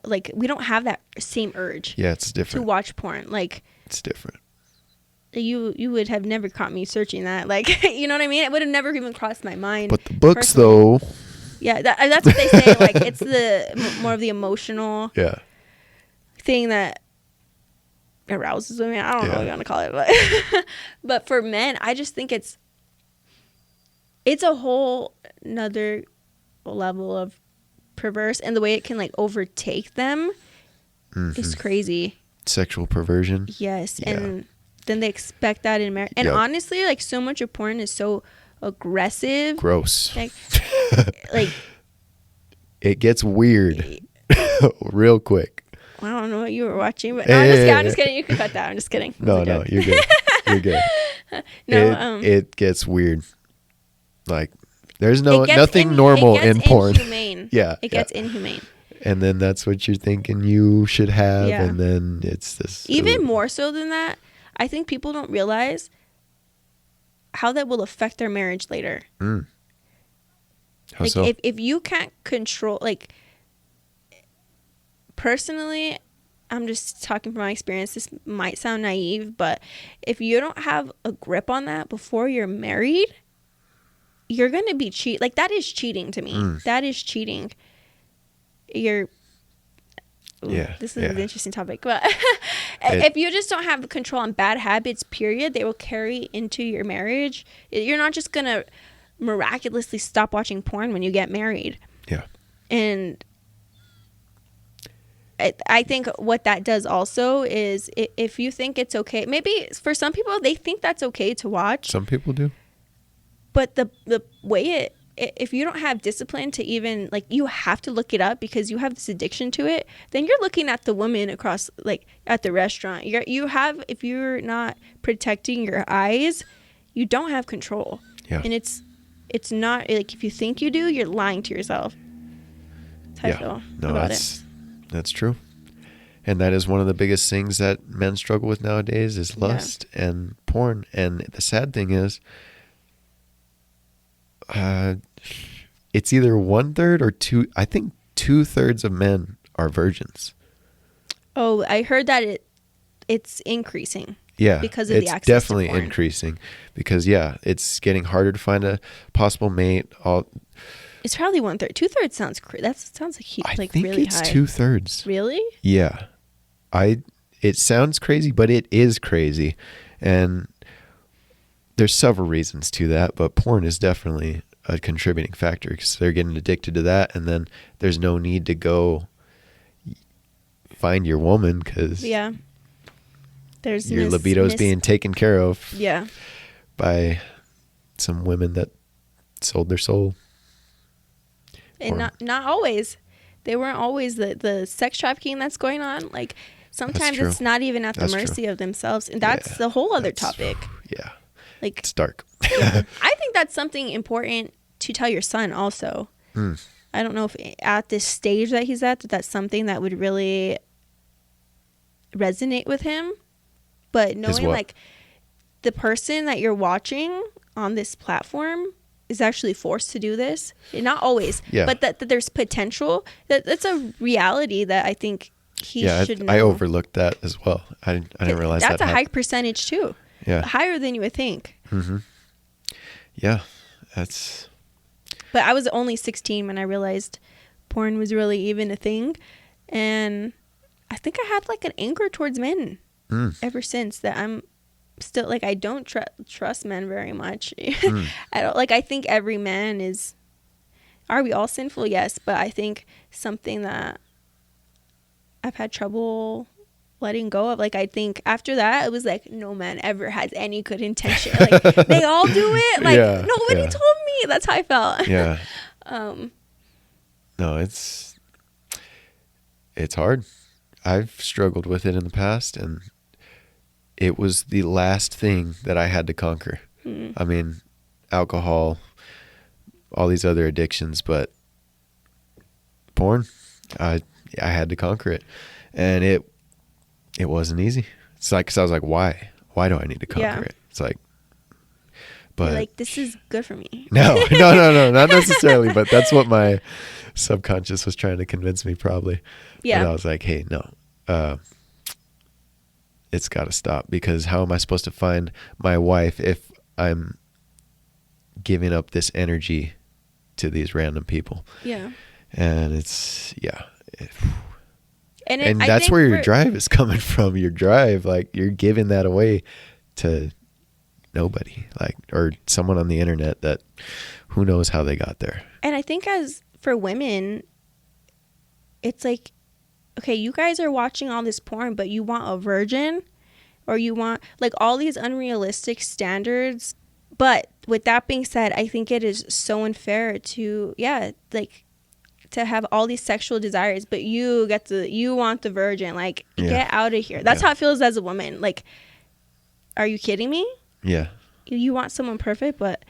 Speaker 1: like, we don't have that same urge.
Speaker 2: Yeah, it's different
Speaker 1: to watch porn. Like,
Speaker 2: it's different.
Speaker 1: You would have never caught me searching that. Like, you know what I mean? It would have never even crossed my mind.
Speaker 2: But the books, though.
Speaker 1: Yeah, that's what they say. Like, it's the more of the emotional thing that arouses women. I don't know what you want to call it, but for men, I just think it's a whole another level of perverse, and the way it can like overtake them is crazy.
Speaker 2: Sexual perversion.
Speaker 1: Yes, and then they expect that in marriage. And honestly, like, so much of porn is so aggressive,
Speaker 2: gross.
Speaker 1: Like
Speaker 2: it gets weird real quick.
Speaker 1: I don't know what you were watching, but no, I'm just kidding. You can cut that. I'm just kidding.
Speaker 2: No, you're good. You're good. it gets weird. Like there's nothing
Speaker 1: it
Speaker 2: normal
Speaker 1: gets
Speaker 2: in porn.
Speaker 1: Inhumane.
Speaker 2: Yeah,
Speaker 1: it gets inhumane.
Speaker 2: And then that's what you're thinking you should have,
Speaker 1: Yeah.
Speaker 2: and then it's this.
Speaker 1: Even more so than that, I think people don't realize how that will affect their marriage later.
Speaker 2: How
Speaker 1: like
Speaker 2: so?
Speaker 1: if you can't control, like, personally, I'm just talking from my experience. This might sound naive, but if you don't have a grip on that before you're married, you're gonna be like, that is cheating to me. That is cheating. This is an interesting topic, but if you just don't have control on bad habits, period, they will carry into your marriage. You're not just gonna miraculously stop watching porn when you get married.
Speaker 2: Yeah.
Speaker 1: And I think what that does also is, if you think it's okay, maybe for some people they think that's okay to watch.
Speaker 2: Some people do.
Speaker 1: But the way if you don't have discipline to even, like, you have to look it up because you have this addiction to it, then you're looking at the woman across, like, at the restaurant. If you're not protecting your eyes, you don't have control.
Speaker 2: Yeah.
Speaker 1: And it's not, like, if you think you do, you're lying to yourself. That's how I feel about it.
Speaker 2: That's true. And that is one of the biggest things that men struggle with nowadays is lust and porn. And the sad thing is, it's either 1/3 or 2/3 of men are virgins.
Speaker 1: Oh, I heard that it's increasing.
Speaker 2: Yeah,
Speaker 1: because of
Speaker 2: it's
Speaker 1: the access
Speaker 2: definitely
Speaker 1: to porn.
Speaker 2: increasing because it's getting harder to find a possible mate.
Speaker 1: It's probably 1/3. 2/3 sounds that sounds like
Speaker 2: think
Speaker 1: really
Speaker 2: it's
Speaker 1: high.
Speaker 2: 2/3.
Speaker 1: Really?
Speaker 2: Yeah, it sounds crazy, but it is crazy, and there's several reasons to that, but porn is definitely a contributing factor because they're getting addicted to that, and then there's no need to go find your woman because
Speaker 1: there's
Speaker 2: your libido's being taken care of by some women that sold their soul.
Speaker 1: And not always. They weren't always the sex trafficking that's going on. Like, sometimes it's not even at the mercy of themselves, and that's the whole other topic.
Speaker 2: Yeah.
Speaker 1: Like,
Speaker 2: it's dark.
Speaker 1: I think that's something important to tell your son also. I don't know if at this stage that he's at, that's something that would really resonate with him. But knowing, like, the person that you're watching on this platform is actually forced to do this. Not always. But that there's potential. That's a reality that I think he should know.
Speaker 2: I overlooked that as well. I didn't realize
Speaker 1: that's
Speaker 2: that.
Speaker 1: a high percentage too.
Speaker 2: Yeah.
Speaker 1: Higher than you would think.
Speaker 2: Mm-hmm. Yeah.
Speaker 1: But I was only 16 when I realized porn was really even a thing. And I think I had, like, an anger towards men ever since that. I'm still, like, I don't trust men very much. I think every man is, are we all sinful? Yes. But I think something that I've had trouble letting go of, like, I think after that it was like, no man ever has any good intention. Like, they all do it. Like, nobody told me. That's how I felt.
Speaker 2: Yeah. No, it's hard. I've struggled with it in the past, and it was the last thing that I had to conquer. I mean, alcohol, all these other addictions, but porn, I had to conquer it, and it wasn't easy. It's like, 'cause I was like, why do I need to conquer it? It's like, but
Speaker 1: like, this is good for me.
Speaker 2: No, not necessarily, but that's what my subconscious was trying to convince me, probably.
Speaker 1: Yeah.
Speaker 2: And I was like, hey, no, it's got to stop, because how am I supposed to find my wife if I'm giving up this energy to these random people?
Speaker 1: Yeah.
Speaker 2: And it's,
Speaker 1: And
Speaker 2: that's where your drive is coming from. Your drive, like, you're giving that away to nobody, like, or someone on the internet that who knows how they got there.
Speaker 1: And I think as for women, it's like, okay, you guys are watching all this porn, but you want a virgin, or you want, like, all these unrealistic standards. But with that being said, I think it is so unfair to, to have all these sexual desires, but you want the virgin. Like, get out of here. That's how it feels as a woman. Like, are you kidding me?
Speaker 2: Yeah.
Speaker 1: you want someone perfect, but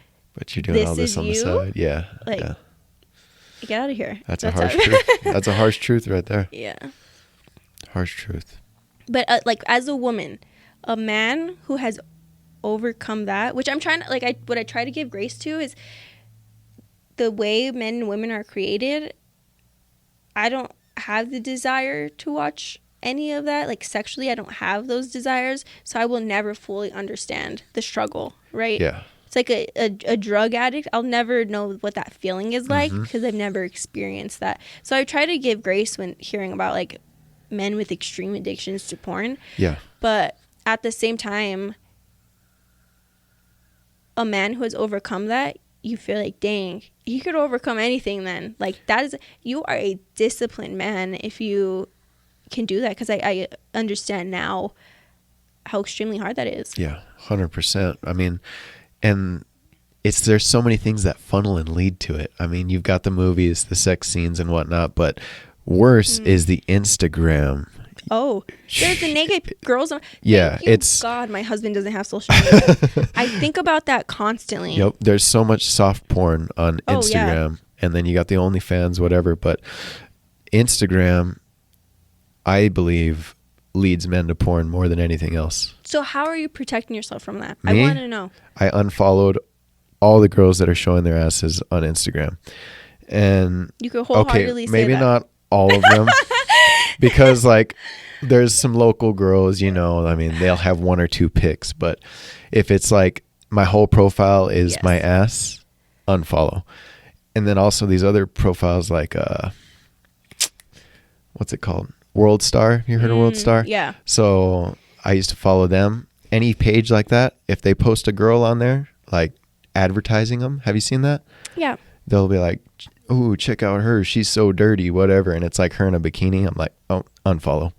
Speaker 2: you're doing all this on the side. Yeah.
Speaker 1: Like,
Speaker 2: yeah.
Speaker 1: Get out of here.
Speaker 2: That's a harsh truth. That's a harsh truth right there.
Speaker 1: Yeah.
Speaker 2: Harsh truth.
Speaker 1: But like as a woman, a man who has overcome that, which I'm trying to what I try to give grace to is the way men and women are created. I don't have the desire to watch any of that. Like sexually, I don't have those desires, so I will never fully understand the struggle, right?
Speaker 2: Yeah.
Speaker 1: It's like a drug addict. I'll never know what that feeling is like because I've never experienced that. So I try to give grace when hearing about like men with extreme addictions to porn.
Speaker 2: Yeah.
Speaker 1: But at the same time, a man who has overcome that, you feel like, dang, you could overcome anything then. Like you are a disciplined man if you can do that, because I understand now how extremely hard that is.
Speaker 2: Yeah, 100%. I mean, and there's so many things that funnel and lead to it. I mean, you've got the movies, the sex scenes and whatnot, but worse is the Instagram.
Speaker 1: Oh, there's the naked girls.
Speaker 2: Yeah,
Speaker 1: God, my husband doesn't have social media. I think about that constantly.
Speaker 2: Yep, there's so much soft porn on Instagram, and then you got the OnlyFans, whatever. But Instagram, I believe, leads men to porn more than anything else.
Speaker 1: So how are you protecting yourself from that?
Speaker 2: Me?
Speaker 1: I want to know.
Speaker 2: I unfollowed all the girls that are showing their asses on Instagram, and
Speaker 1: you could wholeheartedly say
Speaker 2: maybe
Speaker 1: that.
Speaker 2: not all of them. Because like there's some local girls, I mean, they'll have one or two pics, but if it's like my whole profile is my ass, unfollow. And then also these other profiles like what's it called? World Star. You heard of World Star?
Speaker 1: Yeah.
Speaker 2: So I used to follow them. Any page like that, if they post a girl on there, like advertising them, have you seen that?
Speaker 1: Yeah.
Speaker 2: They'll be like, "Ooh, check out her. She's so dirty," whatever. And it's like her in a bikini. I'm like, oh, unfollow.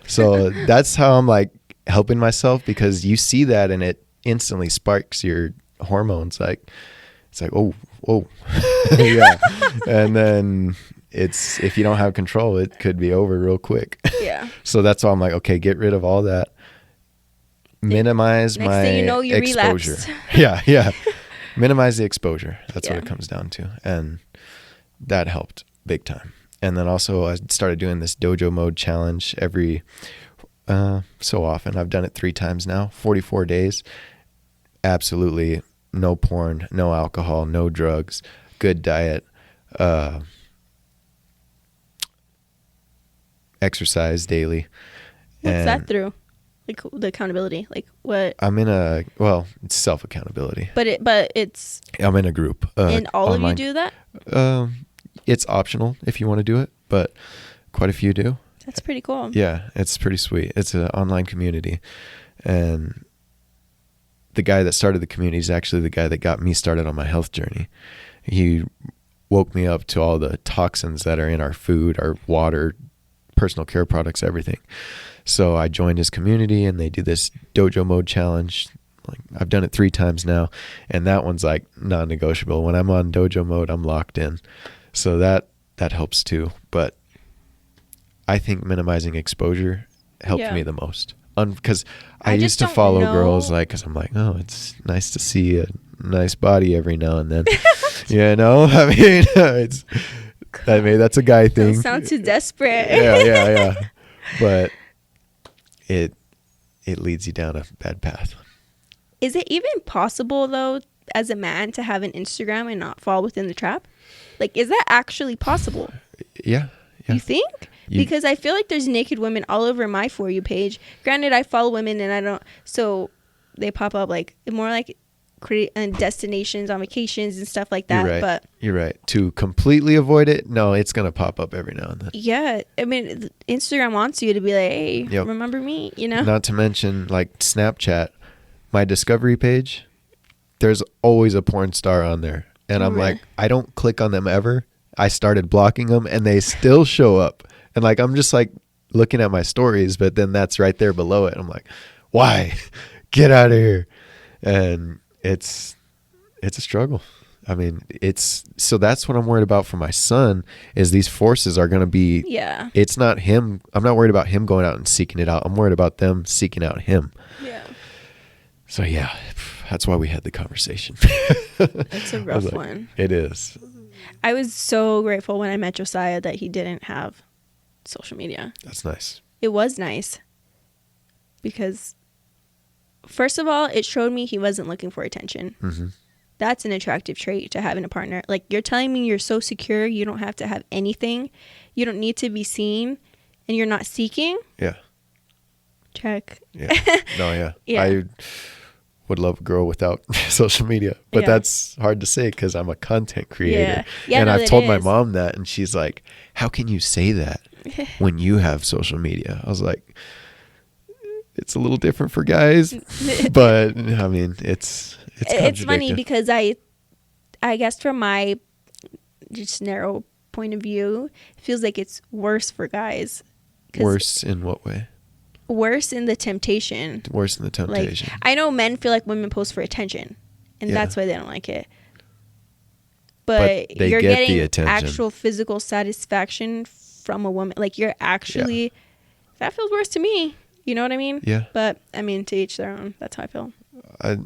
Speaker 2: So that's how I'm like helping myself, because you see that and it instantly sparks your hormones. Like, it's like, oh, whoa. Yeah. And then if you don't have control, it could be over real quick.
Speaker 1: Yeah.
Speaker 2: So that's why I'm like, okay, get rid of all that. Minimize my exposure. Yeah. Minimize the exposure. That's what it comes down to. And that helped big time. And then also I started doing this dojo mode challenge every so often. I've done it 3 times now, 44 days. Absolutely no porn, no alcohol, no drugs, good diet, exercise daily.
Speaker 1: What's that through? Like the accountability, like what?
Speaker 2: I'm in it's self-accountability.
Speaker 1: But it's.
Speaker 2: I'm in a group.
Speaker 1: And all
Speaker 2: online.
Speaker 1: of you do that?
Speaker 2: It's optional if you want to do it, but quite a few do.
Speaker 1: That's pretty cool.
Speaker 2: Yeah, it's pretty sweet. It's an online community, and the guy that started the community is actually the guy that got me started on my health journey. He woke me up to all the toxins that are in our food, our water, personal care products, everything. So I joined his community, and they do this dojo mode challenge. Like, I've done it 3 times now, and that one's like non-negotiable. When I'm on dojo mode, I'm locked in. So that helps too. But I think minimizing exposure helped me the most. Because I used to follow girls because I'm like, oh, it's nice to see a nice body every now and then. I mean, that's a guy thing.
Speaker 1: Don't sound too desperate.
Speaker 2: Yeah. But it leads you down a bad path.
Speaker 1: Is it even possible, though, as a man to have an Instagram and not fall within the trap? Like, is that actually possible?
Speaker 2: Yeah.
Speaker 1: You think? Because I feel like there's naked women all over my For You page. Granted, I follow women and I don't, so they pop up like more like destinations on vacations and stuff like that.
Speaker 2: You're right.
Speaker 1: But
Speaker 2: you're right. To completely avoid it, no, it's gonna pop up every now and then.
Speaker 1: Yeah, I mean, Instagram wants you to be like, hey, remember me?
Speaker 2: Not to mention like Snapchat, my discovery page. There's always a porn star on there, and I'm like, I don't click on them ever. I started blocking them, and they still show up. And like, I'm just like looking at my stories, but then that's right there below it. I'm like, why? Get out of here. And it's a struggle. I mean, so that's what I'm worried about for my son, is these forces are going to be, it's not him. I'm not worried about him going out and seeking it out. I'm worried about them seeking out him.
Speaker 1: Yeah.
Speaker 2: So That's why we had the conversation.
Speaker 1: It's a rough one.
Speaker 2: It is.
Speaker 1: I was so grateful when I met Josiah that he didn't have social media.
Speaker 2: That's nice.
Speaker 1: It was nice because, first of all, it showed me he wasn't looking for attention.
Speaker 2: Mm-hmm.
Speaker 1: That's an attractive trait to have in a partner. Like, you're telling me you're so secure, you don't have to have anything, you don't need to be seen, and you're not seeking?
Speaker 2: Yeah.
Speaker 1: Check.
Speaker 2: Yeah. No, yeah.
Speaker 1: Yeah.
Speaker 2: I would love a girl without social media, but that's hard to say because I'm a content creator.
Speaker 1: Yeah,
Speaker 2: and
Speaker 1: no,
Speaker 2: I've told my
Speaker 1: is.
Speaker 2: mom that, and she's like, how can you say that when you have social media? I was like, it's a little different for guys, but I mean, it's
Speaker 1: funny because I guess from my just narrow point of view, it feels like it's worse for guys.
Speaker 2: Worse in what way?
Speaker 1: Worse in the temptation.
Speaker 2: Worse in the temptation.
Speaker 1: Like, I know men feel like women post for attention, and that's why they don't like it. But you're
Speaker 2: get
Speaker 1: getting
Speaker 2: the attention.
Speaker 1: Actual physical satisfaction from a woman. Like, you're actually, that feels worse to me. You know what I mean?
Speaker 2: Yeah.
Speaker 1: But I mean, to each their own. That's how I feel.
Speaker 2: I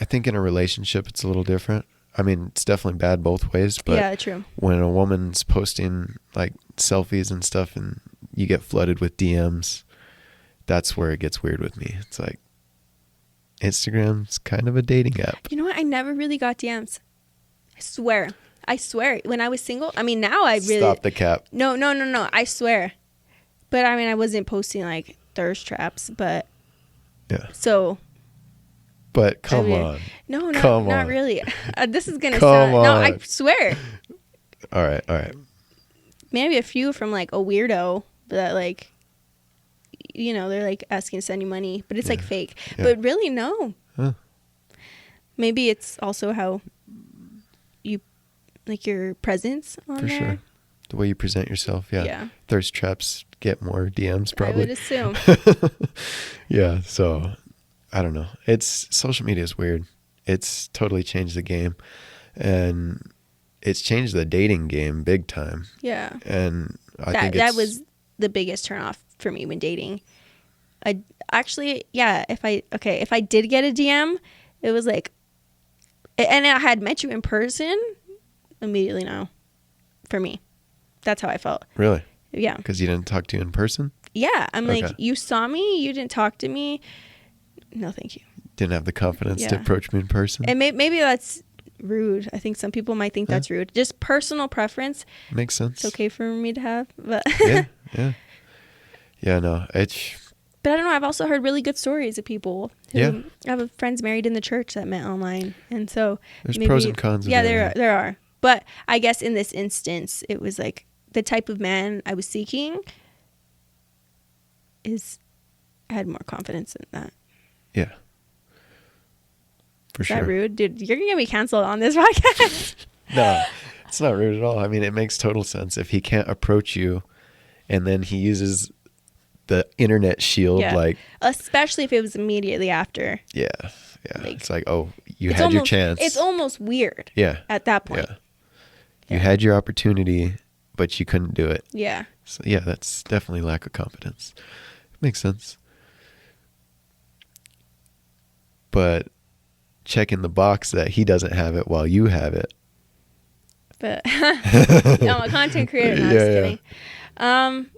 Speaker 2: think in a relationship it's a little different. I mean, it's definitely bad both ways, but
Speaker 1: yeah, true.
Speaker 2: When a woman's posting like selfies and stuff and you get flooded with DMs, that's where it gets weird with me. It's like, Instagram's kind of a dating app.
Speaker 1: You know what? I never really got DMs. I swear. When I was single, I mean, now I really...
Speaker 2: Stop the cap.
Speaker 1: No. I swear. But I mean, I wasn't posting like thirst traps, but...
Speaker 2: Yeah.
Speaker 1: So...
Speaker 2: But come on.
Speaker 1: No,
Speaker 2: come
Speaker 1: not
Speaker 2: on.
Speaker 1: really. This is going to
Speaker 2: Come
Speaker 1: sound...
Speaker 2: on.
Speaker 1: No, I swear.
Speaker 2: All right.
Speaker 1: Maybe a few from like a weirdo that like... You know, they're like asking to send you money, but it's like fake.
Speaker 2: Yeah.
Speaker 1: But really, no.
Speaker 2: Huh.
Speaker 1: Maybe it's also how you, like, your presence on
Speaker 2: For
Speaker 1: there.
Speaker 2: sure. The way you present yourself, yeah. Thirst traps get more DMs probably.
Speaker 1: I would assume.
Speaker 2: Yeah, so I don't know. Social media is weird. It's totally changed the game, and it's changed the dating game big time.
Speaker 1: Yeah.
Speaker 2: And I think
Speaker 1: that was the biggest turnoff for me when dating. If I did get a DM, it was like, and I had met you in person, immediately no, for me. That's how I felt.
Speaker 2: Really?
Speaker 1: Yeah.
Speaker 2: Because you didn't talk to you in person?
Speaker 1: Yeah. I'm
Speaker 2: Okay.
Speaker 1: like, you saw me, you didn't talk to me. No, thank you.
Speaker 2: Didn't have the confidence to approach me in person?
Speaker 1: And maybe that's rude. I think some people might think that's rude. Just personal preference.
Speaker 2: Makes sense.
Speaker 1: It's okay for me to have. But
Speaker 2: Yeah, no.
Speaker 1: But I don't know. I've also heard really good stories of people who I have friends married in the church that met online. And so
Speaker 2: there's pros and cons.
Speaker 1: Yeah, there are. But I guess in this instance, it was like the type of man I was seeking I had more confidence in that.
Speaker 2: Yeah. For sure.
Speaker 1: Is that rude? Dude, you're going to get me canceled on this podcast.
Speaker 2: No, it's not rude at all. I mean, it makes total sense. If he can't approach you and then he uses the internet shield, like...
Speaker 1: Especially if it was immediately after.
Speaker 2: Yeah.
Speaker 1: Like,
Speaker 2: it's like, oh, you had your chance.
Speaker 1: It's almost weird.
Speaker 2: Yeah.
Speaker 1: At that point.
Speaker 2: Yeah. You had your opportunity, but you couldn't do it.
Speaker 1: Yeah.
Speaker 2: So, yeah, that's definitely lack of confidence. Makes sense. But checking the box that he doesn't have it while you have it.
Speaker 1: But no, I'm a content creator. No, I'm just kidding.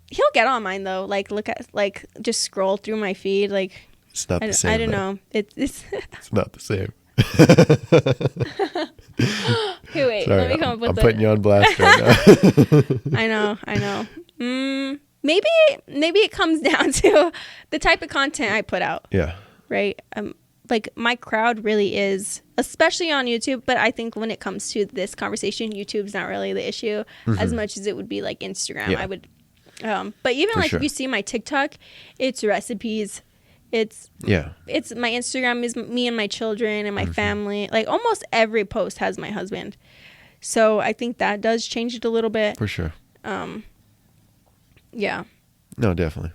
Speaker 1: He'll get on mine though. Like, look at, like, just scroll through my feed. Like,
Speaker 2: it's not the same.
Speaker 1: I don't know. It's
Speaker 2: not the same.
Speaker 1: Hey, wait.
Speaker 2: Sorry,
Speaker 1: let me come up with
Speaker 2: I'm putting you on blast right now.
Speaker 1: I know. Maybe it comes down to the type of content I put out.
Speaker 2: Yeah.
Speaker 1: Right. Like, my crowd really is, especially on YouTube. But I think when it comes to this conversation, YouTube's not really the issue as much as it would be like Instagram.
Speaker 2: Yeah.
Speaker 1: I would. But even
Speaker 2: For
Speaker 1: like
Speaker 2: sure.
Speaker 1: if you see my TikTok, it's recipes. It's my Instagram is me and my children and my family. Like, almost every post has my husband. So I think that does change it a little bit.
Speaker 2: For sure.
Speaker 1: Yeah.
Speaker 2: No, definitely.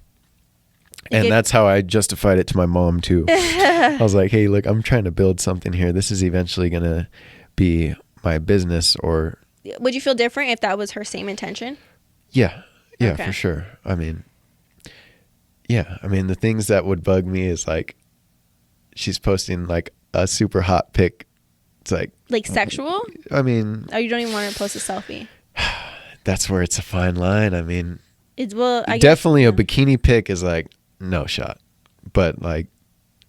Speaker 2: And that's how I justified it to my mom too. I was like, hey, look, I'm trying to build something here. This is eventually going to be my business. Or
Speaker 1: would you feel different if that was her same intention?
Speaker 2: Yeah,
Speaker 1: Okay.
Speaker 2: for sure. I mean, the things that would bug me is like she's posting like a super hot pic, it's
Speaker 1: like sexual.
Speaker 2: I mean,
Speaker 1: Oh, you don't even want to post a selfie.
Speaker 2: that's where it's a fine line. I mean,
Speaker 1: It's I
Speaker 2: definitely
Speaker 1: guess,
Speaker 2: a bikini pic is like no shot, but like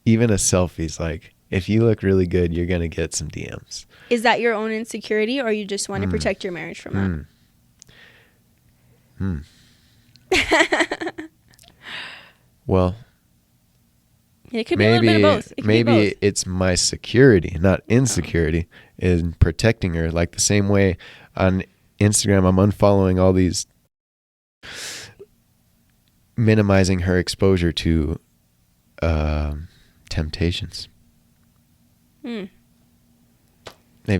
Speaker 2: even a selfie's like if you look really good, you're gonna get some DMs.
Speaker 1: Is that your own insecurity, or you just want to protect your marriage from that?
Speaker 2: Well,
Speaker 1: It could be a little bit of both. It could be both.
Speaker 2: It's my security, not insecurity, in protecting her. Like the same way on Instagram, I'm unfollowing all these, minimizing her exposure to temptations. Maybe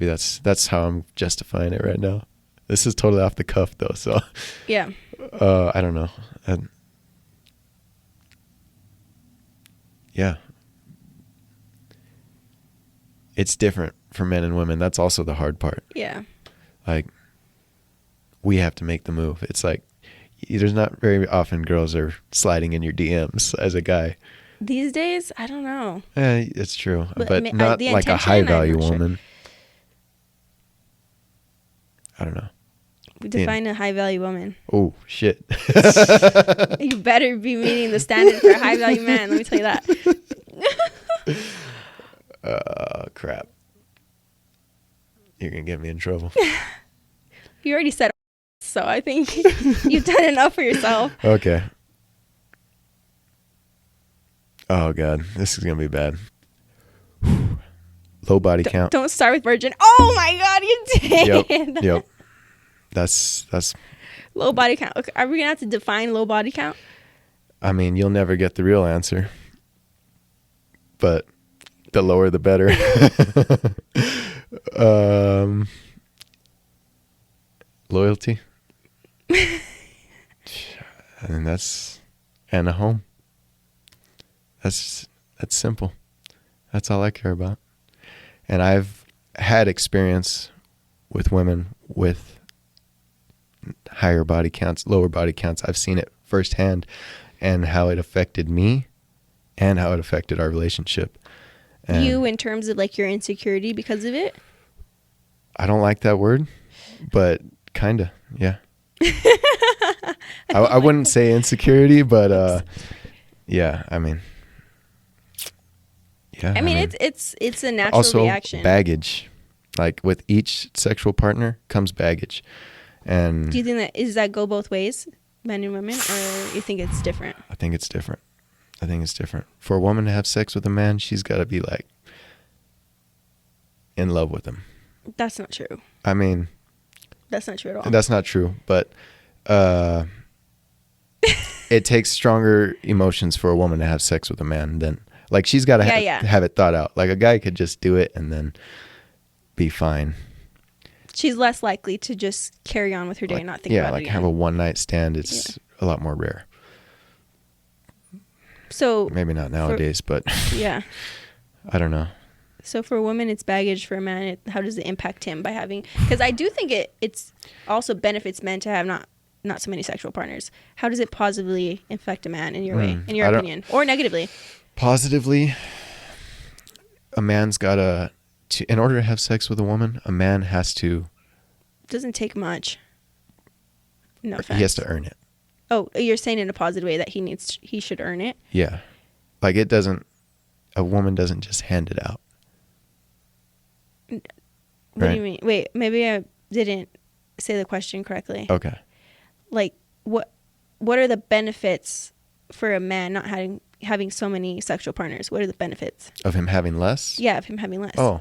Speaker 2: that's how I'm justifying it right now. This is totally off the cuff though, so
Speaker 1: Yeah.
Speaker 2: I don't know. Yeah. It's different for men and women. That's also the hard part.
Speaker 1: Yeah.
Speaker 2: Like, we have to make the move. It's like, there's not very often girls are sliding in your DMs as a guy.
Speaker 1: These days, I don't know.
Speaker 2: It's true. But
Speaker 1: the
Speaker 2: not like a
Speaker 1: intention,
Speaker 2: high value
Speaker 1: I'm not sure.
Speaker 2: woman. I don't know.
Speaker 1: We define a high value woman.
Speaker 2: Oh, shit.
Speaker 1: You better be meeting the standard for a high value man. Let me tell you that.
Speaker 2: Crap. You're going to get me in trouble.
Speaker 1: You already said so I think you've done enough for yourself.
Speaker 2: Okay. Oh, God. This is going to be bad. Low body count.
Speaker 1: Don't start with virgin. Oh, my God, you did.
Speaker 2: Yep. That's
Speaker 1: low body count. Okay, are we going to have to define low body count?
Speaker 2: I mean, you'll never get the real answer. But the lower the better. Loyalty. And and a home. That's simple. That's all I care about. And I've had experience with women with higher body counts, lower body counts. I've seen it firsthand and how it affected me and how it affected our relationship. And
Speaker 1: you in terms of like your insecurity because of it?
Speaker 2: I don't like that word, but kind of, yeah. I wouldn't say insecurity, but yeah, I mean, yeah.
Speaker 1: I mean, it's a natural
Speaker 2: also
Speaker 1: reaction.
Speaker 2: Baggage. Like with each sexual partner comes baggage. And
Speaker 1: do you think does that go both ways, men and women, or you think it's different?
Speaker 2: I think it's different. For a woman to have sex with a man, she's got to be like in love with him.
Speaker 1: That's not true.
Speaker 2: I mean,
Speaker 1: that's not true at all.
Speaker 2: That's not true, but it takes stronger emotions for a woman to have sex with a man than like she's got to have it thought out. Like a guy could just do it and then be fine.
Speaker 1: She's less likely to just carry on with her day and not think about it again.
Speaker 2: Have a one night stand. It's a lot more rare.
Speaker 1: So
Speaker 2: maybe not nowadays, but
Speaker 1: yeah,
Speaker 2: I don't know.
Speaker 1: So for a woman, it's baggage. For a man, how does it impact him by having? Because I do think it's also benefits men to have not so many sexual partners. How does it positively affect a man in your way, in your opinion, or negatively?
Speaker 2: Positively, a man's got in order to have sex with a woman, a man has to.
Speaker 1: Doesn't take much. No offense.
Speaker 2: He has to earn it.
Speaker 1: Oh, you're saying in a positive way that he should earn it?
Speaker 2: Yeah. Like a woman doesn't just hand it out.
Speaker 1: What do you mean? Wait, maybe I didn't say the question correctly.
Speaker 2: Okay.
Speaker 1: Like what are the benefits for a man not having so many sexual partners? What are the benefits?
Speaker 2: Of him having less?
Speaker 1: Yeah, of him having less.
Speaker 2: Oh.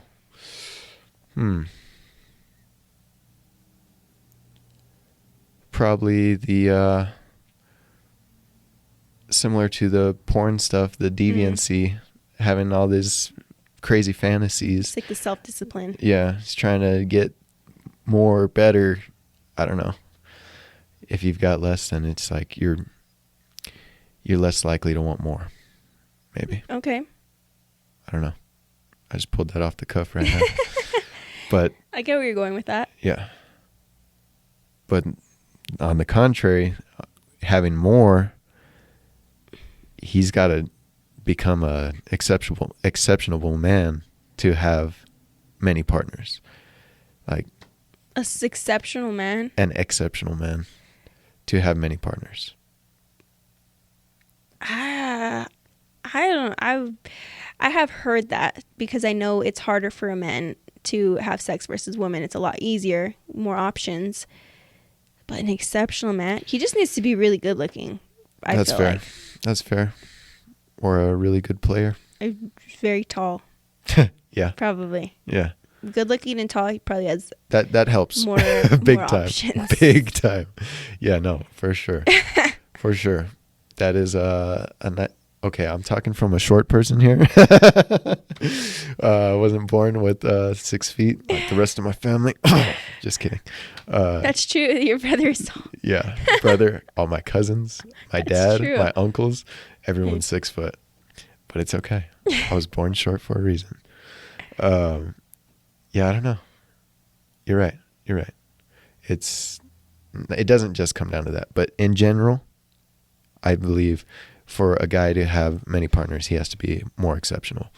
Speaker 2: Probably the similar to the porn stuff, the deviancy, having all these crazy fantasies.
Speaker 1: It's like the self-discipline.
Speaker 2: Yeah, it's trying to get more, better. I don't know. If you've got less, then it's like you're less likely to want more. Maybe.
Speaker 1: Okay.
Speaker 2: I don't know. I just pulled that off the cuff right now. But
Speaker 1: I get where you're going with that.
Speaker 2: Yeah. But on the contrary, having more, he's got to become a exceptional man to have many partners? Like
Speaker 1: Exceptional man.
Speaker 2: an exceptional man to have many partners.
Speaker 1: I don't. I have heard that because I know it's harder for a man to have sex versus women. It's a lot easier, more options. But an exceptional man, he just needs to be really good looking.
Speaker 2: That's fair. That's fair. Or a really good player.
Speaker 1: Very tall.
Speaker 2: Yeah.
Speaker 1: Probably.
Speaker 2: Yeah.
Speaker 1: Good looking and tall, he probably has
Speaker 2: that helps.
Speaker 1: more
Speaker 2: Big
Speaker 1: more
Speaker 2: time.
Speaker 1: options.
Speaker 2: Big time. Yeah, no, for sure. For sure. That is okay, I'm talking from a short person here. I wasn't born with 6 feet like the rest of my family. Just kidding.
Speaker 1: That's true. Your brother is tall.
Speaker 2: Yeah, brother, all my cousins, my
Speaker 1: That's
Speaker 2: dad,
Speaker 1: true.
Speaker 2: my uncles, everyone's 6 foot. But it's okay. I was born short for a reason. Yeah, I don't know. You're right. It doesn't just come down to that. But in general, I believe for a guy to have many partners, he has to be more exceptional.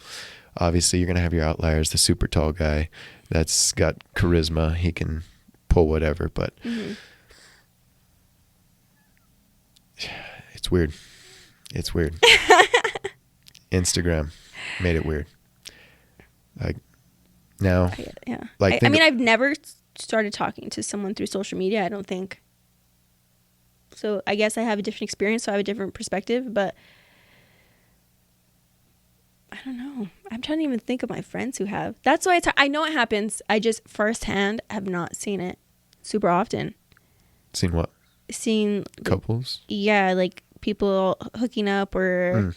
Speaker 2: Obviously, you're going to have your outliers, the super tall guy that's got charisma. He can pull whatever, but it's weird. It's weird. Instagram made it weird. Like now,
Speaker 1: Yeah.
Speaker 2: Like
Speaker 1: I mean, I've never started talking to someone through social media, I don't think. So I guess I have a different experience, so I have a different perspective, but I don't know. I'm trying to even think of my friends who have. That's why I know it happens. I just firsthand have not seen it super often.
Speaker 2: Seen what?
Speaker 1: Seen
Speaker 2: Couples?
Speaker 1: Yeah, like people hooking up or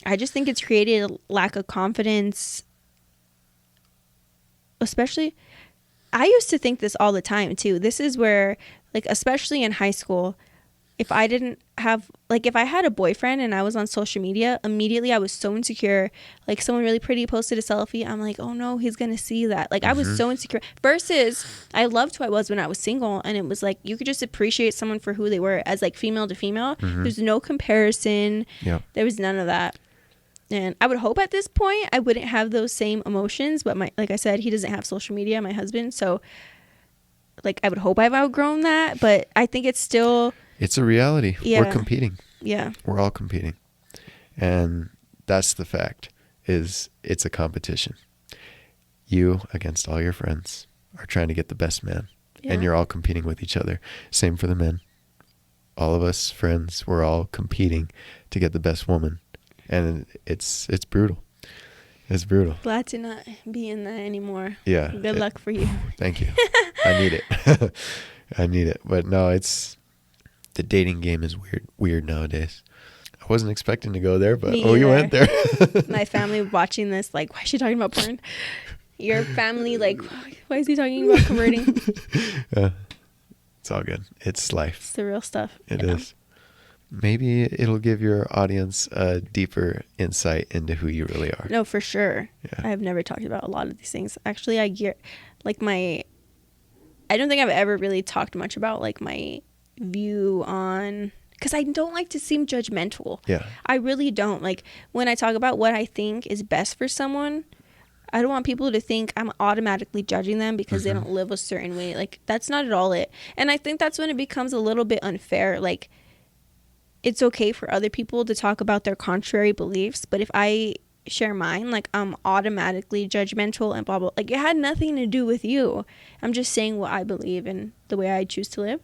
Speaker 1: I just think it's created a lack of confidence. Especially, I used to think this all the time too. This is where, like, especially in high school, if I didn't have, like, if I had a boyfriend and I was on social media, immediately I was so insecure. Like, someone really pretty posted a selfie. I'm like, oh no, he's going to see that. Like, I was so insecure. Versus, I loved who I was when I was single. And it was like, you could just appreciate someone for who they were as, like, female to female. There's no comparison.
Speaker 2: Yeah.
Speaker 1: There was none of that. And I would hope at this point I wouldn't have those same emotions. But like I said, he doesn't have social media, my husband. So, like, I would hope I've outgrown that. But I think it's still...
Speaker 2: It's a reality.
Speaker 1: Yeah.
Speaker 2: We're competing.
Speaker 1: Yeah.
Speaker 2: We're all competing. And that's the fact, is it's a competition. You against all your friends are trying to get the best man.
Speaker 1: Yeah.
Speaker 2: And you're all competing with each other. Same for the men. All of us friends, we're all competing to get the best woman. And it's brutal. It's brutal.
Speaker 1: Glad to not be in that anymore.
Speaker 2: Yeah.
Speaker 1: Good luck for you.
Speaker 2: Thank you. I need it. I need it. But no, the dating game is weird nowadays. I wasn't expecting to go there, but
Speaker 1: Me
Speaker 2: you
Speaker 1: either.
Speaker 2: went there.
Speaker 1: My family watching this, like, why is she talking about porn? Your family, like, why is he talking about converting?
Speaker 2: It's all good. It's life.
Speaker 1: It's the real stuff.
Speaker 2: It is. Maybe it'll give your audience a deeper insight into who you really are.
Speaker 1: No, for sure.
Speaker 2: Yeah.
Speaker 1: I've never talked about a lot of these things. Actually, I don't think I've ever really talked much about, like, my view on, because I don't like to seem judgmental.
Speaker 2: Yeah.
Speaker 1: I really don't. Like, when I talk about what I think is best for someone, I don't want people to think I'm automatically judging them because they don't live a certain way. Like, that's not at all it. And I think that's when it becomes a little bit unfair. Like, it's okay for other people to talk about their contrary beliefs, but if I share mine, like, I'm automatically judgmental and blah, blah. Like, it had nothing to do with you. I'm just saying what I believe and the way I choose to live.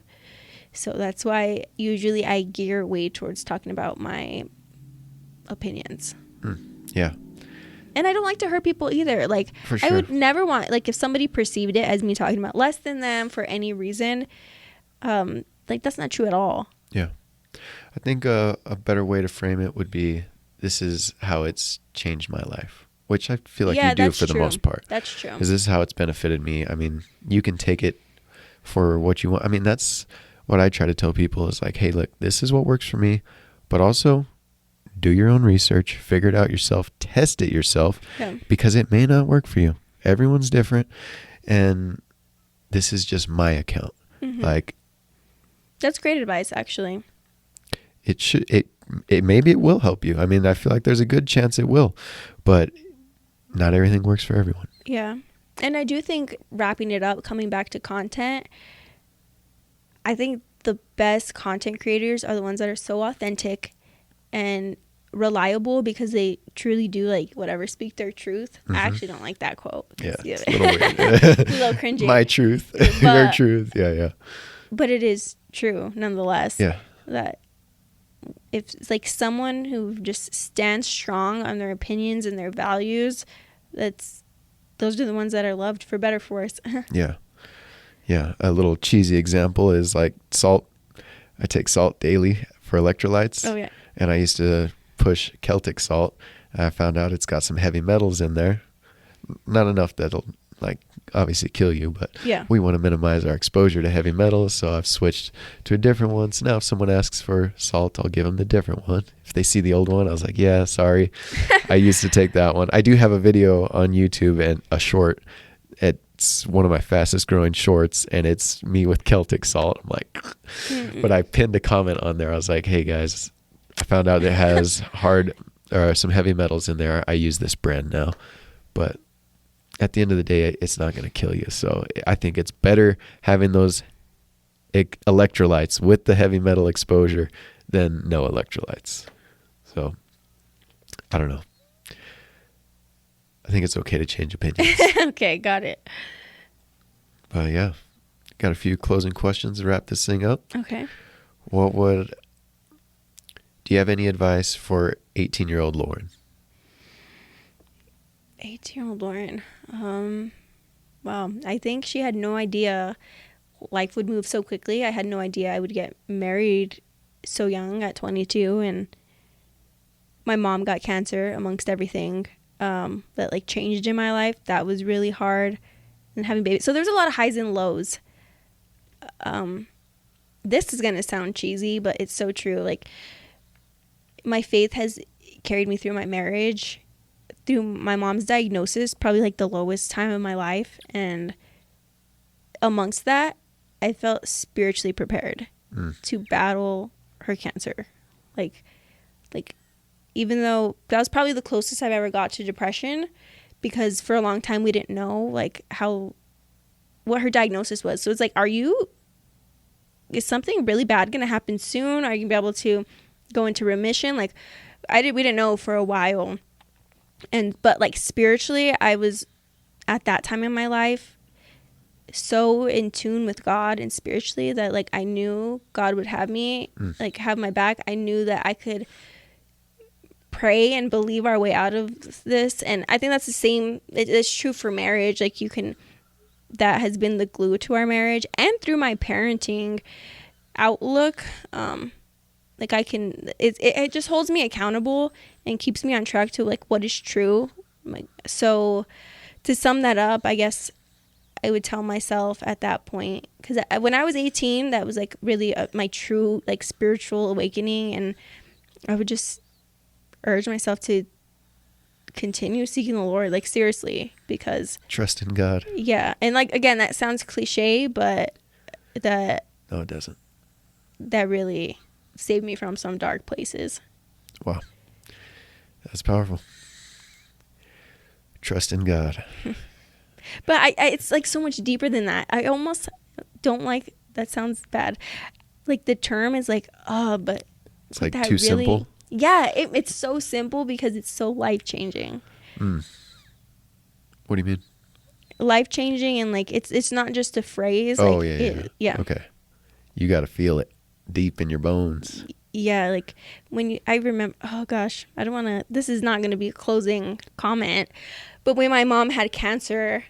Speaker 1: So that's why usually I gear way towards talking about my opinions.
Speaker 2: Yeah.
Speaker 1: And I don't like to hurt people either. Like,
Speaker 2: For sure.
Speaker 1: I would never want, like, if somebody perceived it as me talking about less than them for any reason, like, that's not true at all.
Speaker 2: Yeah. I think a better way to frame it would be, this is how it's changed my life, which I feel like you do
Speaker 1: that's
Speaker 2: for the
Speaker 1: true.
Speaker 2: most part.
Speaker 1: That's true.
Speaker 2: Is this is how it's benefited me? I mean, you can take it for what you want. I mean, that's what I try to tell people is like, hey, look, this is what works for me, but also do your own research, figure it out yourself, test it yourself, because it may not work for you. Everyone's different, and this is just my account. Like,
Speaker 1: that's great advice, actually.
Speaker 2: it maybe it will help you. I mean, I feel like there's a good chance it will, but not everything works for everyone.
Speaker 1: Yeah. And I do think, wrapping it up, coming back to content, I think the best content creators are the ones that are so authentic and reliable, because they truly do, like, whatever, speak their truth. I actually don't like that quote.
Speaker 2: Yeah, it's a little weird.
Speaker 1: It's a little cringy.
Speaker 2: My truth. Your truth. Yeah.
Speaker 1: But it is true nonetheless.
Speaker 2: Yeah.
Speaker 1: That if it's like someone who just stands strong on their opinions and their values, those are the ones that are loved, for better, for worse.
Speaker 2: Yeah. A little cheesy example is like salt. I take salt daily for electrolytes.
Speaker 1: Oh yeah.
Speaker 2: And I used to push Celtic salt. I found out it's got some heavy metals in there. Not enough that'll, like, obviously kill you, but
Speaker 1: Yeah.
Speaker 2: we want to minimize our exposure to heavy metals, so I've switched to a different one. So now if someone asks for salt, I'll give them the different one. If they see the old one, I was like, yeah, sorry. I used to take that one. I do have a video on YouTube and a short. It's one of my fastest growing shorts, and it's me with Celtic salt. I'm like, but I pinned a comment on there. I was like, hey guys, I found out it has some heavy metals in there. I use this brand now, but at the end of the day, it's not going to kill you. So I think it's better having those electrolytes with the heavy metal exposure than no electrolytes. So I don't know. I think it's okay to change opinions.
Speaker 1: Okay, got it.
Speaker 2: But yeah, got a few closing questions to wrap this thing up.
Speaker 1: Okay.
Speaker 2: Do you have any advice for 18-year-old Lauryn?
Speaker 1: 18-year-old Lauryn. Wow. I think she had no idea life would move so quickly. I had no idea I would get married so young at 22, and my mom got cancer amongst everything that like changed in my life. That was really hard, and having babies. So there's a lot of highs and lows. This is going to sound cheesy, but it's so true. Like, my faith has carried me through my marriage, through my mom's diagnosis, probably like the lowest time of my life. And amongst that, I felt spiritually prepared to battle her cancer. Like even though that was probably the closest I've ever got to depression, because for a long time we didn't know like what her diagnosis was. So it's like, is something really bad going to happen soon? Are you going to be able to go into remission? Like we didn't know for a while. But like spiritually, I was at that time in my life so in tune with God and spiritually that like I knew God would have me, like have my back. I knew that I could pray and believe our way out of this. And I think that's the same. It's true for marriage. Like that has been the glue to our marriage, and through my parenting outlook. Like it just holds me accountable and keeps me on track to like what is true. Like, so to sum that up, I guess I would tell myself at that point, because when I was 18, that was like really my true like spiritual awakening, and I would just urge myself to continue seeking the Lord, like seriously, because
Speaker 2: trust in God.
Speaker 1: Yeah. And like, again, that sounds cliche, but no,
Speaker 2: it doesn't. That
Speaker 1: really saved me from some dark places.
Speaker 2: Wow. That's powerful. Trust in God.
Speaker 1: But it's like so much deeper than that. I almost don't like, that sounds bad. Like the term is like, but
Speaker 2: it's like too simple.
Speaker 1: Yeah, it's so simple because it's so life-changing.
Speaker 2: What do you mean?
Speaker 1: Life-changing, and like it's not just a phrase.
Speaker 2: Oh,
Speaker 1: like, yeah.
Speaker 2: Okay. You got to feel it deep in your bones.
Speaker 1: Yeah, like I remember, oh gosh, I don't want to, this is not going to be a closing comment, but when my mom had cancer,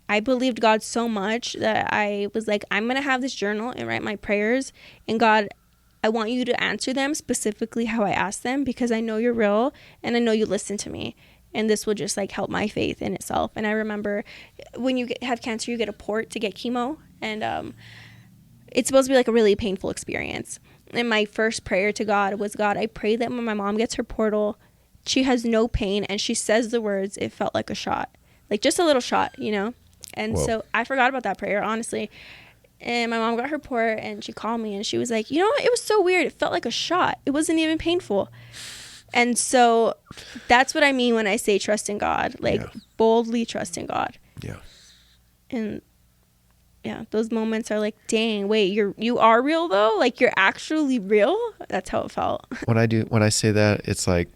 Speaker 1: I believed God so much that I was like, I'm going to have this journal and write my prayers, and God, I want you to answer them specifically how I asked them, because I know you're real and I know you listen to me, and this will just like help my faith in itself. And I remember when you have cancer, you get a port to get chemo, and it's supposed to be like a really painful experience. And my first prayer to God was, God, I pray that when my mom gets her portal, she has no pain, and she says the words, it felt like a shot, like just a little shot, And Whoa. So I forgot about that prayer, honestly. And my mom got her port, and she called me, and she was like, it was so weird. It felt like a shot. It wasn't even painful. And so that's what I mean when I say trust in God, like boldly trust in God.
Speaker 2: Yeah.
Speaker 1: And yeah, those moments are like, dang, wait, you are real though? Like you're actually real? That's how it felt.
Speaker 2: When I say that, it's like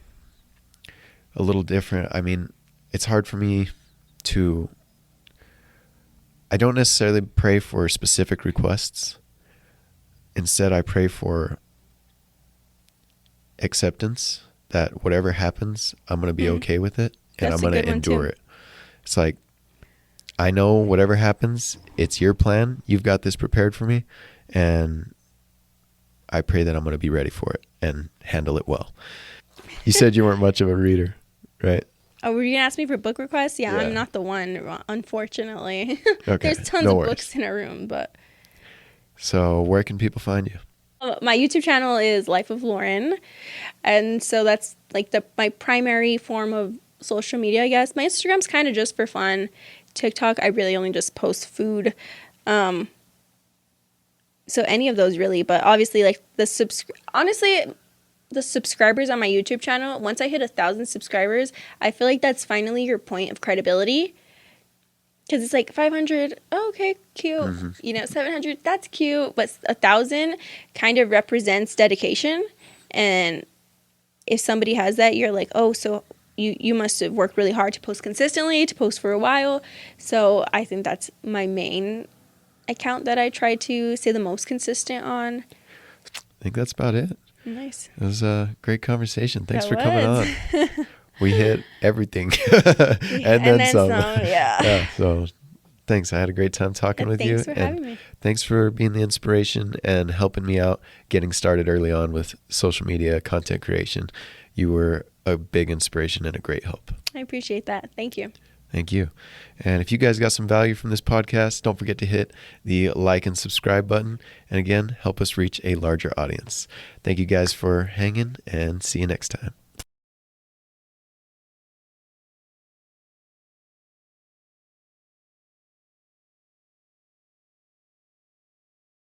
Speaker 2: a little different. I mean, it's hard for me I don't necessarily pray for specific requests. Instead, I pray for acceptance that whatever happens, I'm going to be okay with it, and
Speaker 1: That's
Speaker 2: I'm going to endure it. It's like, I know whatever happens, it's your plan. You've got this prepared for me, and I pray that I'm going to be ready for it and handle it well. You said you weren't much of a reader, right?
Speaker 1: Oh, were you going to ask me for book requests? Yeah, I'm not the one, unfortunately.
Speaker 2: Okay.
Speaker 1: There's tons of books in our room, but...
Speaker 2: So where can people find you?
Speaker 1: My YouTube channel is Life of Lauryn, and so that's like my primary form of social media, I guess. My Instagram's kind of just for fun. TikTok, I really only just post food. So any of those really, but obviously like honestly, the subscribers on my YouTube channel, once I hit 1,000 subscribers, I feel like that's finally your point of credibility. Because it's like 500, oh, okay, cute. 700, that's cute. But 1,000 kind of represents dedication. And if somebody has that, you're like, oh, so you must have worked really hard to post consistently, to post for a while. So I think that's my main account that I try to stay the most consistent on.
Speaker 2: I think that's about it.
Speaker 1: Nice.
Speaker 2: It was a great conversation. Thanks for coming on. We hit everything. and then some. Yeah. So thanks. I had a great time talking with you.
Speaker 1: Thanks for having me.
Speaker 2: Thanks for being the inspiration and helping me out getting started early on with social media content creation. You were a big inspiration and a great help.
Speaker 1: I appreciate that. Thank you.
Speaker 2: Thank you. And if you guys got some value from this podcast, don't forget to hit the like and subscribe button. And again, help us reach a larger audience. Thank you guys for hanging, and see you next time.